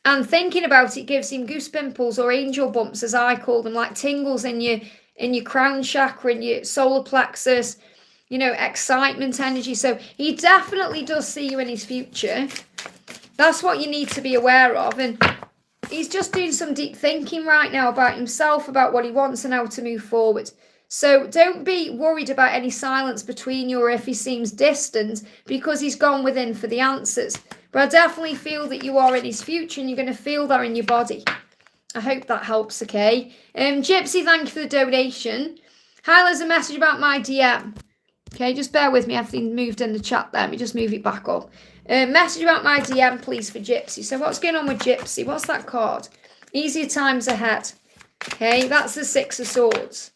And thinking about it gives him goose pimples or angel bumps, as I call them, like tingles in your crown chakra, in your solar plexus, excitement, energy. So he definitely does see you in his future. That's what you need to be aware of. And he's just doing some deep thinking right now about himself, about what he wants and how to move forward. So don't be worried about any silence between you or if he seems distant, because he's gone within for the answers. But I definitely feel that you are in his future and you're going to feel that in your body. I hope that helps, okay? Gypsy, thank you for the donation. Hi, there's a message about my DM. Okay, just bear with me. Everything moved in the chat there. Let me just move it back up. Message about my DM, please, for Gypsy. So what's going on with Gypsy? What's that card? Easier times ahead. Okay, that's the Six of Swords.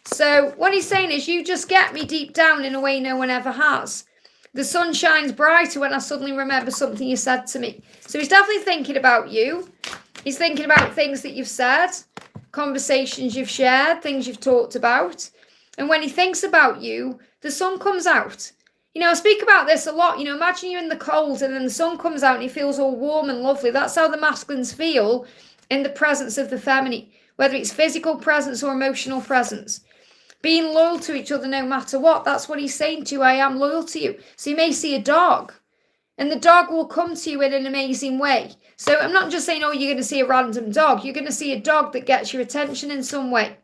So what he's saying is, you just get me deep down in a way no one ever has. The sun shines brighter when I suddenly remember something you said to me. So he's definitely thinking about you. He's thinking about things that you've said. conversations you've shared, things you've talked about. And when he thinks about you, the sun comes out. I speak about this a lot. Imagine you're in the cold and then the sun comes out and he feels all warm and lovely. That's how the masculines feel in the presence of the feminine, whether it's physical presence or emotional presence. Being loyal to each other no matter what. That's what he's saying to you. I am loyal to you. So you may see a dog and the dog will come to you in an amazing way. So I'm not just saying, oh, you're going to see a random dog. You're going to see a dog that gets your attention in some way.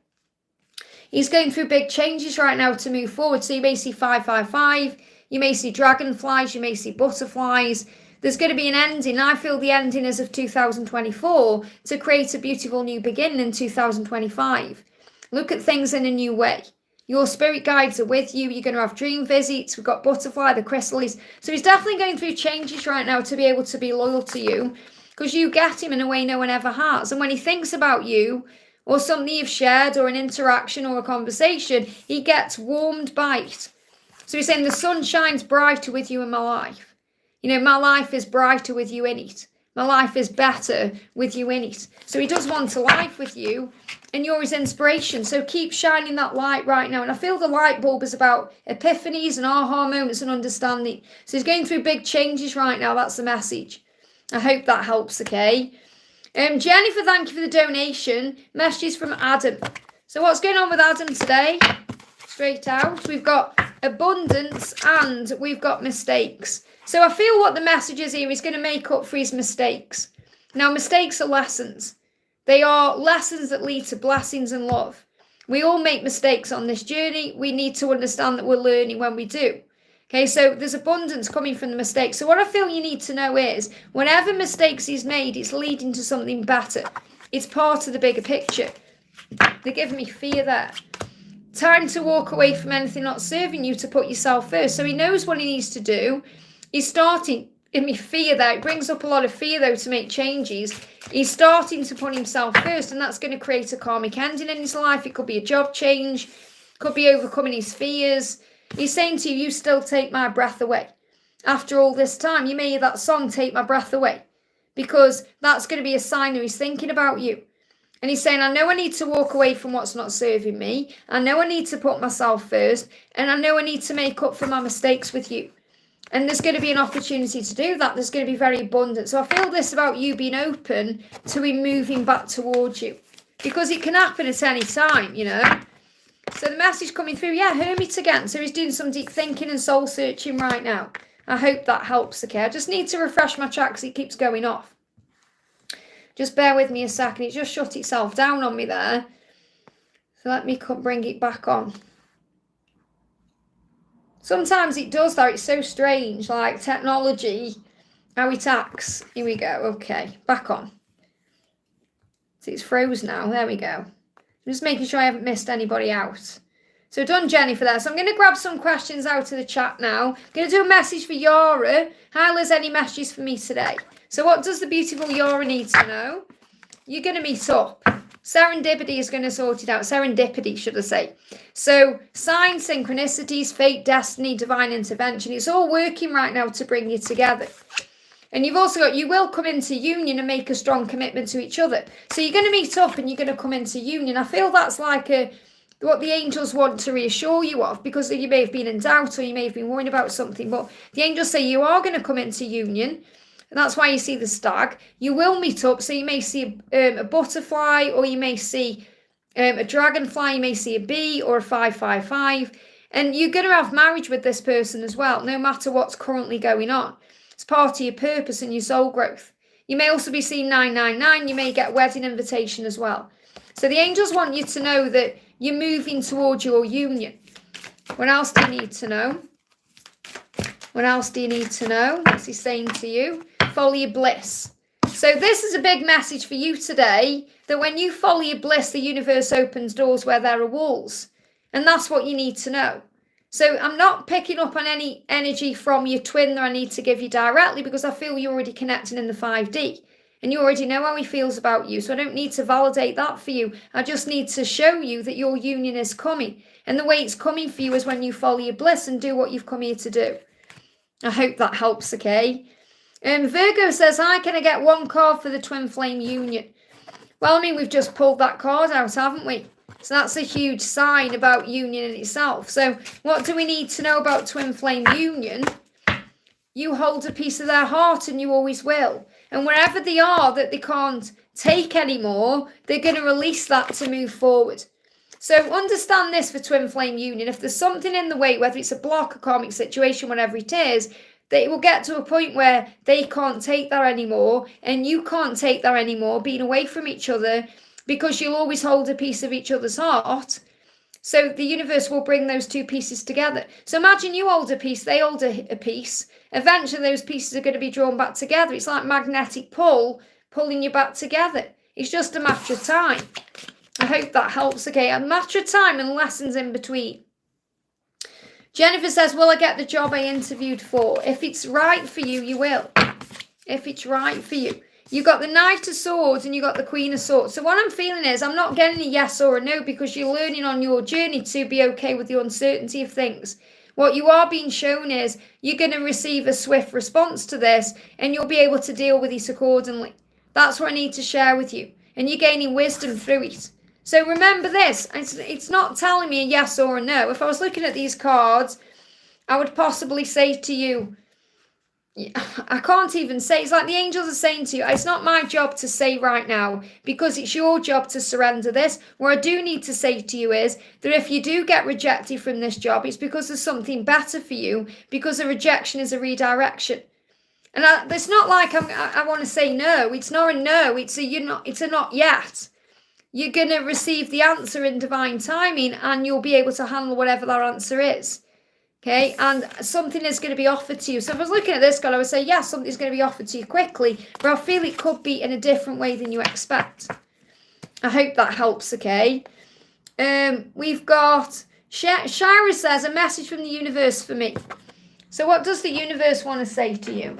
He's going through big changes right now to move forward. So you may see 555. You may see dragonflies. You may see butterflies. There's going to be an ending. I feel the ending is of 2024 to create a beautiful new beginning in 2025. Look at things in a new way. Your spirit guides are with you. You're going to have dream visits. We've got butterfly, the chrysalis. So he's definitely going through changes right now to be able to be loyal to you because you get him in a way no one ever has. And when he thinks about you or something you've shared or an interaction or a conversation, he gets warmed by it. So he's saying the sun shines brighter with you in my life. My life is brighter with you in it. My life is better with you in it. So he does want a life with you and you're his inspiration. So keep shining that light right now. And I feel the light bulb is about epiphanies and aha moments and understanding. So he's going through big changes right now. That's the message. I hope that helps, okay? Jennifer, thank you for the donation. Messages from Adam. So what's going on with Adam today? Straight out. We've got abundance and we've got mistakes. So I feel what the message is here is going to make up for his mistakes. Now, mistakes are lessons. They are lessons that lead to blessings and love. We all make mistakes on this journey. We need to understand that we're learning when we do. Okay, so there's abundance coming from the mistakes. So what I feel you need to know is whenever mistakes he's made, it's leading to something better. It's part of the bigger picture. They're giving me fear there. Time to walk away from anything not serving you to put yourself first. So he knows what he needs to do. He's starting, in me fear there, it brings up a lot of fear though to make changes. He's starting to put himself first and that's going to create a karmic ending in his life. It could be a job change, could be overcoming his fears. He's saying to you, you still take my breath away. After all this time, you may hear that song, Take My Breath Away, because that's going to be a sign that he's thinking about you. And he's saying, I know I need to walk away from what's not serving me. I know I need to put myself first and I know I need to make up for my mistakes with you. And there's going to be an opportunity to do that. There's going to be very abundant. So I feel this about you being open to him moving back towards you. Because it can happen at any time, So the message coming through, hermit again. So he's doing some deep thinking and soul searching right now. I hope that helps, okay? I just need to refresh my chat because it keeps going off. Just bear with me a second. It just shut itself down on me there. So let me bring it back on. Sometimes it does that. It's so strange, like technology, how it acts. Here we go. Okay, back on. See, it's froze now. There we go. I'm just making sure I haven't missed anybody out. So done Jennifer there. So I'm going to grab some questions out of the chat now. I'm going to do a message for Yara. Hi Liz, any messages for me today? So what does the beautiful Yara need to know? You're going to meet up. Serendipity is going to sort it out. Serendipity, should I say. So signs, synchronicities, fate, destiny, divine intervention. It's all working right now to bring you together. And you've also got, you will come into union and make a strong commitment to each other. So you're going to meet up and you're going to come into union. I feel that's like what the angels want to reassure you of, because you may have been in doubt or you may have been worried about something. But the angels say you are going to come into union. And that's why you see the stag. You will meet up. So you may see a butterfly, or you may see a dragonfly. You may see a bee or a 555. And you're going to have marriage with this person as well, no matter what's currently going on. It's part of your purpose and your soul growth. You may also be seeing 999. You may get a wedding invitation as well. So the angels want you to know that you're moving towards your union. What else do you need to know? What else do you need to know? What's he saying to you? Follow your bliss. So this is a big message for you today, that when you follow your bliss, the universe opens doors where there are walls. And that's what you need to know. So I'm not picking up on any energy from your twin that I need to give you directly, because I feel you're already connecting in the 5D. And you already know how he feels about you. So I don't need to validate that for you. I just need to show you that your union is coming. And the way it's coming for you is when you follow your bliss and do what you've come here to do. I hope that helps, okay? Virgo says, hi, can I get one card for the twin flame union? Well, I mean, we've just pulled that card out, haven't we? So that's a huge sign about union in itself. So what do we need to know about twin flame union? You hold a piece of their heart, and you always will. And wherever they are that they can't take anymore, they're going to release that to move forward. So understand this for twin flame union. If there's something in the way, whether it's a block, a karmic situation, whatever it is, that it will get to a point where they can't take that anymore, and you can't take that anymore, being away from each other, because you'll always hold a piece of each other's heart. So the universe will bring those two pieces together. So imagine you hold a piece, they hold a piece. Eventually those pieces are going to be drawn back together. It's like magnetic pull, pulling you back together. It's just a matter of time. I hope that helps. Okay, a matter of time and lessons in between. Jennifer says, will I get the job I interviewed for? If it's right for you, you will. If it's right for you. You got the Knight of Swords and you got the Queen of Swords. So what I'm feeling is I'm not getting a yes or a no, because you're learning on your journey to be okay with the uncertainty of things. What you are being shown is you're going to receive a swift response to this, and you'll be able to deal with it accordingly. That's what I need to share with you. And you're gaining wisdom through it. So remember this, it's not telling me a yes or a no. If I was looking at these cards, I would possibly say to you, I can't even say, it's like the angels are saying to you, it's not my job to say right now, because it's your job to surrender this. What I do need to say to you is that if you do get rejected from this job, it's because there's something better for you, because a rejection is a redirection. And it's not like I want to say no. It's not a no. It's a not yet. You're going to receive the answer in divine timing, and you'll be able to handle whatever that answer is. Okay, and something is going to be offered to you. So if I was looking at this girl, I would say, yes, something's going to be offered to you quickly, but I feel it could be in a different way than you expect. I hope that helps, okay? We've got, Shira says, a message from the universe for me. So what does the universe want to say to you?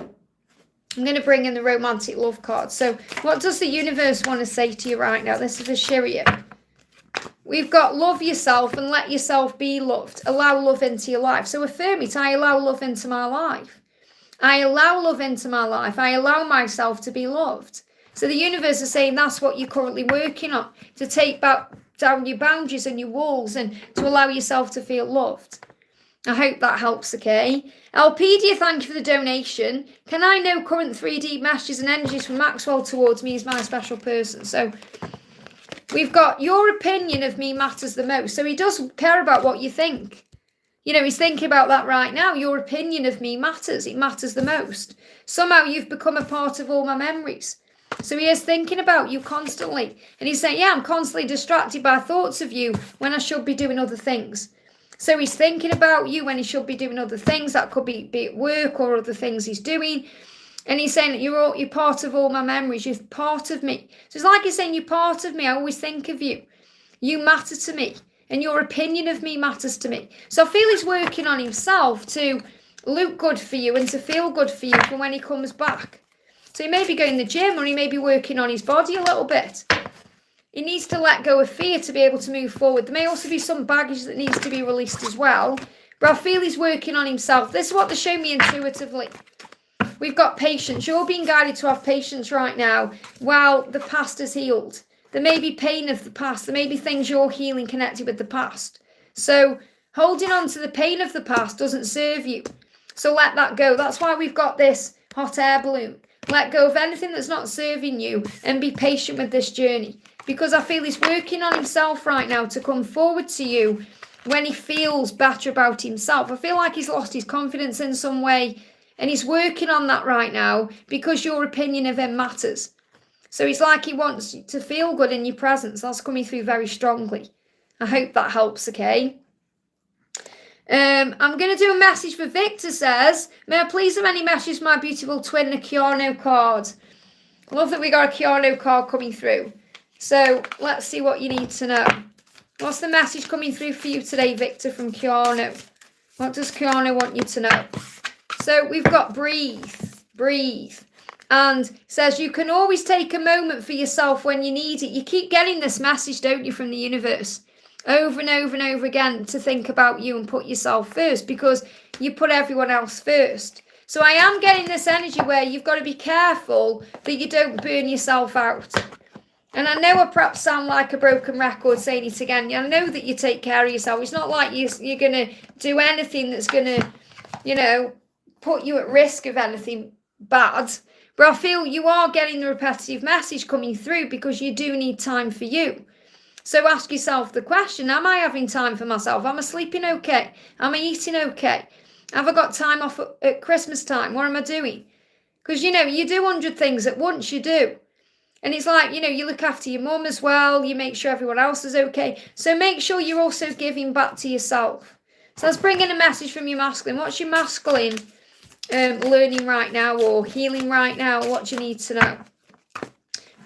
I'm going to bring in the romantic love card. So what does the universe want to say to you right now? This is for Shira. We've got love yourself and let yourself be loved. Allow love into your life. So affirm it. I allow love into my life. I allow love into my life. I allow myself to be loved. So the universe is saying that's what you're currently working on. To take back down your boundaries and your walls, and to allow yourself to feel loved. I hope that helps, okay? Alpedia, thank you for the donation. Can I know current 3D messages and energies from Maxwell towards me as my special person? So we've got your opinion of me matters the most. So he does care about what you think. You know, he's thinking about that right now. Your opinion of me matters. It matters the most. Somehow you've become a part of all my memories. So he is thinking about you constantly. And he's saying, yeah, I'm constantly distracted by thoughts of you when I should be doing other things. So he's thinking about you when he should be doing other things. That could be at work or other things he's doing. And he's saying that you're part of all my memories. You're part of me. So it's like he's saying, you're part of me. I always think of you. You matter to me. And your opinion of me matters to me. So I feel he's working on himself to look good for you and to feel good for you for when he comes back. So he may be going to the gym, or he may be working on his body a little bit. He needs to let go of fear to be able to move forward. There may also be some baggage that needs to be released as well. But I feel he's working on himself. This is what they show me intuitively. We've got patience. You're being guided to have patience right now while the past is healed. There may be pain of the past. There may be things you're healing connected with the past. So holding on to the pain of the past doesn't serve you. So let that go. That's why we've got this hot air balloon. Let go of anything that's not serving you and be patient with this journey. Because I feel he's working on himself right now to come forward to you when he feels better about himself. I feel like he's lost his confidence in some way, and he's working on that right now because your opinion of him matters. So it's like he wants to feel good in your presence. That's coming through very strongly. I hope that helps, okay? I'm going to do a message for Victor. Says, may I please have any message my beautiful twin, a Kiano card? I love that we got a Kiano card coming through. So let's see what you need to know. What's the message coming through for you today, Victor, from Kiano? What does Kiano want you to know? So we've got breathe, breathe. And says you can always take a moment for yourself when you need it. You keep getting this message, don't you, from the universe? Over and over and over again, to think about you and put yourself first, because you put everyone else first. So I am getting this energy where you've got to be careful that you don't burn yourself out. And I know I perhaps sound like a broken record saying it again. I know that you take care of yourself. It's not like you're going to do anything that's going to, put you at risk of anything bad. But I feel you are getting the repetitive message coming through because you do need time for you. So ask yourself the question, am I having time for myself? Am I sleeping okay? Am I eating okay? Have I got time off at Christmas time? What am I doing? Because, you do 100 things at once, you do. And it's like, you look after your mum as well. You make sure everyone else is okay. So make sure you're also giving back to yourself. So let's bring in a message from your masculine. What's your masculine learning right now or healing right now? What do you need to know?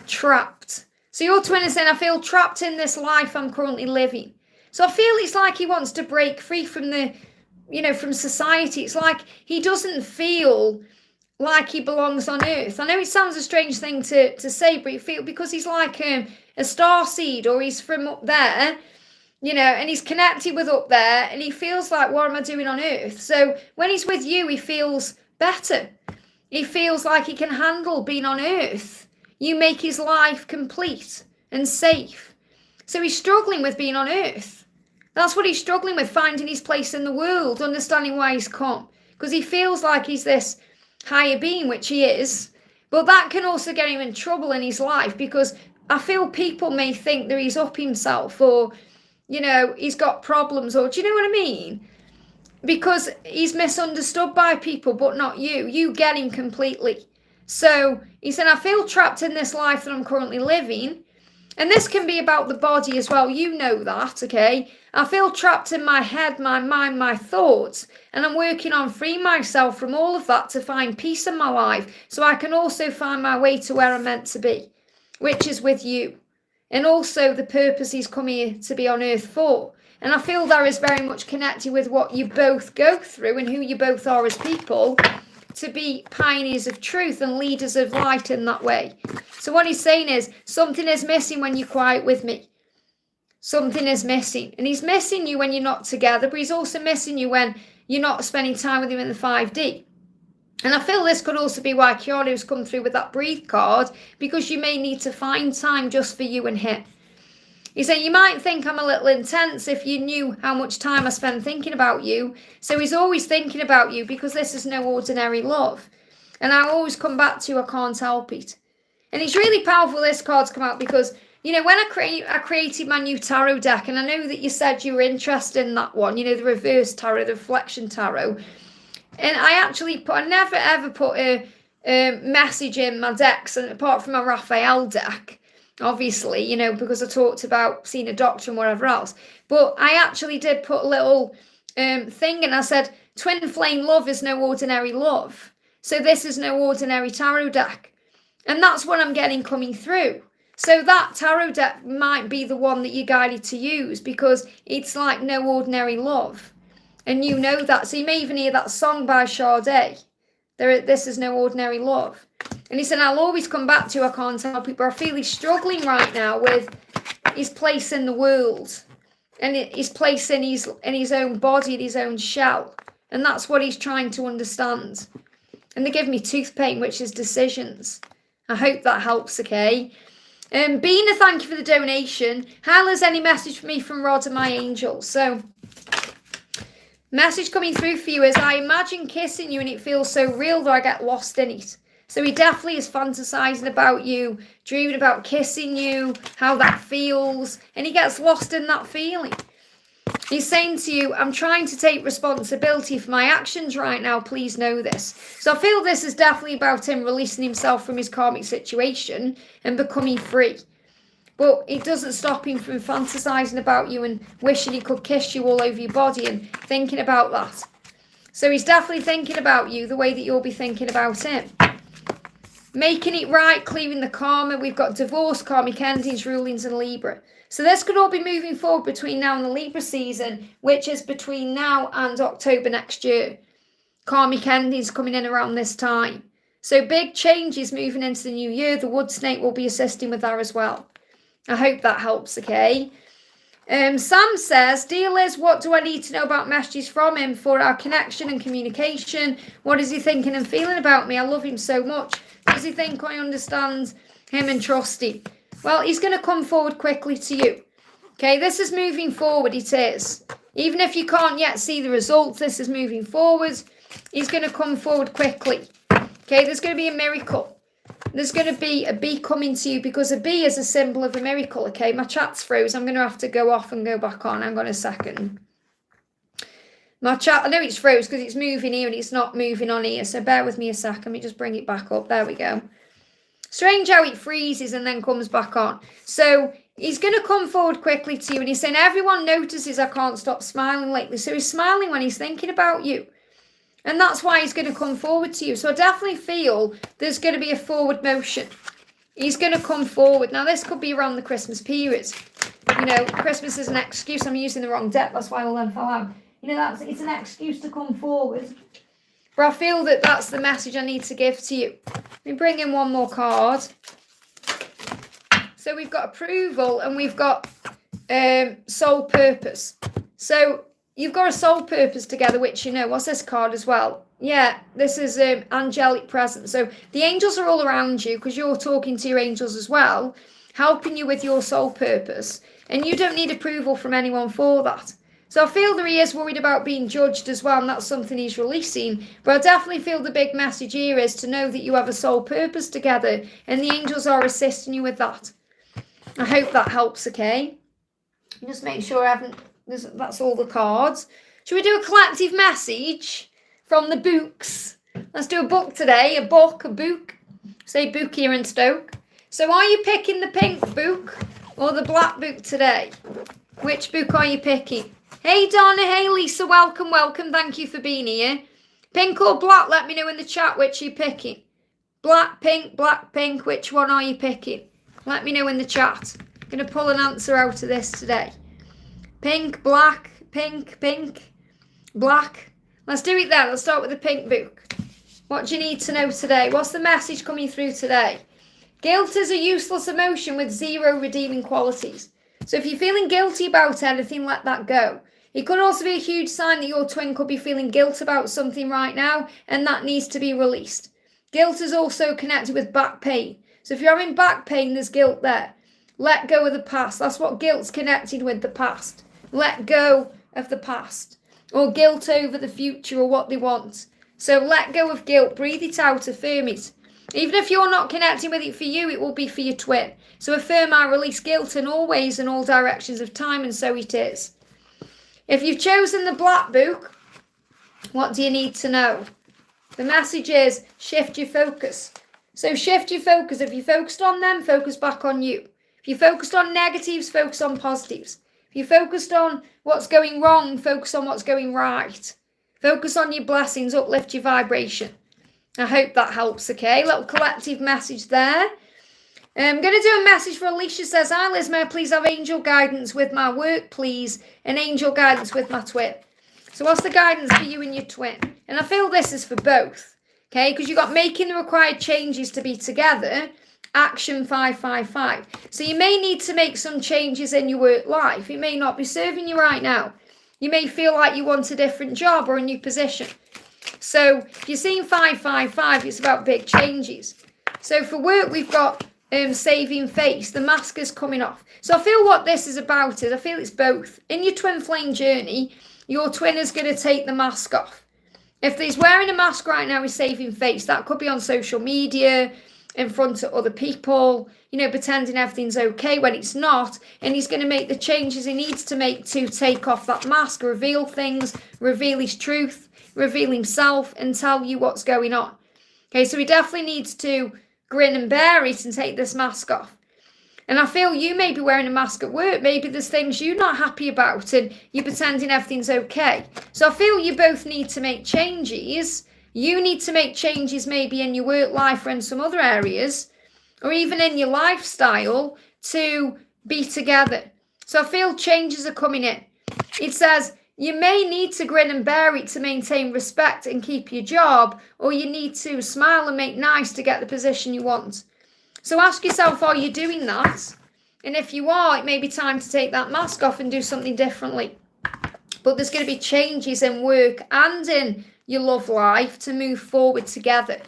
Trapped. So your twin is saying, I feel trapped in this life I'm currently living. So I feel it's like he wants to break free from from society. It's like he doesn't feel like he belongs on earth. I know it sounds a strange thing to say, but you feel because he's like a star seed, or he's from up there, and he's connected with up there, and he feels like, what am I doing on earth? So when he's with you, he feels better. He feels like he can handle being on earth. You make his life complete and safe. So he's struggling with being on earth. That's what he's struggling with, finding his place in the world, understanding why he's come. Because he feels like he's this higher being, which he is, but that can also get him in trouble in his life, because I feel people may think that he's up himself, or he's got problems, or do you know what I mean? Because he's misunderstood by people, but not you get him completely. So he said, I feel trapped in this life that I'm currently living. And this can be about the body as well. You know that, okay? I feel trapped in my head, my mind, my thoughts. And I'm working on freeing myself from all of that to find peace in my life. So I can also find my way to where I'm meant to be, which is with you. And also the purpose he's come here to be on earth for. And I feel that is very much connected with what you both go through and who you both are as people, to be pioneers of truth and leaders of light in that way. So what he's saying is, something is missing when you're quiet with me. Something is missing. And he's missing you when you're not together, but he's also missing you when you're not spending time with him in the 5D. And I feel this could also be why Keanu's come through with that breathe card, because you may need to find time just for you and him. He's saying, you might think I'm a little intense if you knew how much time I spend thinking about you. So he's always thinking about you, because this is no ordinary love. And I always come back to, I can't help it. And it's really powerful this card's come out, because, when I created my new tarot deck, and I know that you said you were interested in that one, the reverse tarot, the reflection tarot. And I never ever put a message in my decks, and apart from a Raphael deck, obviously, because I talked about seeing a doctor and whatever else. But I actually did put a little thing, and I said, twin flame love is no ordinary love. So this is no ordinary tarot deck. And that's what I'm getting coming through. So that tarot deck might be the one that you're guided to use, because it's like no ordinary love. And you know that. So you may even hear that song by Sade. This is no ordinary love. And he said, I'll always come back to, I can't help it, but I feel he's struggling right now with his place in the world. And his place in his own body, in his own shell. And that's what he's trying to understand. And they give me tooth pain, which is decisions. I hope that helps, okay? Bina, thank you for the donation. Hyla's any message for me from Rod and my angels? So, message coming through for you is, I imagine kissing you and it feels so real that I get lost in it. So he definitely is fantasizing about you, dreaming about kissing you, how that feels, and he gets lost in that feeling. He's saying to you, I'm trying to take responsibility for my actions right now, please know this. So I feel this is definitely about him releasing himself from his karmic situation and becoming free. But it doesn't stop him from fantasizing about you and wishing he could kiss you all over your body and thinking about that. So he's definitely thinking about you the way that you'll be thinking about him. Making it right, clearing the karma. We've got divorce, karmic endings, rulings, and Libra. So this could all be moving forward between now and the Libra season, which is between now and October next year. Karmic endings coming in around this time. So big changes moving into the new year. The wood snake will be assisting with that as well. I hope that helps, okay? Sam says, Dear Liz, what do I need to know about messages from him for our connection and communication? What is he thinking and feeling about me? I love him so much. Does he think I understand him and trust him? Well, he's going to come forward quickly to you. Okay, this is moving forward, it is. Even if you can't yet see the results, this is moving forward. He's going to come forward quickly. Okay, there's going to be a miracle. There's going to be a bee coming to you because a bee is a symbol of a miracle. Okay, my chat's froze. I'm going to have to go off and go back on. Hang on a second. My chat, I know it's froze because it's moving here and it's not moving on here. So bear with me a second. Let me just bring it back up. There we go. Strange how it freezes and then comes back on. So he's going to come forward quickly to you and he's saying, everyone notices I can't stop smiling lately. So he's smiling when he's thinking about you. And that's why he's going to come forward to you. So I definitely feel there's going to be a forward motion. He's going to come forward. Now, this could be around the Christmas period. You know, Christmas is an excuse. I'm using the wrong deck. That's why all them fell out. You know, it's an excuse to come forward. But I feel that that's the message I need to give to you. Let me bring in one more card. So we've got approval and we've got soul purpose. So you've got a soul purpose together, which, you know, what's this card as well? Yeah, this is angelic presence. So the angels are all around you because you're talking to your angels as well, helping you with your soul purpose. And you don't need approval from anyone for that. So I feel that he is worried about being judged as well, and that's something he's releasing. But I definitely feel the big message here is to know that you have a soul purpose together, and the angels are assisting you with that. I hope that helps, okay? Just make sure I haven't... That's all the cards. Should we do a collective message from the books? Let's do a book today. A book. Say book here in Stoke. So are you picking the pink book or the black book today? Which book are you picking? Hey Donna, hey Lisa, welcome. Thank you for being here. Pink or black? Let me know in the chat which you're picking. Black, pink, which one are you picking? Let me know in the chat. I'm going to pull an answer out of this today. Pink, black, pink, black. Let's do it then. Let's start with the pink book. What do you need to know today? What's the message coming through today? Guilt is a useless emotion with zero redeeming qualities. So if you're feeling guilty about anything, let that go. It could also be a huge sign that your twin could be feeling guilt about something right now, and that needs to be released. Guilt is also connected with back pain. So if you're having back pain, there's guilt there. Let go of the past. That's what guilt's connected with, the past. Let go of the past. Or guilt over the future or what they want. So let go of guilt. Breathe it out. Affirm it. Even if you're not connecting with it for you, it will be for your twin. So affirm, I release guilt in all ways and all directions of time, and so it is. If you've chosen the black book, what do you need to know? The message is shift your focus. So shift your focus. If you focused on them, focus back on you. If you focused on negatives, focus on positives. If you focused on what's going wrong, focus on what's going right. Focus on your blessings, uplift your vibration. I hope that helps, okay? Little collective message there. I'm going to do a message for Alicia. Says, hi Liz, may I please have angel guidance with my work, please? And angel guidance with my twin. So what's the guidance for you and your twin? And I feel this is for both, okay? Because you've got making the required changes to be together. Action 555. So you may need to make some changes in your work life. It may not be serving you right now. You may feel like you want a different job or a new position. So if you're seeing 555, it's about big changes. So for work, we've got saving face. The mask is coming off. So I feel what this is about is, I feel it's both. In your twin flame journey, your twin is going to take the mask off. If he's wearing a mask right now, he's saving face. That could be on social media, in front of other people, you know, pretending everything's okay when it's not. And he's going to make the changes he needs to make to take off that mask, reveal things, reveal his truth, reveal himself, and tell you what's going on. Okay, so he definitely needs to grin and bear it and take this mask off. And I feel you may be wearing a mask at work. Maybe there's things you're not happy about and you're pretending everything's okay. So I feel you both need to make changes. You need to make changes maybe in your work life or in some other areas, or even in your lifestyle, to be together. So I feel changes are coming in. It says you may need to grin and bear it to maintain respect and keep your job, or you need to smile and make nice to get the position you want. So ask yourself, are you doing that? And if you are, it may be time to take that mask off and do something differently. But there's going to be changes in work and in your love life to move forward together.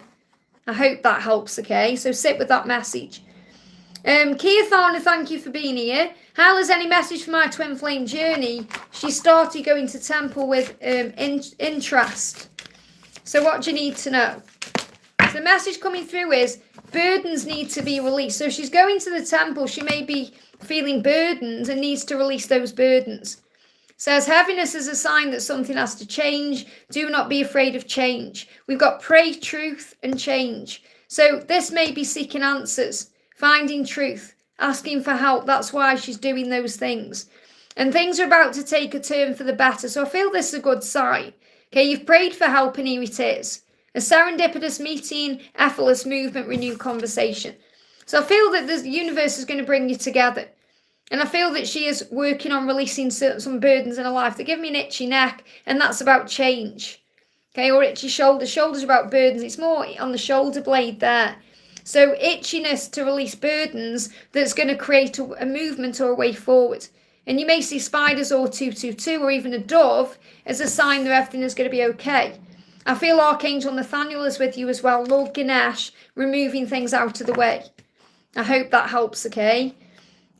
I hope that helps, okay? So sit with that message. Kia Thorner, thank you for being here. Hyla's any message for my twin flame journey? She started going to temple with interest. So what do you need to know? So the message coming through is burdens need to be released. So she's going to the temple. She may be feeling burdened and needs to release those burdens. Says heaviness is a sign that something has to change. Do not be afraid of change. We've got pray, truth, and change. So this may be seeking answers, finding truth, asking for help. That's why she's doing those things. And things are about to take a turn for the better. So I feel this is a good sign. Okay, you've prayed for help and here it is. A serendipitous meeting, effortless movement, renewed conversation. So I feel that the universe is going to bring you together. And I feel that she is working on releasing some burdens in her life that give me an itchy neck, and that's about change. Okay, or itchy shoulders. Shoulders are about burdens. It's more on the shoulder blade there. So itchiness to release burdens that's going to create a movement or a way forward. And you may see spiders or 222 or even a dove as a sign that everything is going to be okay. I feel Archangel Nathaniel is with you as well. Lord Ganesh, removing things out of the way. I hope that helps, okay?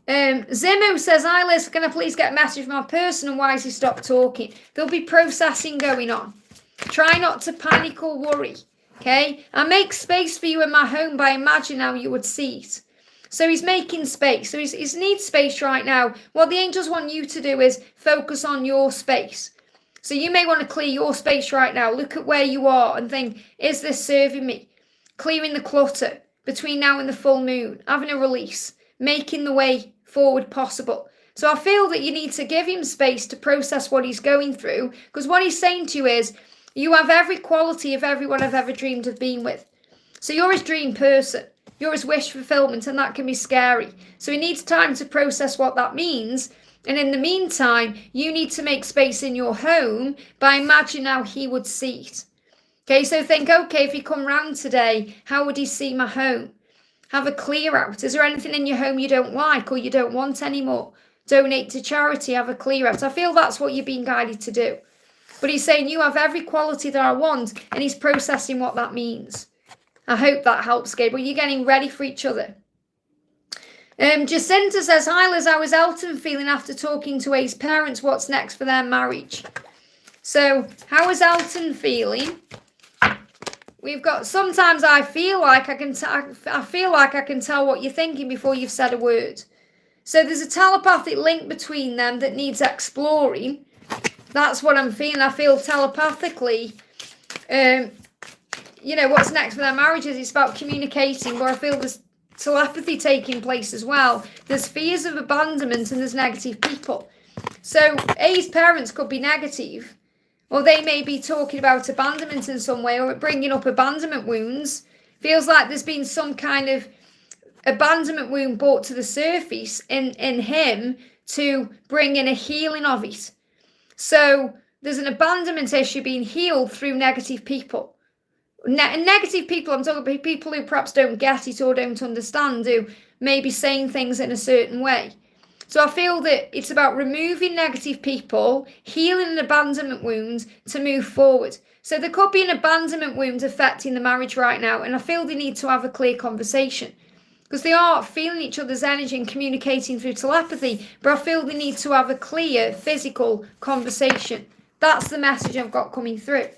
Zimo says, hi Liz, can I please get a message from my person and why has he stopped talking? There'll be processing going on. Try not to panic or worry, okay? I make space for you in my home by imagining how you would see it. So he's making space. So he needs space right now. What the angels want you to do is focus on your space. So you may want to clear your space right now. Look at where you are and think, is this serving me? Clearing the clutter between now and the full moon. Having a release. Making the way forward possible. So I feel that you need to give him space to process what he's going through. Because what he's saying to you is, you have every quality of everyone I've ever dreamed of being with. So you're his dream person. You're his wish fulfillment, and that can be scary. So he needs time to process what that means. And in the meantime, you need to make space in your home by imagining how he would see it. Okay, so think, okay, if he come round today, how would he see my home? Have a clear out. Is there anything in your home you don't like or you don't want anymore? Donate to charity, have a clear out. I feel that's what you're being guided to do. But he's saying you have every quality that I want, and he's processing what that means. I hope that helps, Gabriel. You're getting ready for each other. Jacinta says, hi Liz, how is Elton feeling after talking to his parents? What's next for their marriage? So, how is Elton feeling? We've got, sometimes I feel like I can tell what you're thinking before you've said a word. So there's a telepathic link between them that needs exploring. That's what I'm feeling. I feel telepathically, what's next for their marriages. It's about communicating, but I feel there's telepathy taking place as well. There's fears of abandonment and there's negative people. So A's parents could be negative, or they may be talking about abandonment in some way or bringing up abandonment wounds. Feels like there's been some kind of abandonment wound brought to the surface in him to bring in a healing of it. So there's an abandonment issue being healed through negative people. Negative people, I'm talking about people who perhaps don't get it or don't understand, who may be saying things in a certain way. So I feel that it's about removing negative people, healing an abandonment wound to move forward. So there could be an abandonment wound affecting the marriage right now, and I feel they need to have a clear conversation. Because they are feeling each other's energy and communicating through telepathy, but I feel they need to have a clear physical conversation. That's the message I've got coming through.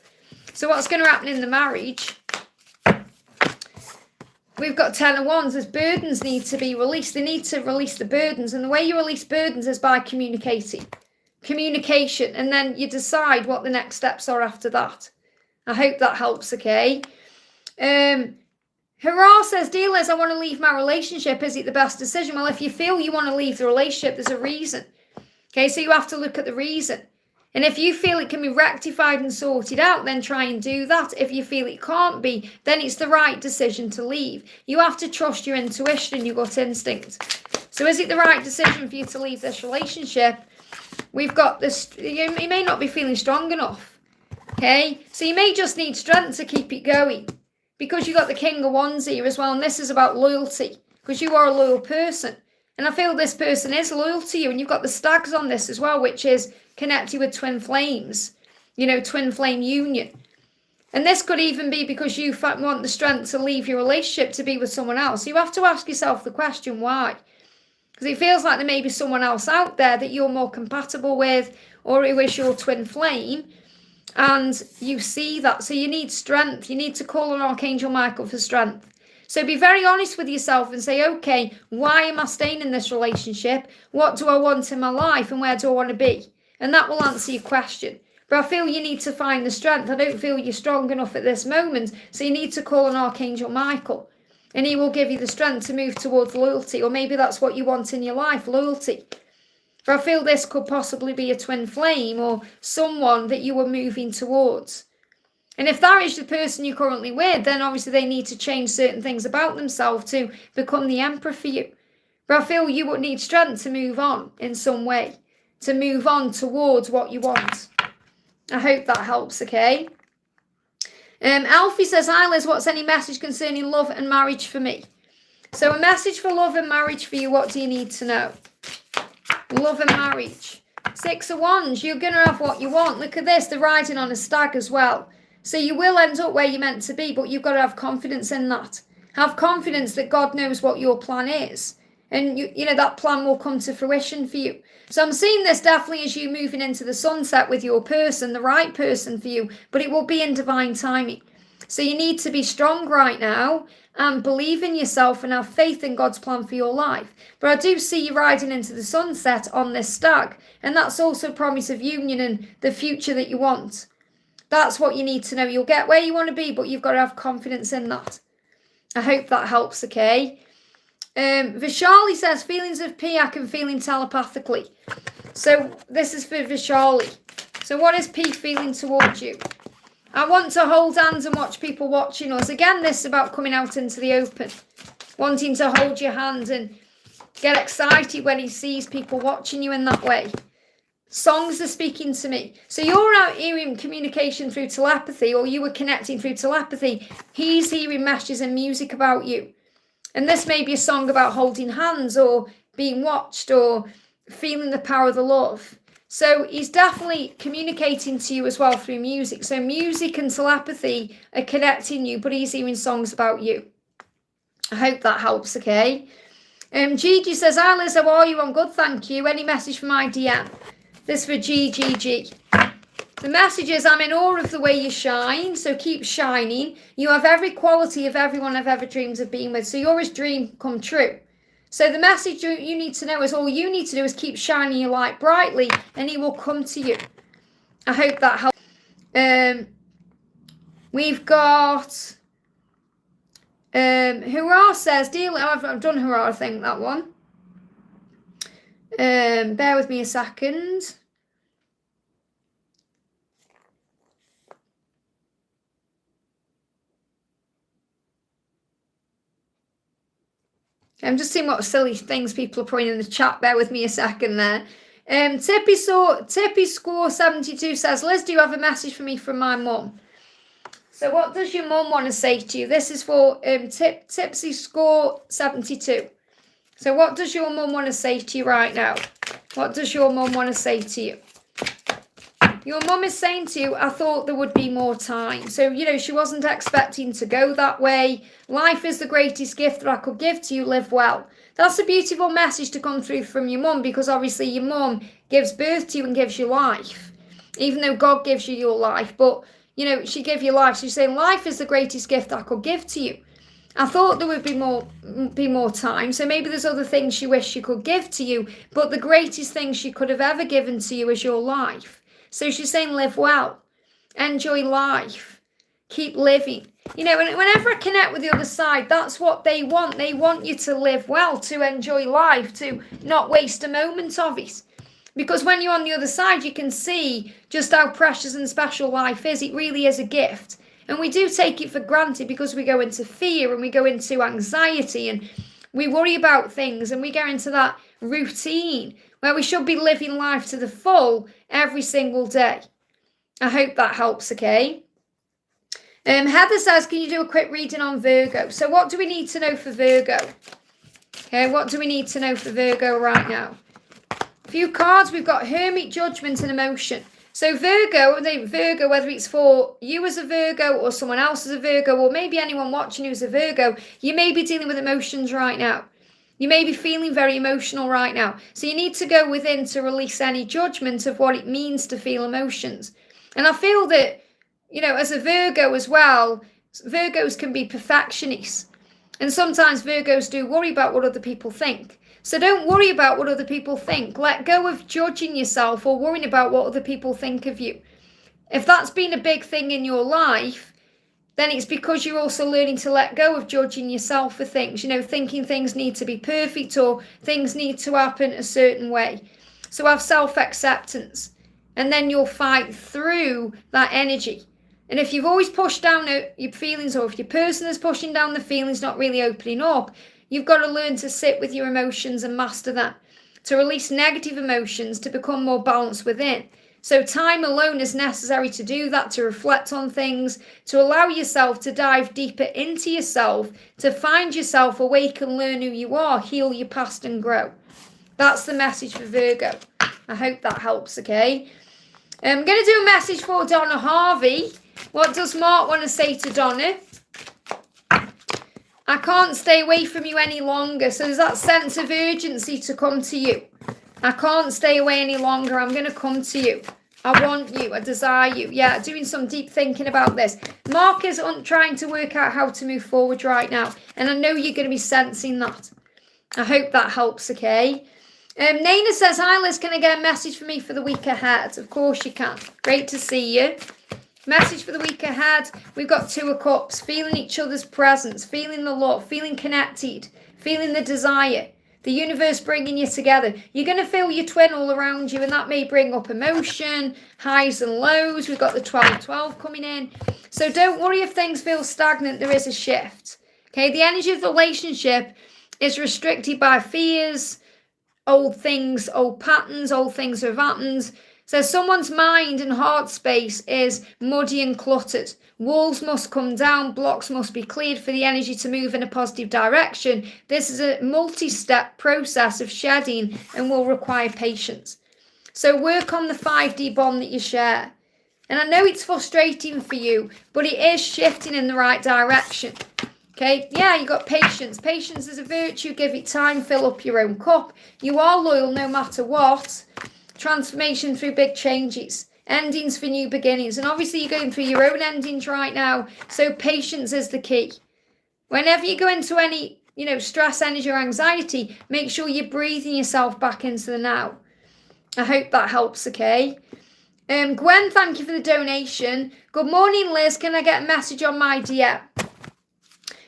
So what's going to happen in the marriage? We've got 10 of Wands. As burdens need to be released. They need to release the burdens. And the way you release burdens is by communicating. Communication. And then you decide what the next steps are after that. I hope that helps, okay? Hurrah says, dear Liz, I want to leave my relationship. Is it the best decision? Well, if you feel you want to leave the relationship, there's a reason. Okay, so you have to look at the reason. And if you feel it can be rectified and sorted out, then try and do that. If you feel it can't be, then it's the right decision to leave. You have to trust your intuition and your gut instinct. So is it the right decision for you to leave this relationship? We've got this, you may not be feeling strong enough. Okay, so you may just need strength to keep it going. Because you've got the King of Wands here as well, and this is about loyalty. Because you are a loyal person. And I feel this person is loyal to you. And you've got the stags on this as well, which is connected with twin flames. Twin flame union. And this could even be because you want the strength to leave your relationship to be with someone else. You have to ask yourself the question, why? Because it feels like there may be someone else out there that you're more compatible with, or who is your twin flame, and you see that. So you need strength. You need to call on Archangel Michael for strength. So be very honest with yourself and say, okay, why am I staying in this relationship? What do I want in my life, and where do I want to be? And that will answer your question. But I feel you need to find the strength. I don't feel you're strong enough at this moment. So you need to call on Archangel Michael. And he will give you the strength to move towards loyalty. Or maybe that's what you want in your life, loyalty. But I feel this could possibly be a twin flame or someone that you were moving towards. And if that is the person you're currently with, then obviously they need to change certain things about themselves to become the emperor for you. But I feel you would need strength to move on in some way, to move on towards what you want. I hope that helps, okay? Alfie says, hi Liz, what's any message concerning love and marriage for me? So a message for love and marriage for you, what do you need to know? Love and marriage. 6 of Wands, you're going to have what you want. Look at this, they're riding on a stag as well. So you will end up where you're meant to be, but you've got to have confidence in that. Have confidence that God knows what your plan is. And you know that plan will come to fruition for you. So I'm seeing this definitely as you moving into the sunset with your person, the right person for you, but it will be in divine timing. So you need to be strong right now and believe in yourself and have faith in God's plan for your life. But I do see you riding into the sunset on this stag, and that's also a promise of union and the future that you want. That's what you need to know. You'll get where you want to be, but you've got to have confidence in that. I hope that helps, okay? Vishali says, feelings of P, I can feel him telepathically. So this is for Vishali. So what is P feeling towards you? I want to hold hands and watch people watching us. Again, this is about coming out into the open. Wanting to hold your hand and get excited when he sees people watching you in that way. Songs are speaking to me. So you're out hearing communication through telepathy, or you were connecting through telepathy. He's hearing messages and music about you. And this may be a song about holding hands or being watched or feeling the power of the love. So he's definitely communicating to you as well through music. So music and telepathy are connecting you, but he's hearing songs about you. I hope that helps, okay? Gigi says, hi Liz, how are you? I'm good, thank you. Any message from my DM? This for GGG. The message is, I'm in awe of the way you shine, so keep shining. You have every quality of everyone I've ever dreamed of being with, so you're his dream come true. So the message you need to know is, all you need to do is keep shining your light brightly, and he will come to you. I hope that helps. We've got... Hurrah says, I've done Hurrah, I think, that one. Bear with me a second. I'm just seeing what silly things people are putting in the chat. Bear with me a second there. Tippy Score 72 says, Liz, do you have a message for me from my mum? So what does your mum want to say to you? This is for Tipsy Score 72. So what does your mum want to say to you right now? What does your mum want to say to you? Your mum is saying to you, I thought there would be more time. So, you know, she wasn't expecting to go that way. Life is the greatest gift that I could give to you. Live well. That's a beautiful message to come through from your mum, because obviously your mum gives birth to you and gives you life. Even though God gives you your life. But, you know, she gave you life. So she's saying life is the greatest gift I could give to you. I thought there would be more time. So maybe there's other things she wished she could give to you. But the greatest thing she could have ever given to you is your life. So she's saying live well, enjoy life, keep living. You know, and whenever I connect with the other side, that's what they want. They want you to live well, to enjoy life, to not waste a moment of it. Because when you're on the other side, you can see just how precious and special life is. It really is a gift. And we do take it for granted because we go into fear and we go into anxiety and we worry about things and we go into that routine where we should be living life to the full every single day. I hope that helps, okay? Heather says, can you do a quick reading on Virgo? So what do we need to know for Virgo? Okay, what do we need to know for Virgo right now? A few cards. We've got Hermit, Judgment and Emotion. So Virgo, whether it's for you as a Virgo or someone else as a Virgo, or maybe anyone watching who's a Virgo, you may be dealing with emotions right now. You may be feeling very emotional right now. So you need to go within to release any judgment of what it means to feel emotions. And I feel that, as a Virgo as well, Virgos can be perfectionists. And sometimes Virgos do worry about what other people think. So don't worry about what other people think. Let go of judging yourself or worrying about what other people think of you. If that's been a big thing in your life, then it's because you're also learning to let go of judging yourself for things, thinking things need to be perfect or things need to happen a certain way. So have self-acceptance, and then you'll fight through that energy. And if you've always pushed down your feelings, or if your person is pushing down the feelings, not really opening up, you've got to learn to sit with your emotions and master that, to release negative emotions, to become more balanced within. So time alone is necessary to do that, to reflect on things, to allow yourself to dive deeper into yourself, to find yourself, awake and learn who you are, heal your past and grow. That's the message for Virgo. I hope that helps, okay? I'm going to do a message for Donna Harvey. What does Mark want to say to Donna? I can't stay away from you any longer. So there's that sense of urgency to come to you. I can't stay away any longer. I'm going to come to you. I want you. I desire you. Yeah, doing some deep thinking about this. Mark is trying to work out how to move forward right now. And I know you're going to be sensing that. I hope that helps, okay? Naina says, hi Liz, can I get a message for me for the week ahead? Of course you can. Great to see you. Message for the week ahead. We've got 2 of Cups. Feeling each other's presence. Feeling the love. Feeling connected. Feeling the desire. The universe bringing you together. You're going to feel your twin all around you, and that may bring up emotion, highs and lows. We've got the 12-12 coming in. So don't worry if things feel stagnant. There is a shift. Okay, the energy of the relationship is restricted by fears, old things, old patterns, old things that have happened. So someone's mind and heart space is muddy and cluttered. Walls must come down, blocks must be cleared for the energy to move in a positive direction. This is a multi-step process of shedding and will require patience. So work on the 5D bond that you share. And I know it's frustrating for you, but it is shifting in the right direction. Okay, yeah, you got patience. Patience is a virtue. Give it time, fill up your own cup. You are loyal no matter what. Transformation through big changes, endings for new beginnings, and obviously you're going through your own endings right now, so patience is the key. Whenever you go into any stress, energy or anxiety, make sure you're breathing yourself back into the now. I hope that helps, okay? Gwen, thank you for the donation. Good morning, Liz. Can I get a message on my DM?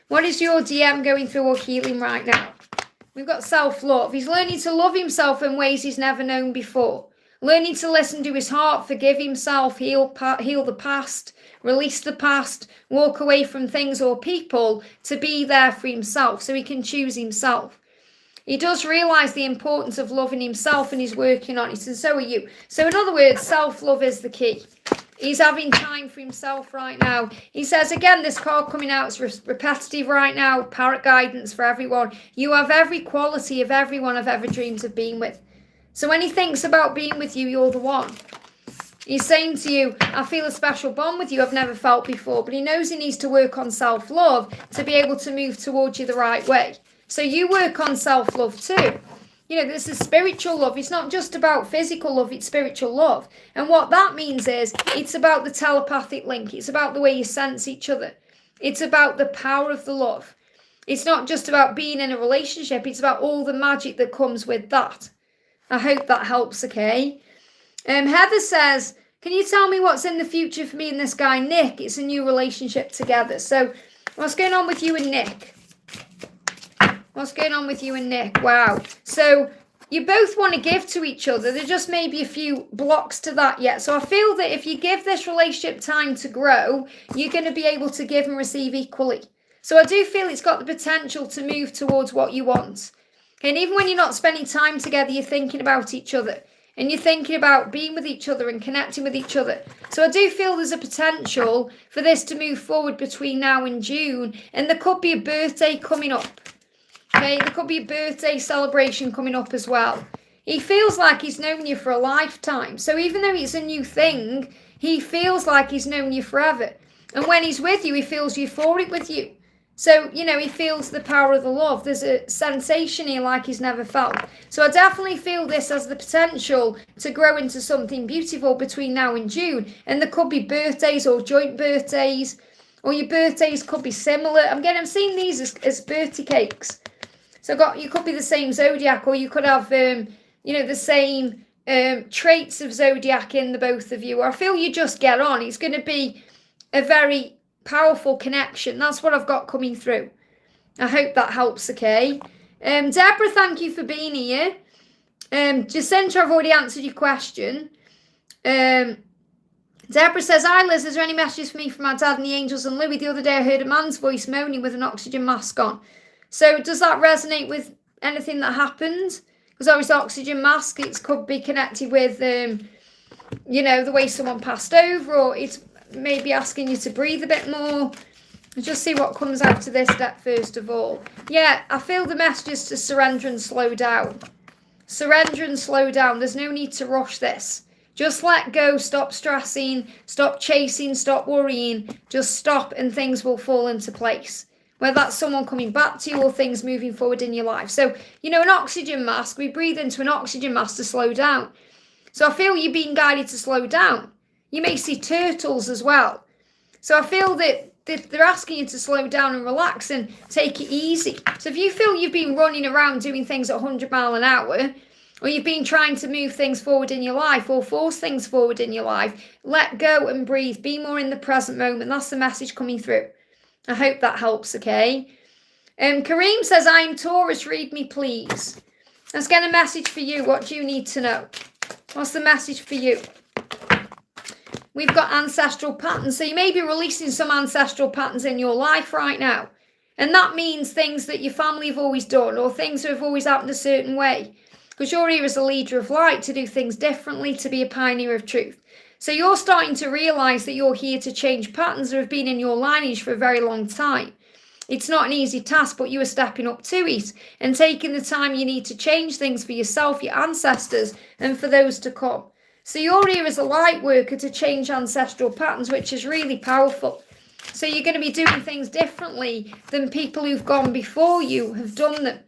What is your DM going through or healing right now? We've got self-love. He's learning to love himself in ways he's never known before. Learning to listen to his heart, forgive himself, heal the past, release the past, walk away from things or people to be there for himself so he can choose himself. He does realise the importance of loving himself and he's working on it, and so are you. So in other words, self-love is the key. He's having time for himself right now. He says, again, this card coming out is repetitive right now. Parrot guidance for everyone. You have every quality of everyone I've ever dreamed of being with. So when he thinks about being with you, you're the one. He's saying to you, I feel a special bond with you I've never felt before. But he knows he needs to work on self-love to be able to move towards you the right way. So you work on self-love too. This is spiritual love. It's not just about physical love, it's spiritual love. And what that means is it's about the telepathic link. It's about the way you sense each other. It's about the power of the love. It's not just about being in a relationship. It's about all the magic that comes with that. I hope that helps, okay? Heather says, can you tell me what's in the future for me and this guy, Nick? It's a new relationship together. So what's going on with you and Nick? What's going on with you and Nick? Wow. So you both want to give to each other. There just may be a few blocks to that yet. So I feel that if you give this relationship time to grow, you're going to be able to give and receive equally. So I do feel it's got the potential to move towards what you want. And even when you're not spending time together, you're thinking about each other. And you're thinking about being with each other and connecting with each other. So I do feel there's a potential for this to move forward between now and June. And there could be a birthday coming up. Okay, there could be a birthday celebration coming up as well. He feels like he's known you for a lifetime. So even though it's a new thing, he feels like he's known you forever. And when he's with you, he feels euphoric with you. So, you know, he feels the power of the love. There's a sensation here like he's never felt. So I definitely feel this has the potential to grow into something beautiful between now and June. And there could be birthdays or joint birthdays, or your birthdays could be similar. I'm seeing these as birthday cakes. So you could be the same zodiac, or you could have, you know, the same traits of zodiac in the both of you. Or I feel you just get on. It's going to be a very powerful connection. That's what I've got coming through. I hope that helps, okay? Deborah, thank you for being here. Jacinta, I've already answered your question. Deborah says, hi Liz, is there any messages for me from my dad and the angels and Louis? The other day I heard a man's voice moaning with an oxygen mask on. So does that resonate with anything that happened? Because obviously oxygen mask, it could be connected with, you know, the way someone passed over, or it's maybe asking you to breathe a bit more. Just see what comes after this step first of all. Yeah, I feel the message is to surrender and slow down. Surrender and slow down. There's no need to rush this. Just let go, stop stressing, stop chasing, stop worrying. Just stop and things will fall into place. Whether that's someone coming back to you or things moving forward in your life. So, you know, an oxygen mask, we breathe into an oxygen mask to slow down. So I feel you're being guided to slow down. You may see turtles as well. So I feel that they're asking you to slow down and relax and take it easy. So if you feel you've been running around doing things at 100 miles an hour, or you've been trying to move things forward in your life or force things forward in your life, let go and breathe. Be more in the present moment. That's the message coming through. I hope that helps, okay? Kareem says, I'm Taurus, read me please. Let's get a message for you. What do you need to know? What's the message for you? We've got ancestral patterns. So you may be releasing some ancestral patterns in your life right now. And that means things that your family have always done, or things that have always happened a certain way. Because you're here as a leader of light to do things differently, to be a pioneer of truth. So you're starting to realise that you're here to change patterns that have been in your lineage for a very long time. It's not an easy task, but you are stepping up to it and taking the time you need to change things for yourself, your ancestors, and for those to come. So you're here as a light worker to change ancestral patterns, which is really powerful. So you're going to be doing things differently than people who've gone before you have done them.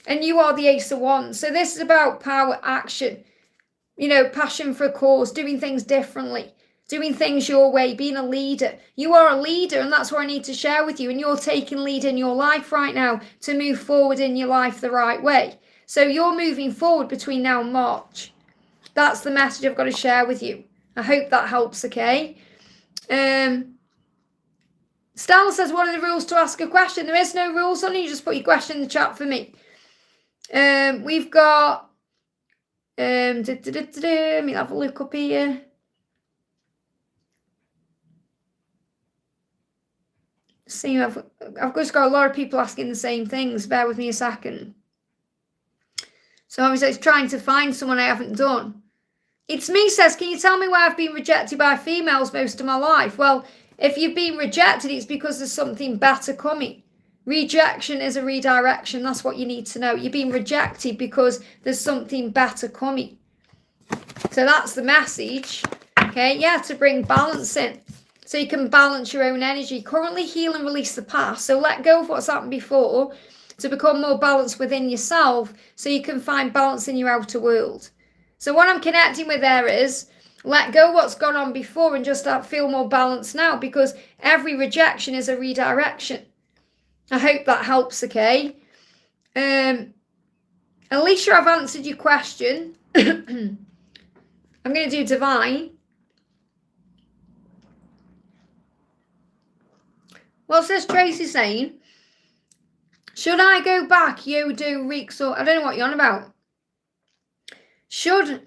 And you are the Ace of Wands. So this is about power, action, you know, passion for a cause, doing things differently, doing things your way, being a leader. You are a leader, and that's what I need to share with you. And you're taking lead in your life right now to move forward in your life the right way. So you're moving forward between now and March. That's the message I've got to share with you. I hope that helps, okay? Stella says, what are the rules to ask a question? There is no rules on it. You just put your question in the chat for me. We've got... let me have a look up here. See, I've just got a lot of people asking the same things. Bear with me a second. So obviously it's trying to find someone I haven't done. It's me says, can you tell me why I've been rejected by females most of my life? Well, if you've been rejected, it's because there's something better coming. Rejection is a redirection. That's what you need to know. You're being rejected because there's something better coming. So that's the message. Okay, yeah, to bring balance in. So you can balance your own energy. Currently heal and release the past. So let go of what's happened before to become more balanced within yourself so you can find balance in your outer world. So what I'm connecting with there is let go what's gone on before and just feel more balanced now, because every rejection is a redirection. I hope that helps, okay? Alicia, I've answered your question. I'm going to do divine. What's this Tracy saying? Should I go back, you do Reeks, or I don't know what you're on about. Should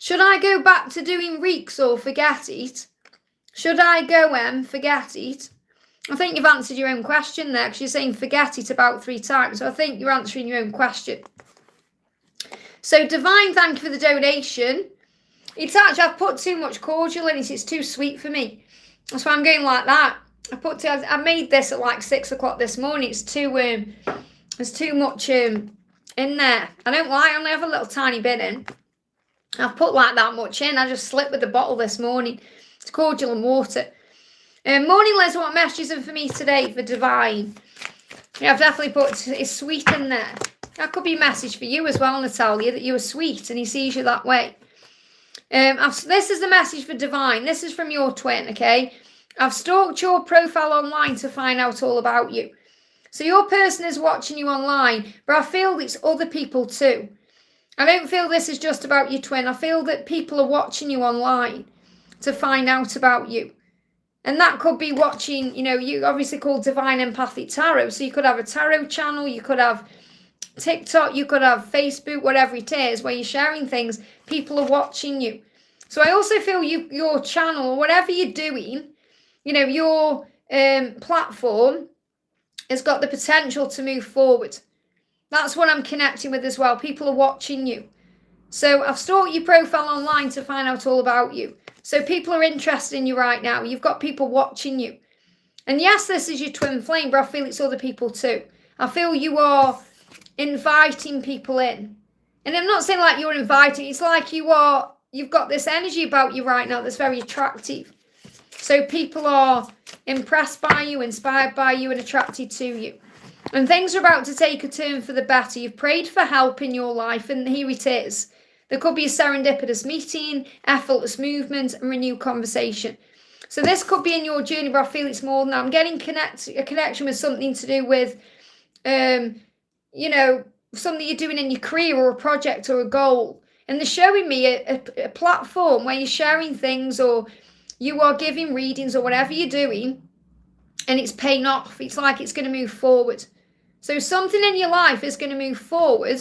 I go back to doing Reeks or forget it? Should I go forget it? I think you've answered your own question there, because you're saying forget it about 3 times. So I think you're answering your own question. So Divine, thank you for the donation. It's actually, I've put too much cordial in it. It's too sweet for me. That's why I'm going like that. I made this at like 6 o'clock this morning. It's too, there's too much in there. I don't lie, I only have a little tiny bit in. I've put like that much in. I just slipped with the bottle this morning. It's cordial and water. Morning, Liz, what messages are for me today for divine? Yeah, I've definitely put it's sweet in there. That could be a message for you as well, Natalia, that you are sweet and he sees you that way. This is the message for divine. This is from your twin, okay? I've stalked your profile online to find out all about you. So your person is watching you online, but I feel it's other people too. I don't feel this is just about your twin. I feel that people are watching you online to find out about you. And that could be watching, you obviously call Divine Empathic Tarot. So you could have a tarot channel, you could have TikTok, you could have Facebook, whatever it is, where you're sharing things. People are watching you. So I also feel your channel, or whatever you're doing, your platform has got the potential to move forward. That's what I'm connecting with as well. People are watching you. So I've stalked your profile online to find out all about you. So people are interested in you right now. You've got people watching you. And yes, this is your twin flame, but I feel it's other people too. I feel you are inviting people in. And I'm not saying like you're inviting. It's like you've got this energy about you right now that's very attractive. So people are impressed by you, inspired by you, and attracted to you. And things are about to take a turn for the better. You've prayed for help in your life, and here it is. There could be a serendipitous meeting, effortless movement, and renewed conversation. So this could be in your journey, but I feel it's more than that. I'm getting a connection with something to do with, something you're doing in your career or a project or a goal. And they're showing me a platform where you're sharing things or you are giving readings or whatever you're doing, and it's paying off. It's like it's going to move forward. So something in your life is going to move forward.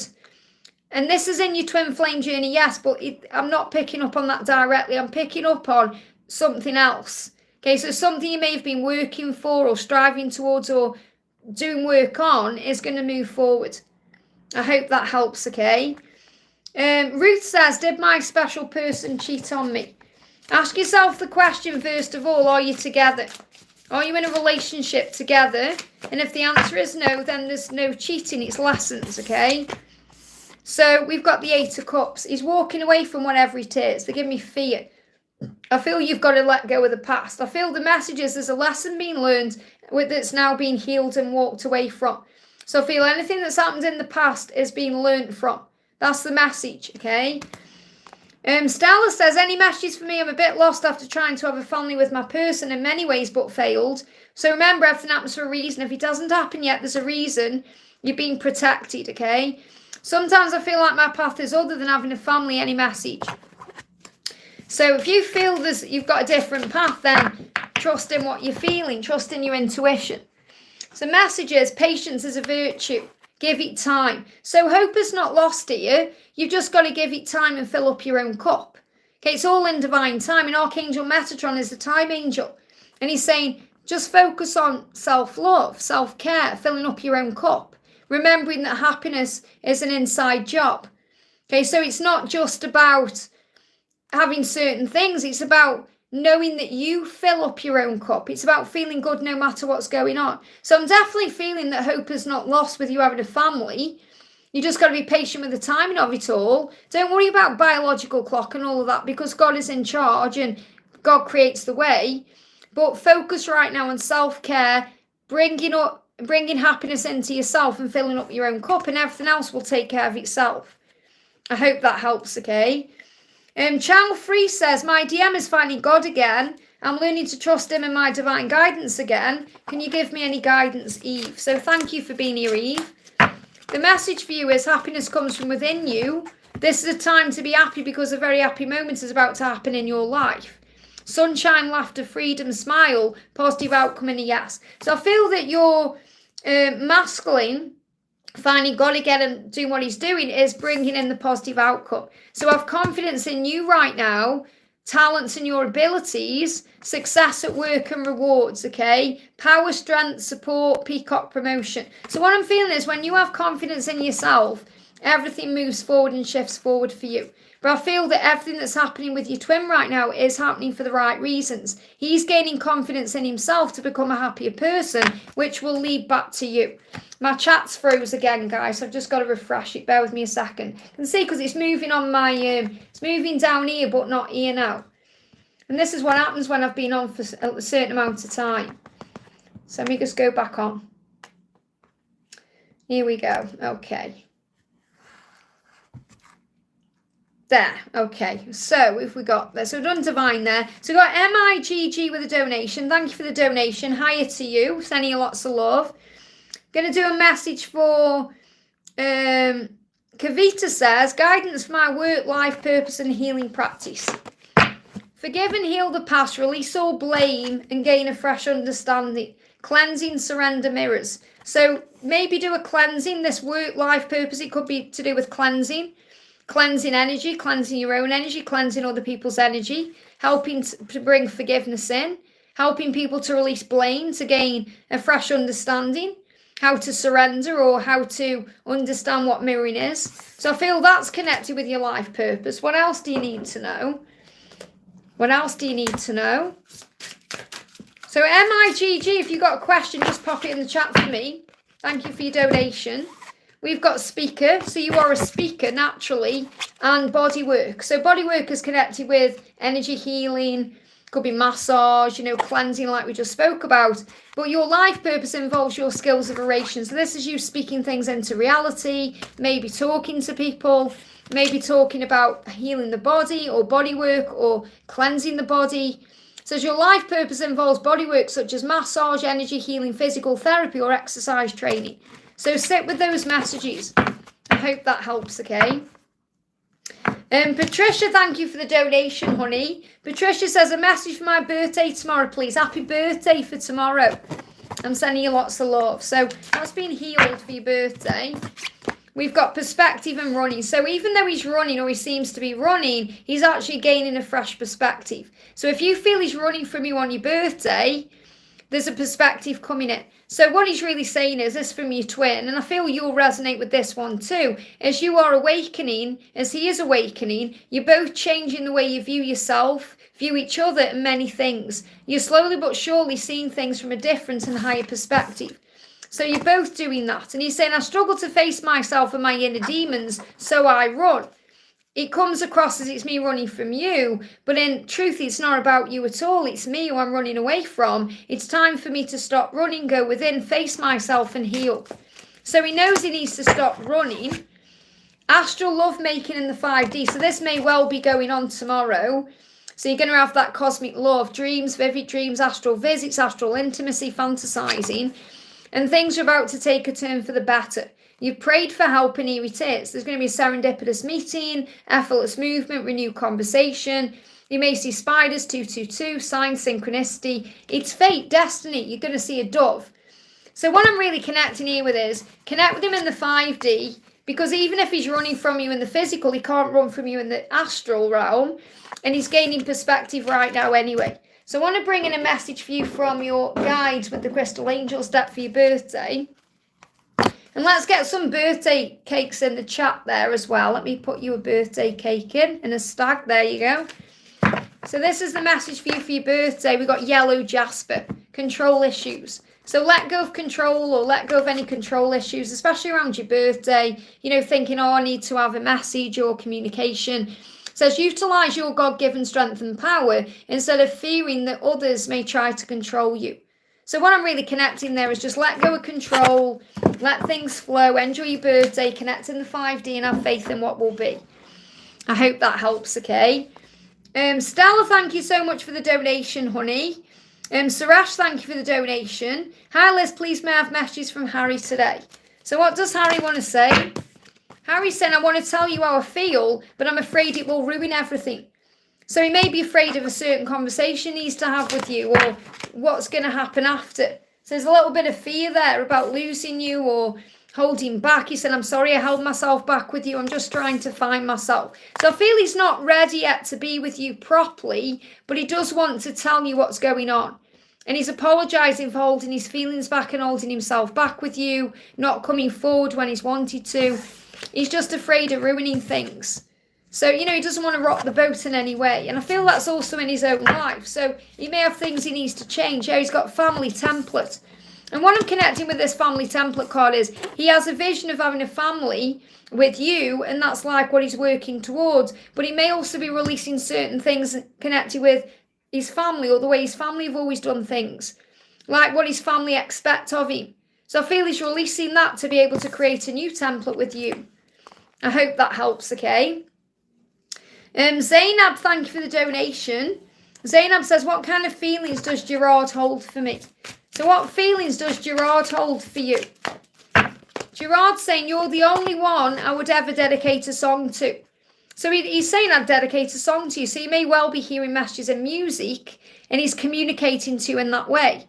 And this is in your twin flame journey, yes, but I'm not picking up on that directly. I'm picking up on something else. Okay, so something you may have been working for or striving towards or doing work on is going to move forward. I hope that helps, okay? Ruth says, did my special person cheat on me? Ask yourself the question, first of all, are you together? Are you in a relationship together? And if the answer is no, then there's no cheating, it's lessons, okay? So we've got the 8 of Cups. He's walking away from whatever it is. They give me fear. I feel you've got to let go of the past. I feel the message is there's a lesson being learned that's now being healed and walked away from. So I feel anything that's happened in the past is being learned from. That's the message, okay? Stella says, any messages for me? I'm a bit lost after trying to have a family with my person in many ways but failed. So remember, everything happens for a reason. If it doesn't happen yet, there's a reason. You're being protected, okay? Sometimes I feel like my path is other than having a family, any message. So if you feel you've got a different path, then trust in what you're feeling. Trust in your intuition. So message is, patience is a virtue. Give it time. So hope is not lost here. You've just got to give it time and fill up your own cup. Okay, it's all in divine time. And Archangel Metatron is the time angel. And he's saying, just focus on self-love, self-care, filling up your own cup. Remembering that happiness is an inside job. Okay, so it's not just about having certain things. It's about knowing that you fill up your own cup. It's about feeling good no matter what's going on. So I'm definitely feeling that hope is not lost with you having a family. You just got to be patient with the timing of it all. Don't worry about biological clock and all of that, because God is in charge and God creates the way. But focus right now on self-care, bringing happiness into yourself and filling up your own cup, and everything else will take care of itself. I hope that helps, okay? Channel 3 says, my DM is finding God again. I'm learning to trust him and my divine guidance again. Can you give me any guidance, Eve? So thank you for being here, Eve. The message for you is happiness comes from within you. This is a time to be happy because a very happy moment is about to happen in your life. Sunshine, laughter, freedom, smile, positive outcome and a yes. So I feel that your masculine, finding God again and doing what he's doing, is bringing in the positive outcome. So have confidence in you right now, talents and your abilities, success at work and rewards, okay? Power, strength, support, peacock, promotion. So what I'm feeling is when you have confidence in yourself Everything moves forward and shifts forward for you. But I feel that everything that's happening with your twin right now is happening for the right reasons. He's gaining confidence in himself to become a happier person, which will lead back to you. My chat's froze again, guys. So I've just got to refresh it. Bear with me a second. You can see because it's moving on my, it's moving down here, but not here now. And this is what happens when I've been on for a certain amount of time. So let me just go back on. Here we go. Okay. There, okay, so if we got there, so we've done Divine there. So we've got MIGG with a donation. Thank you for the donation. Hiya to you, sending you lots of love. Going to do a message for Kavita says, guidance for my work, life, purpose and healing practice. Forgive and heal the past, release all blame and gain a fresh understanding. Cleansing, surrender, mirrors. So maybe do a cleansing, this work, life, purpose. It could be to do with cleansing. Cleansing energy, cleansing your own energy, cleansing other people's energy, helping to bring forgiveness in, helping people to release blame, to gain a fresh understanding, how to surrender or how to understand what mirroring is. So I feel that's connected with your life purpose. What else do you need to know? What else do you need to know? So MIGG, if you've got a question, just pop it in the chat for me. Thank you for your donation. We've got speaker, so you are a speaker naturally, and body work. So body work is connected with energy healing, could be massage, cleansing like we just spoke about. But your life purpose involves your skills of oration. So this is you speaking things into reality, maybe talking to people, maybe talking about healing the body or body work or cleansing the body. So your life purpose involves body work such as massage, energy healing, physical therapy or exercise training. So sit with those messages. I hope that helps, okay? Patricia, thank you for the donation, honey. Patricia says, a message for my birthday tomorrow, please. Happy birthday for tomorrow. I'm sending you lots of love. So that's been healed for your birthday. We've got perspective and running. So even though he's running or he seems to be running, he's actually gaining a fresh perspective. So if you feel he's running from you on your birthday, there's a perspective coming in. So what he's really saying is this from your twin, and I feel you'll resonate with this one too. As you are awakening, as he is awakening, you're both changing the way you view yourself, view each other and many things. You're slowly but surely seeing things from a different and higher perspective. So you're both doing that. And he's saying, I struggle to face myself and my inner demons, so I run. It comes across as it's me running from you, but in truth, it's not about you at all. It's me who I'm running away from. It's time for me to stop running, go within, face myself and heal. So he knows he needs to stop running. Astral lovemaking in the 5D. So this may well be going on tomorrow. So you're going to have that cosmic law of dreams, vivid dreams, astral visits, astral intimacy, fantasizing. And things are about to take a turn for the better. You've prayed for help and here it is. There's going to be a serendipitous meeting, effortless movement, renewed conversation. You may see spiders, 222, signs, synchronicity. It's fate, destiny. You're going to see a dove. So what I'm really connecting here with is, connect with him in the 5D, because even if he's running from you in the physical, he can't run from you in the astral realm, and he's gaining perspective right now anyway. So I want to bring in a message for you from your guides with the Crystal Angels deck for your birthday. And let's get some birthday cakes in the chat there as well. Let me put you a birthday cake in and a stag. There you go. So this is the message for you for your birthday. We've got yellow jasper, control issues. So let go of control or let go of any control issues, especially around your birthday. Thinking, I need to have a message or communication. It says, utilize your God-given strength and power instead of fearing that others may try to control you. So what I'm really connecting there is just let go of control, let things flow, enjoy your birthday, connect in the 5D and have faith in what will be. I hope that helps, okay? Stella, thank you so much for the donation, honey. Suresh, thank you for the donation. Hi, Liz, please may I have messages from Harry today? So what does Harry want to say? Harry's saying, I want to tell you how I feel, but I'm afraid it will ruin everything. So he may be afraid of a certain conversation he needs to have with you or what's going to happen after. So there's a little bit of fear there about losing you or holding back. He said, I'm sorry I held myself back with you. I'm just trying to find myself. So I feel he's not ready yet to be with you properly, but he does want to tell you what's going on. And he's apologising for holding his feelings back and holding himself back with you, not coming forward when he's wanted to. He's just afraid of ruining things. So, he doesn't want to rock the boat in any way. And I feel that's also in his own life. So he may have things he needs to change. Yeah, he's got family template. And what I'm connecting with this family template card is he has a vision of having a family with you, and that's like what he's working towards. But he may also be releasing certain things connected with his family, or the way his family have always done things, like what his family expect of him. So I feel he's releasing that to be able to create a new template with you. I hope that helps, okay? Zainab, thank you for the donation. Zainab says, what kind of feelings does Gerard hold for me? So what feelings does Gerard hold for you? Gerard's saying, you're the only one I would ever dedicate a song to. So he's saying I'd dedicate a song to you. So you may well be hearing messages and music, and he's communicating to you in that way.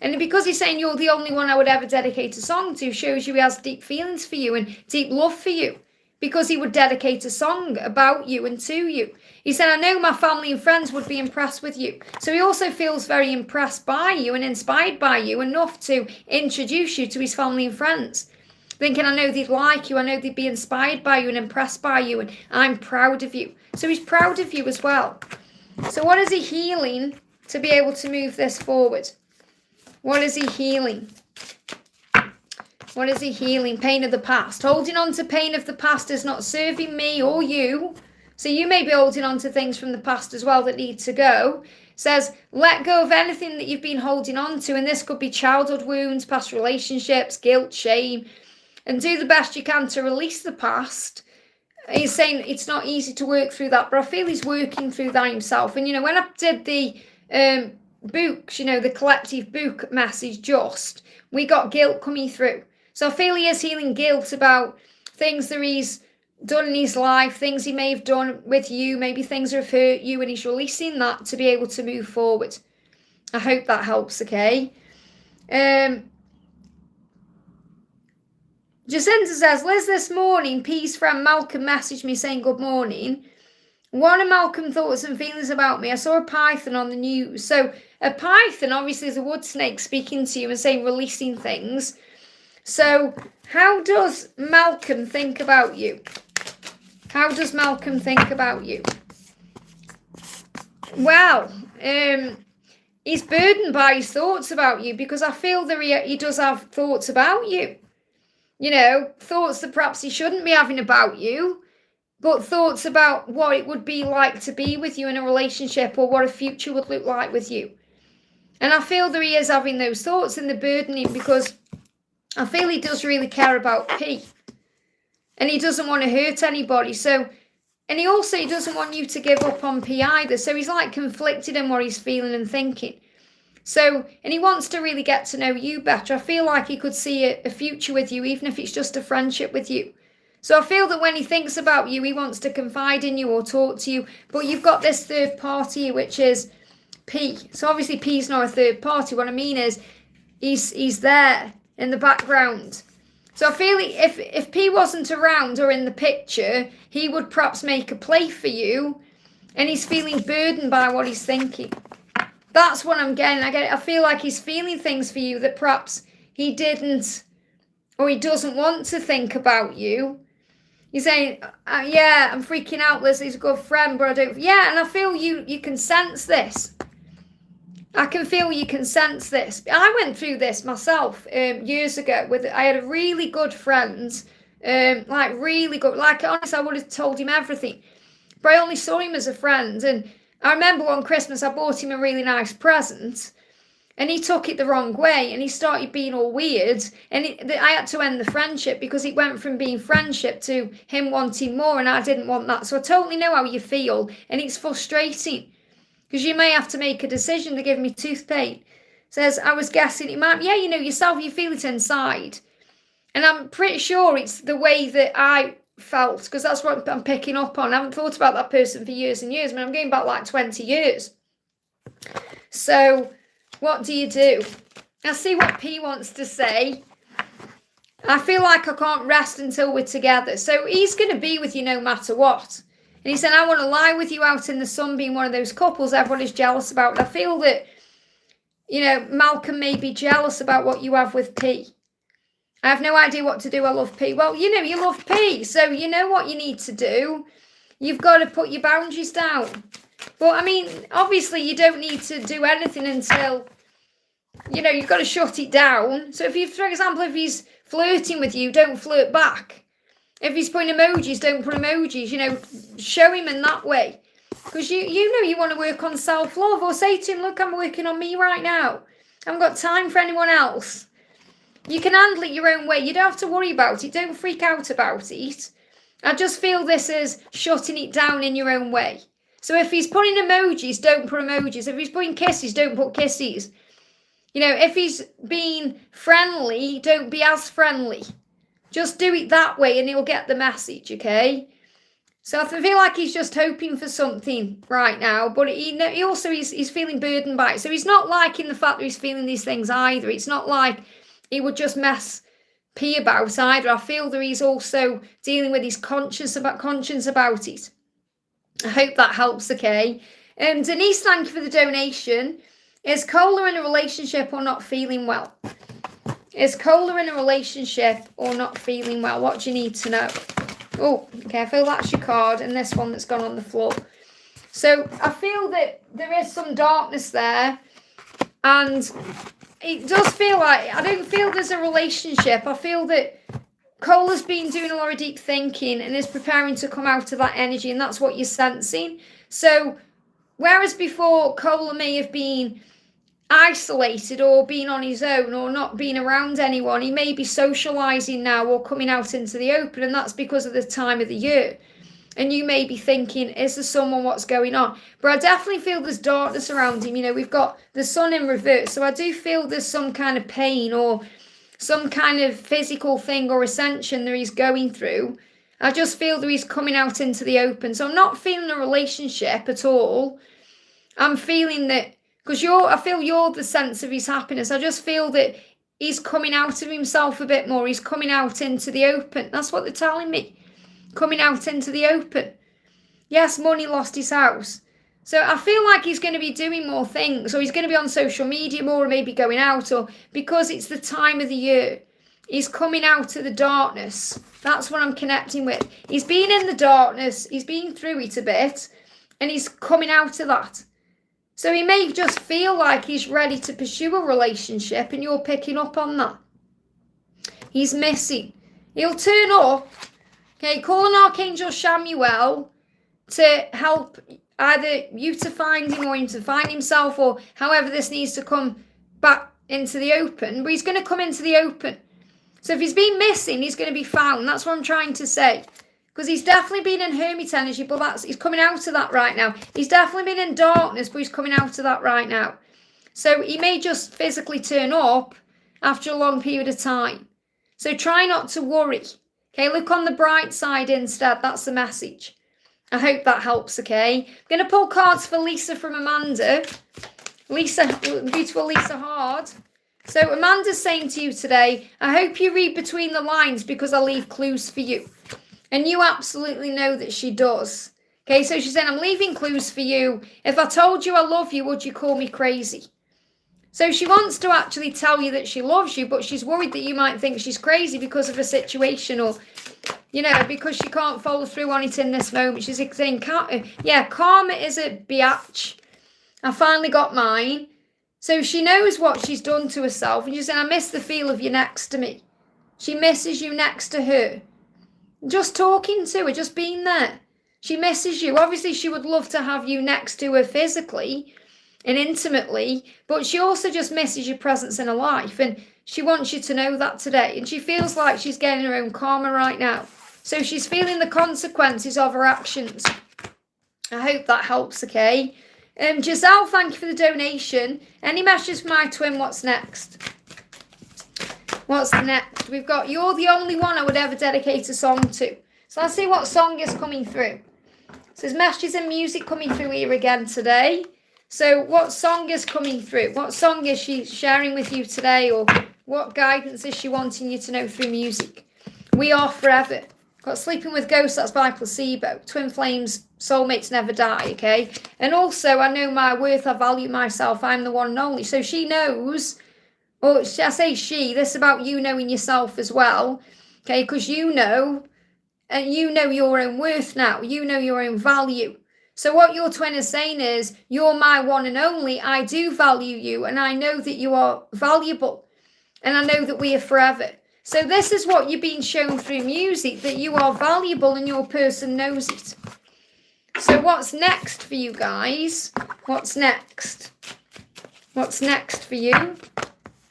And because he's saying you're the only one I would ever dedicate a song to, shows you he has deep feelings for you and deep love for you. Because he would dedicate a song about you and to you. He said, I know my family and friends would be impressed with you. So he also feels very impressed by you and inspired by you enough to introduce you to his family and friends. Thinking, I know they'd like you, I know they'd be inspired by you and impressed by you, and I'm proud of you. So he's proud of you as well. So what is he healing to be able to move this forward? What is he healing? What is he healing? Pain of the past. Holding on to pain of the past is not serving me or you. So you may be holding on to things from the past as well that need to go. It says, let go of anything that you've been holding on to. And this could be childhood wounds, past relationships, guilt, shame. And do the best you can to release the past. He's saying it's not easy to work through that, but I feel he's working through that himself. And, when I did the books, the collective book message we got guilt coming through. So I feel he is healing guilt about things that he's done in his life, things he may have done with you, maybe things that have hurt you, and he's releasing that to be able to move forward. I hope that helps, okay? Jacinta says, Liz, this morning, P's friend Malcolm messaged me saying good morning. One of Malcolm's thoughts and feelings about me, I saw a python on the news. So a python obviously is a wood snake speaking to you and saying releasing things. So how does Malcolm think about you? How does Malcolm think about you? Well, he's burdened by his thoughts about you, because I feel that he does have thoughts about you. Thoughts that perhaps he shouldn't be having about you, but thoughts about what it would be like to be with you in a relationship, or what a future would look like with you. And I feel that he is having those thoughts, and they're burdening, because I feel he does really care about P. And he doesn't want to hurt anybody. So, and he doesn't want you to give up on P either. So he's like conflicted in what he's feeling and thinking. So, and he wants to really get to know you better. I feel like he could see a future with you, even if it's just a friendship with you. So I feel that when he thinks about you, he wants to confide in you or talk to you. But you've got this third party, which is P. So obviously P's not a third party. What I mean is he's there in the background. So I feel if P wasn't around or in the picture, he would perhaps make a play for you, and he's feeling burdened by what he's thinking. That's what I'm getting. I feel like he's feeling things for you that perhaps he didn't, or he doesn't want to think about you. You're saying, yeah, I'm freaking out, Liz, he's a good friend, but I don't, yeah, and I feel you can sense this. I can feel you can sense this. I went through this myself years ago. I had a really good friend, really good. Honestly, I would have told him everything, but I only saw him as a friend. And I remember one Christmas, I bought him a really nice present, and he took it the wrong way, and he started being all weird. And I had to end the friendship, because it went from being friendship to him wanting more, and I didn't want that. So I totally know how you feel, and it's frustrating. Because you may have to make a decision to give me tooth pain. Says, I was guessing it might, yeah, yourself, you feel it inside. And I'm pretty sure it's the way that I felt, because that's what I'm picking up on. I haven't thought about that person for years and years. I'm going back like 20 years. So what do you do? I see what P wants to say. I feel like I can't rest until we're together. So he's going to be with you no matter what. And he said, I want to lie with you out in the sun, being one of those couples everyone is jealous about. And I feel that, Malcolm may be jealous about what you have with P. I have no idea what to do. I love P. Well, you know, you love P. So you know what you need to do. You've got to put your boundaries down. But, I mean, obviously you don't need to do anything until, you know, you've got to shut it down. So if you, for example, if he's flirting with you, don't flirt back. If he's putting emojis, don't put emojis. You know, show him in that way. Because you know you want to work on self-love. Or say to him, look, I'm working on me right now. I haven't got time for anyone else. You can handle it your own way. You don't have to worry about it. Don't freak out about it. I just feel this is shutting it down in your own way. So if he's putting emojis, don't put emojis. If he's putting kisses, don't put kisses. You know, if he's being friendly, don't be as friendly. Just do it that way and he'll get the message, okay? So I feel like he's just hoping for something right now, but he also he's feeling burdened by it. So he's not liking the fact that he's feeling these things either. It's not like he would just mess P about either. I feel that he's also dealing with his conscience about it. I hope that helps, okay? Denise, thank you for the donation. Is Cola in a relationship or not feeling well? Is Cola in a relationship or not feeling well? What do you need to know? Oh, okay, I feel that's your card and this one that's gone on the floor. So I feel that there is some darkness there and it does feel like, I don't feel there's a relationship. I feel that Cola's been doing a lot of deep thinking and is preparing to come out of that energy, and that's what you're sensing. So whereas before Cola may have been isolated or being on his own or not being around anyone, he may be socializing now or coming out into the open, and that's because of the time of the year. And you may be thinking, is there someone, what's going on? But I definitely feel there's darkness around him. You know, we've got the sun in reverse, so I do feel there's some kind of pain or some kind of physical thing or ascension that he's going through. I just feel that he's coming out into the open. So I'm not feeling a relationship at all. I'm feeling that, because I feel you're the sense of his happiness. I just feel that he's coming out of himself a bit more. He's coming out into the open. That's what they're telling me. Coming out into the open. Yes, Money lost his house. So I feel like he's going to be doing more things, or he's going to be on social media more, or maybe going out, or because it's the time of the year. He's coming out of the darkness. That's what I'm connecting with. He's been in the darkness. He's been through it a bit, and he's coming out of that. So he may just feel like he's ready to pursue a relationship, and you're picking up on that. He's missing. He'll turn up. Okay, call an Archangel Chamuel to help either you to find him or him to find himself, or however this needs to come back into the open. But he's going to come into the open. So if he's been missing, he's going to be found. That's what I'm trying to say. Because he's definitely been in hermit energy, but he's coming out of that right now. He's definitely been in darkness, but he's coming out of that right now. So he may just physically turn up after a long period of time. So try not to worry. Okay, look on the bright side instead. That's the message. I hope that helps, okay? I'm going to pull cards for Lisa from Amanda. Lisa, beautiful Lisa Hard. So Amanda's saying to you today, I hope you read between the lines because I leave clues for you. And you absolutely know that she does. Okay, so she's saying, I'm leaving clues for you. If I told you I love you, would you call me crazy? So she wants to actually tell you that she loves you, but she's worried that you might think she's crazy because of a situation, or, you know, because she can't follow through on it in this moment. She's saying, yeah, karma is a biatch. I finally got mine. So she knows what she's done to herself. And she's saying, I miss the feel of you next to me. She misses you next to her. Just talking to her, just being there. She misses you. Obviously, she would love to have you next to her physically and intimately, but she also just misses your presence in her life, and she wants you to know that today. And she feels like she's getting her own karma right now, so she's feeling the consequences of her actions. I hope that helps, okay? Giselle, thank you for the donation. Any messages for my twin? What's next? What's next? We've got You're the Only One I Would Ever Dedicate a Song To. So let's see what song is coming through. So there's messages and music coming through here again today. So what song is coming through? What song is she sharing with you today? Or what guidance is she wanting you to know through music? We Are Forever. Got Sleeping with Ghosts, that's by Placebo. Twin Flames, Soulmates Never Die, okay? And also, I know my worth, I value myself, I'm the one and only. So she knows or I say she, this is about you knowing yourself as well, okay, because you know your own worth now, you know your own value. So what your twin is saying is, you're my one and only, I do value you, and I know that you are valuable, and I know that we are forever. So this is what you're being shown through music, that you are valuable and your person knows it. So what's next for you guys? What's next? What's next for you?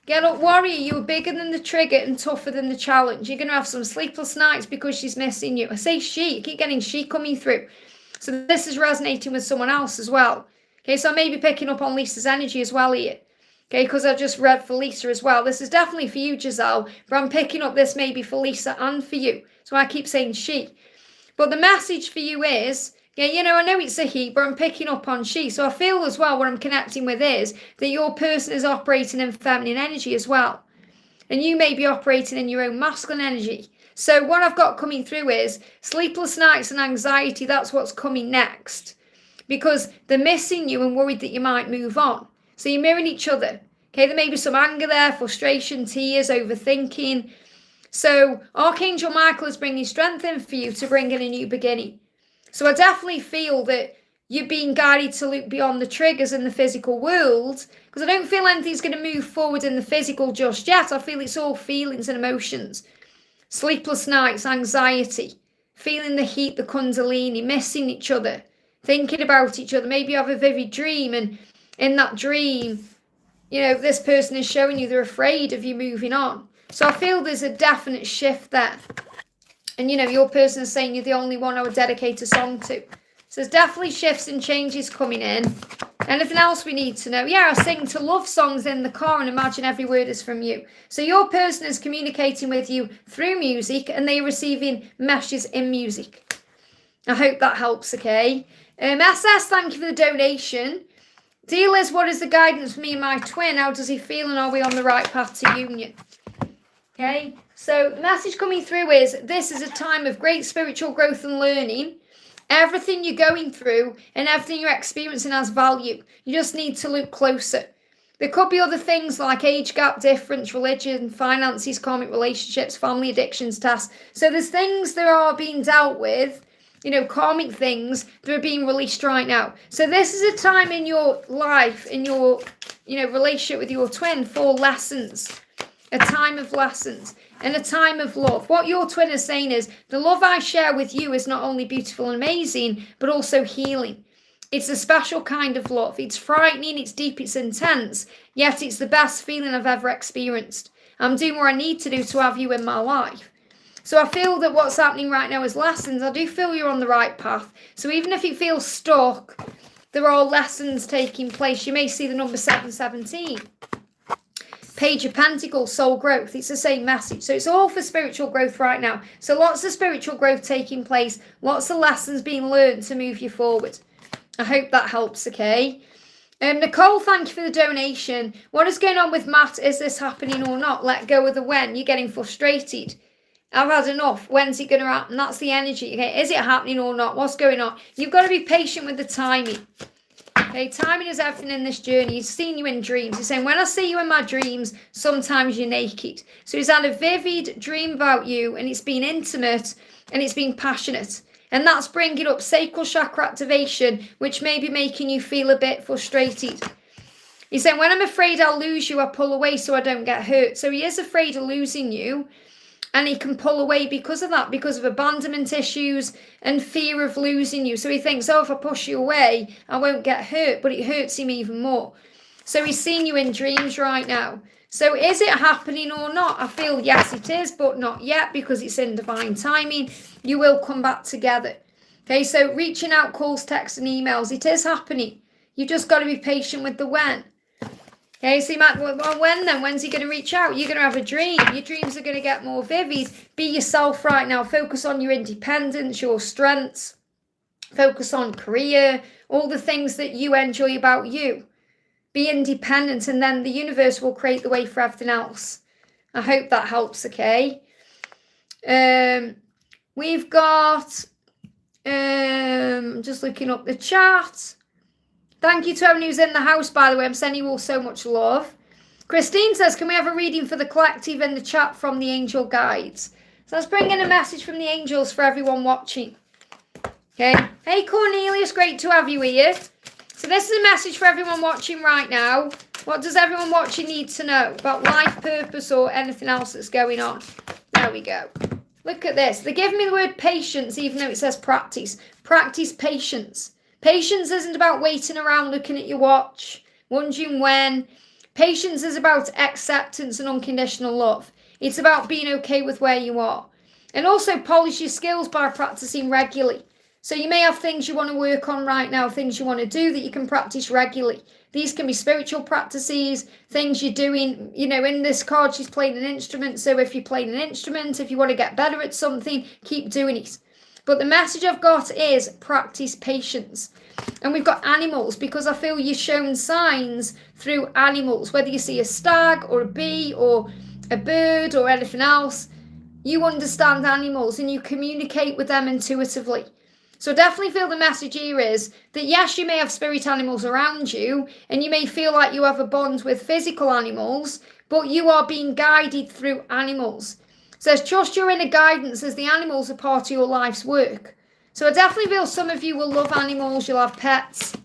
Get up, warrior. You're bigger than the trigger and tougher than the challenge. You're going to have some sleepless nights because she's missing you. I say she. I keep getting she coming through. So this is resonating with someone else as well. Okay, so I may be picking up on Lisa's energy as well here. Okay, because I just read for Lisa as well. This is definitely for you, Giselle. But I'm picking up this maybe for Lisa and for you. So I keep saying she. But the message for you is, yeah, you know, I know it's a he, but I'm picking up on she. So I feel as well what I'm connecting with is that your person is operating in feminine energy as well. And you may be operating in your own masculine energy. So what I've got coming through is sleepless nights and anxiety. That's what's coming next. Because they're missing you and worried that you might move on. So you're mirroring each other. Okay, there may be some anger there, frustration, tears, overthinking. So Archangel Michael is bringing strength in for you to bring in a new beginning. So I definitely feel that you're being guided to look beyond the triggers in the physical world, because I don't feel anything's going to move forward in the physical just yet. I feel it's all feelings and emotions. Sleepless nights, anxiety, feeling the heat, the kundalini, missing each other, thinking about each other. Maybe you have a vivid dream, and in that dream, you know, this person is showing you they're afraid of you moving on. So I feel there's a definite shift there. And, you know, your person is saying you're the only one I would dedicate a song to. So there's definitely shifts and changes coming in. Anything else we need to know? Yeah, I sing to love songs in the car and imagine every word is from you. So your person is communicating with you through music and they're receiving messages in music. I hope that helps, okay? SS, thank you for the donation. Dear Liz, what is the guidance for me and my twin? How does he feel and are we on the right path to union? Okay, so the message coming through is this is a time of great spiritual growth and learning. Everything you're going through and everything you're experiencing has value. You just need to look closer. There could be other things like age gap difference, religion, finances, karmic relationships, family addictions, tasks. So there's things that are being dealt with, you know, karmic things that are being released right now. So this is a time in your life, in your, you know, relationship with your twin for lessons. A time of lessons and a time of love. What your twin is saying is the love I share with you is not only beautiful and amazing, but also healing. It's a special kind of love. It's frightening, it's deep, it's intense, yet it's the best feeling I've ever experienced. I'm doing what I need to do to have you in my life. So I feel that what's happening right now is lessons. I do feel you're on the right path. So even if you feel stuck, there are lessons taking place. You may see the number 717. Page of Pentacles, soul growth. It's the same message. So it's all for spiritual growth right now. So lots of spiritual growth taking place. Lots of lessons being learned to move you forward. I hope that helps, okay? Nicole, thank you for the donation. What is going on with Matt? Is this happening or not? Let go of the when. You're getting frustrated. I've had enough. When's it going to happen? That's the energy. Okay, is it happening or not? What's going on? You've got to be patient with the timing. Okay, timing is everything in this journey. He's seen you in dreams. He's saying, when I see you in my dreams, sometimes you're naked. So he's had a vivid dream about you, and it's been intimate, and it's been passionate. And that's bringing up sacral chakra activation, which may be making you feel a bit frustrated. He's saying, when I'm afraid I'll lose you, I pull away so I don't get hurt. So he is afraid of losing you. And he can pull away because of that, because of abandonment issues and fear of losing you. So he thinks, oh, if I push you away, I won't get hurt. But it hurts him even more. So he's seeing you in dreams right now. So is it happening or not? I feel yes, it is, but not yet because it's in divine timing. You will come back together. Okay, so reaching out, calls, texts, and emails. It is happening. You've just got to be patient with the when. Okay, so you might, well, when then? When's he going to reach out? You're going to have a dream. Your dreams are going to get more vivid. Be yourself right now. Focus on your independence, your strengths. Focus on career, all the things that you enjoy about you. Be independent, and then the universe will create the way for everything else. I hope that helps, okay? We've got, just looking up the chat. Thank you to everyone who's in the house, by the way. I'm sending you all so much love. Christine says, can we have a reading for the collective in the chat from the angel guides? So let's bring in a message from the angels for everyone watching. Okay. Hey, Cornelius, great to have you here. So this is a message for everyone watching right now. What does everyone watching need to know about life purpose or anything else that's going on? There we go. Look at this. They're giving me the word patience, even though it says practice. Practice patience. Patience isn't about waiting around looking at your watch, wondering when. Patience is about acceptance and unconditional love. It's about being okay with where you are. And also polish your skills by practicing regularly. So you may have things you want to work on right now, things you want to do that you can practice regularly. These can be spiritual practices, things you're doing. You know, in this card, she's playing an instrument. So if you're playing an instrument, if you want to get better at something, keep doing it. But the message I've got is practice patience. And we've got animals, because I feel you're shown signs through animals. Whether you see a stag or a bee or a bird or anything else, you understand animals and you communicate with them intuitively. So definitely feel the message here is that yes, you may have spirit animals around you and you may feel like you have a bond with physical animals, but you are being guided through animals. It says trust your inner guidance as the animals are part of your life's work. So I definitely feel some of you will love animals, you'll have pets.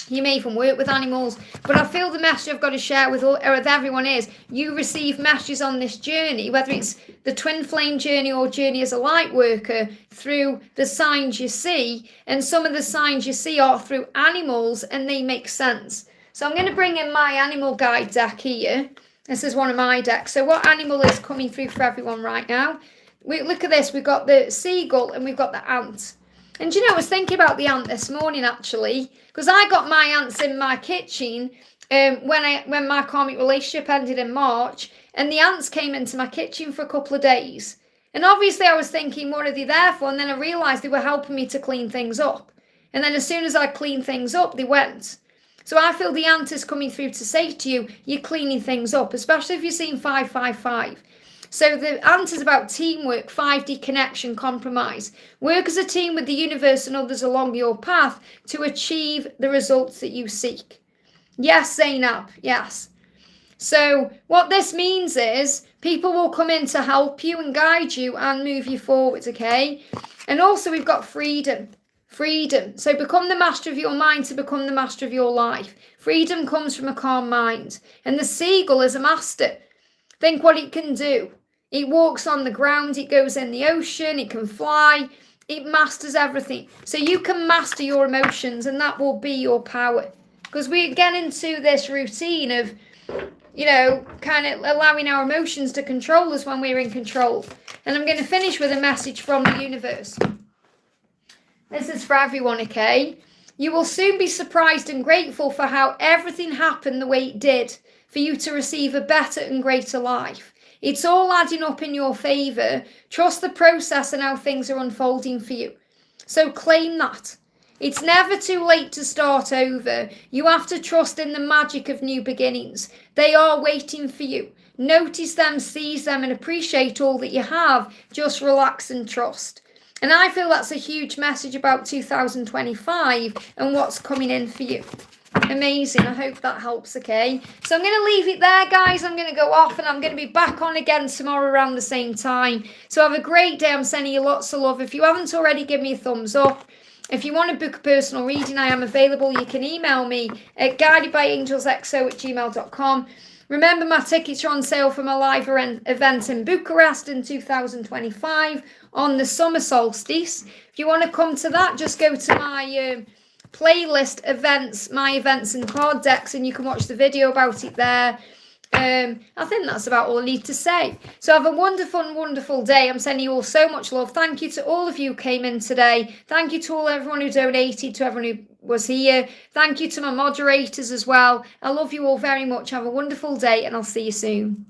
You may even work with animals, but I feel the message I've got to share with everyone is you receive messages on this journey, whether it's the twin flame journey or journey as a light worker, through the signs you see. And some of the signs you see are through animals and they make sense. So I'm going to bring in my animal guide deck here. This is one of my decks. So what animal is coming through for everyone right now? Look at this. We've got the seagull and we've got the ant. And you know, I was thinking about the ant this morning actually, because I got my ants in my kitchen when my karmic relationship ended in March, and the ants came into my kitchen for a couple of days. And obviously I was thinking, what are they there for? And then I realised they were helping me to clean things up. And then as soon as I cleaned things up, they went. So I feel the ant is coming through to say to you, you're cleaning things up, especially if you're seeing 555. So the ant is about teamwork, 5D connection, compromise. Work as a team with the universe and others along your path to achieve the results that you seek. Yes, Zainab, yes. So what this means is people will come in to help you and guide you and move you forward, okay? And also we've got freedom. Freedom. So become the master of your mind to become the master of your life. Freedom comes from a calm mind. And the seagull is a master. Think what it can do. It walks on the ground, it goes in the ocean, it can fly, it masters everything. So you can master your emotions and that will be your power. Because we get into this routine of, you know, kind of allowing our emotions to control us when we're in control. And I'm going to finish with a message from the universe. This is for everyone, okay? You will soon be surprised and grateful for how everything happened the way it did for you to receive a better and greater life. It's all adding up in your favour. Trust the process and how things are unfolding for you. So claim that. It's never too late to start over. You have to trust in the magic of new beginnings. They are waiting for you. Notice them, seize them and appreciate all that you have. Just relax and trust. And I feel that's a huge message about 2025 and what's coming in for you. Amazing. I hope that helps, okay? So I'm going to leave it there, guys. I'm going to go off and I'm going to be back on again tomorrow around the same time. So have a great day. I'm sending you lots of love. If you haven't already, give me a thumbs up. If you want to book a personal reading, I am available. You can email me at guidedbyangelsxo@gmail.com. Remember, my tickets are on sale for my live event in Bucharest in 2025 on the summer solstice. If you want to come to that, just go to my playlist events, my events and card decks, and you can watch the video about it there. I think that's about all I need to say. So have a wonderful, wonderful day. I'm sending you all so much love. Thank you to all of you who came in today. Thank you to everyone who donated, to everyone who was here. Thank you to my moderators as well. I love you all very much. Have a wonderful day and I'll see you soon.